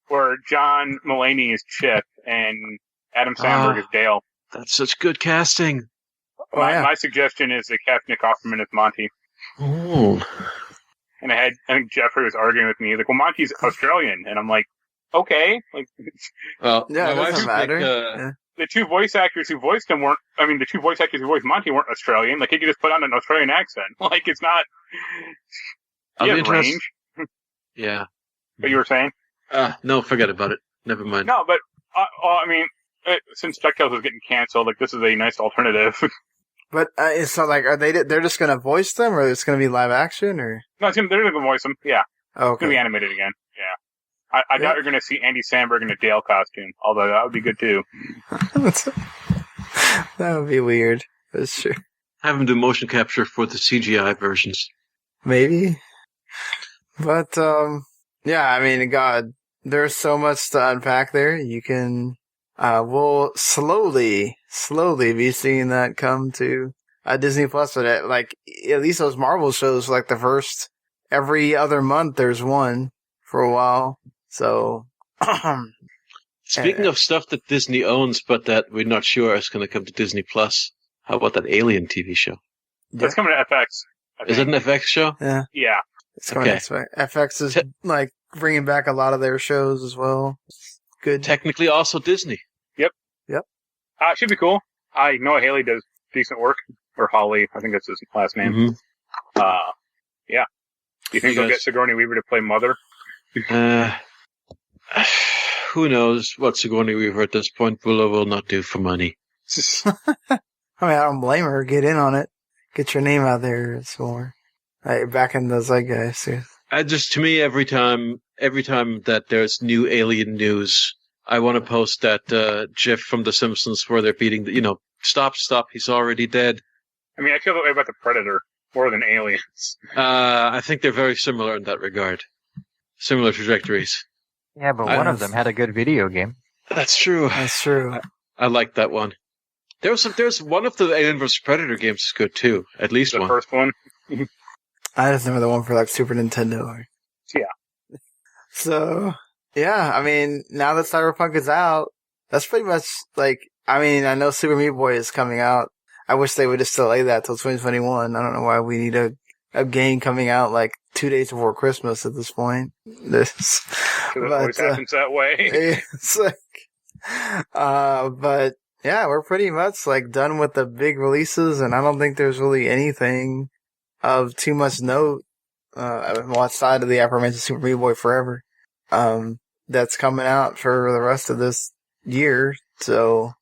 Where John Mulaney is Chip and Adam Sandberg is Dale. That's such good casting. My suggestion is that cast Nick Offerman as Monty. Oh. And I think Jeffrey was arguing with me. He's like, well, Monty's Australian. And I'm like, okay. Yeah, it doesn't matter. The two voice actors who voiced him the two voice actors who voiced Monty weren't Australian. He could just put on an Australian accent. It's not... He has range. Yeah. What you were saying? No, forget about it. Never mind. No, but, since DuckTales was getting canceled, this is a nice alternative. But it's not they're just gonna voice them, or it's gonna be live action, or? No, they're gonna voice them, yeah. Oh, okay. It's gonna be animated again, yeah. I doubt you're gonna see Andy Samberg in a Dale costume, although that would be good too. That would be weird. That's true. Have him do motion capture for the CGI versions. Maybe. But, God, there's so much to unpack there. You can, we'll slowly be seeing that come to Disney Plus. But at least those Marvel shows, the first, every other month there's one for a while. So, speaking of stuff that Disney owns, but that we're not sure is going to come to Disney Plus, how about that Alien TV show? That's coming to FX. Is it an FX show? Yeah. Yeah. It's coming to FX is bringing back a lot of their shows as well. Good. Technically also Disney. Yep. It should be cool. I know Haley does decent work. Or Holly, I think that's his last name. Mm-hmm. Yeah. Do you think they'll get Sigourney Weaver to play Mother? Who knows what Sigourney Weaver at this point will or will not do for money. I don't blame her. Get in on it. Get your name out there. It's more back in the zeitgeist. To me, every time that there's new Alien news, I want to post that GIF from The Simpsons where they're beating stop, he's already dead. I mean, I feel that way about the Predator more than Aliens. I think they're very similar in that regard. Similar trajectories. Yeah, but one of them had a good video game. That's true. That's true. I like that one. There's one of the Alien vs. Predator games is good too. At least the one. first one. I just remember the one for Super Nintendo. Yeah. So, yeah, I mean, now that Cyberpunk is out, that's pretty much I know Super Meat Boy is coming out. I wish they would just delay that till 2021. I don't know why we need a game coming out 2 days before Christmas at this point. It always happens that way. It's but yeah, we're pretty much done with the big releases, and I don't think there's really anything of too much note, outside of the aforementioned Super Meat Boy Forever, that's coming out for the rest of this year. So,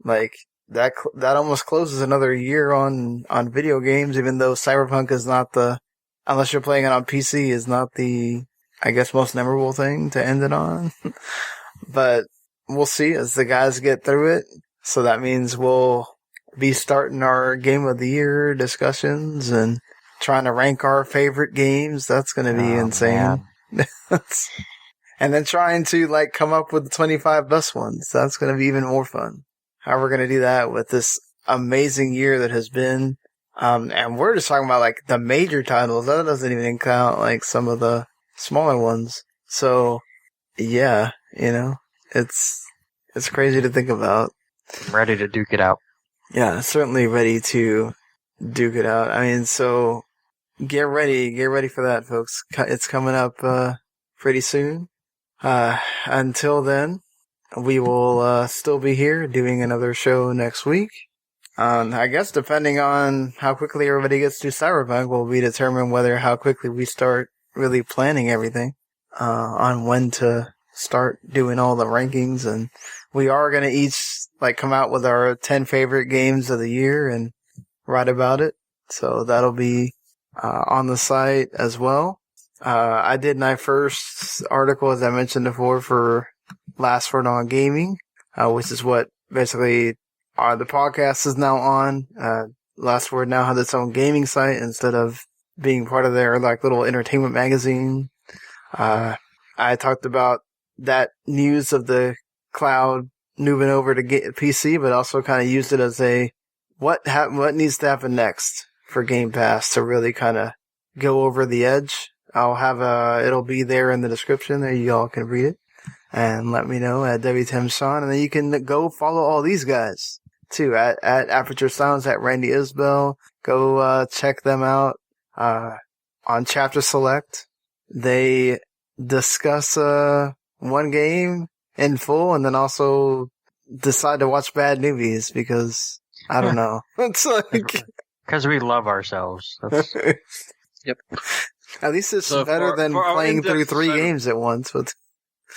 that almost closes another year on video games, even though Cyberpunk is not unless you're playing it on PC, is not the, I guess, most memorable thing to end it on. But we'll see as the guys get through it. So that means we'll be starting our Game of the Year discussions and trying to rank our favorite games. That's going to be insane. And then trying to come up with the 25 best ones. That's going to be even more fun. How we're going to do that with this amazing year that has been. And we're just talking about the major titles. That doesn't even count some of the smaller ones. So yeah, it's crazy to think about. I'm ready to duke it out. Yeah, certainly ready to duke it out. I mean, so get ready for that, folks. It's coming up pretty soon. Until then, we will still be here doing another show next week. I guess depending on how quickly everybody gets to Cyberpunk will be determined whether how quickly we start really planning everything on when to start doing all the rankings. And we are going to each come out with our 10 favorite games of the year and write about it. So that'll be on the site as well. I did my first article, as I mentioned before, for Last Word on Gaming, which is what basically the podcast is now on. Last Word now has its own gaming site instead of being part of their little entertainment magazine. I talked about that news of the cloud moving over to PC, but also kind of used it as a what needs to happen next for Game Pass to really kind of go over the edge. I'll have it'll be there in the description there. You all can read it and let me know at WTMSean. And then you can go follow all these guys too at Aperture Sounds, at Randy Isbelle. Go, check them out, on Chapter Select. They discuss, one game in full and then also decide to watch bad movies because I don't know. It's because we love ourselves. Yep. At least it's better than playing through 3 games at once. But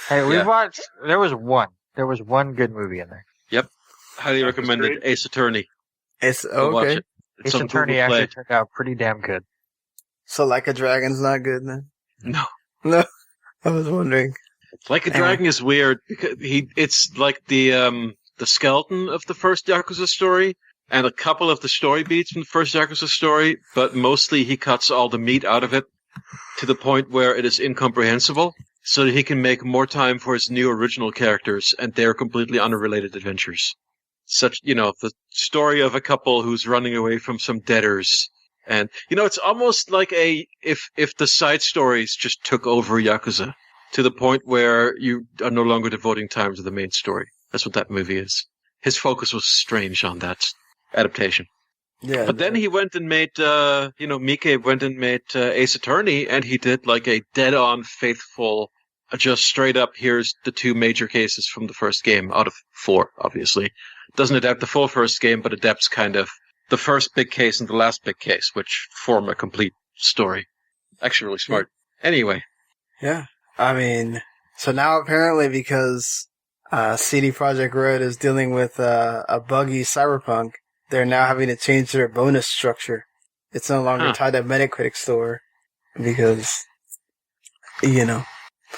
hey, we watched. There was one good movie in there. Yep. Highly recommended. Ace Attorney. Okay. Ace Attorney actually turned out pretty damn good. So Like a Dragon's not good then? No. I was wondering. Like a Dragon is weird because it's like the skeleton of the first Yakuza story and a couple of the story beats from the first Yakuza story, but mostly he cuts all the meat out of it to the point where it is incomprehensible so that he can make more time for his new original characters and their completely unrelated adventures. Such, the story of a couple who's running away from some debtors. And, it's almost like if the side stories just took over Yakuza to the point where you are no longer devoting time to the main story. That's what that movie is. His focus was strange on that adaptation. Yeah. But then he went and made, Miike went and made Ace Attorney, and he did like a dead-on, faithful, just straight up, here's the 2 major cases from the first game, out of 4, obviously. Doesn't adapt the full first game, but adapts kind of the first big case and the last big case, which form a complete story. Actually, really smart. Anyway. Yeah. I mean, so now apparently because CD Projekt Red is dealing with a buggy Cyberpunk, they're now having to change their bonus structure. It's no longer tied to Metacritic score because, you know.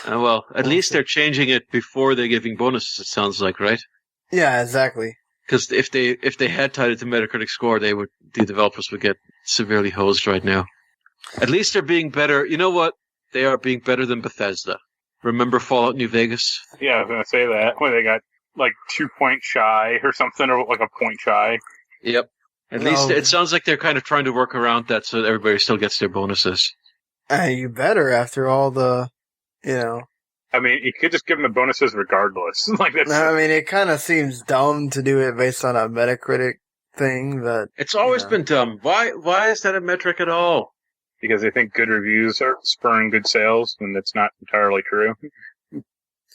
Well, at least they're changing it before they're giving bonuses, it sounds like, right? Yeah, exactly. Because if they had tied it to Metacritic score, the developers would get severely hosed right now. At least they're being better. You know what? They are being better than Bethesda. Remember Fallout New Vegas? Yeah, I was going to say that, when they got like 2 points shy or something, or like a point shy. Yep. At least it sounds like they're kind of trying to work around that so that everybody still gets their bonuses. You better after all the, you know. I mean, you could just give them the bonuses regardless. Like that's. I mean, it kind of seems dumb to do it based on a Metacritic thing, but it's always been dumb. Why is that a metric at all? Because they think good reviews are spurring good sales, and that's not entirely true.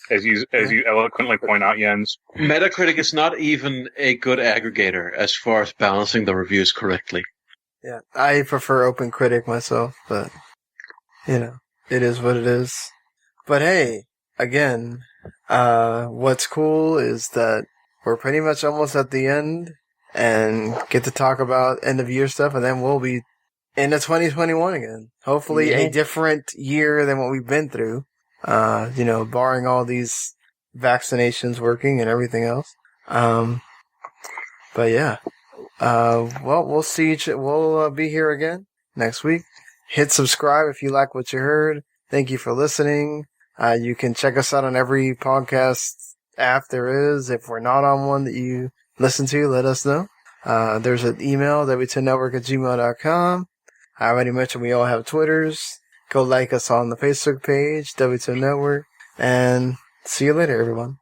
As you eloquently point out, Jens. Metacritic is not even a good aggregator as far as balancing the reviews correctly. Yeah, I prefer OpenCritic myself, but, you know, it is what it is. But hey, again, what's cool is that we're pretty much almost at the end and get to talk about end of year stuff, and then we'll be into 2021 again. Hopefully a different year than what we've been through. You know, barring all these vaccinations working and everything else. But yeah. Well, we'll see we'll be here again next week. Hit subscribe if you like what you heard. Thank you for listening. You can check us out on every podcast app there is. If we're not on one that you listen to, let us know. There's an email, w2network@gmail.com. I already mentioned we all have Twitters. Go like us on the Facebook page, W2 Network. And see you later, everyone.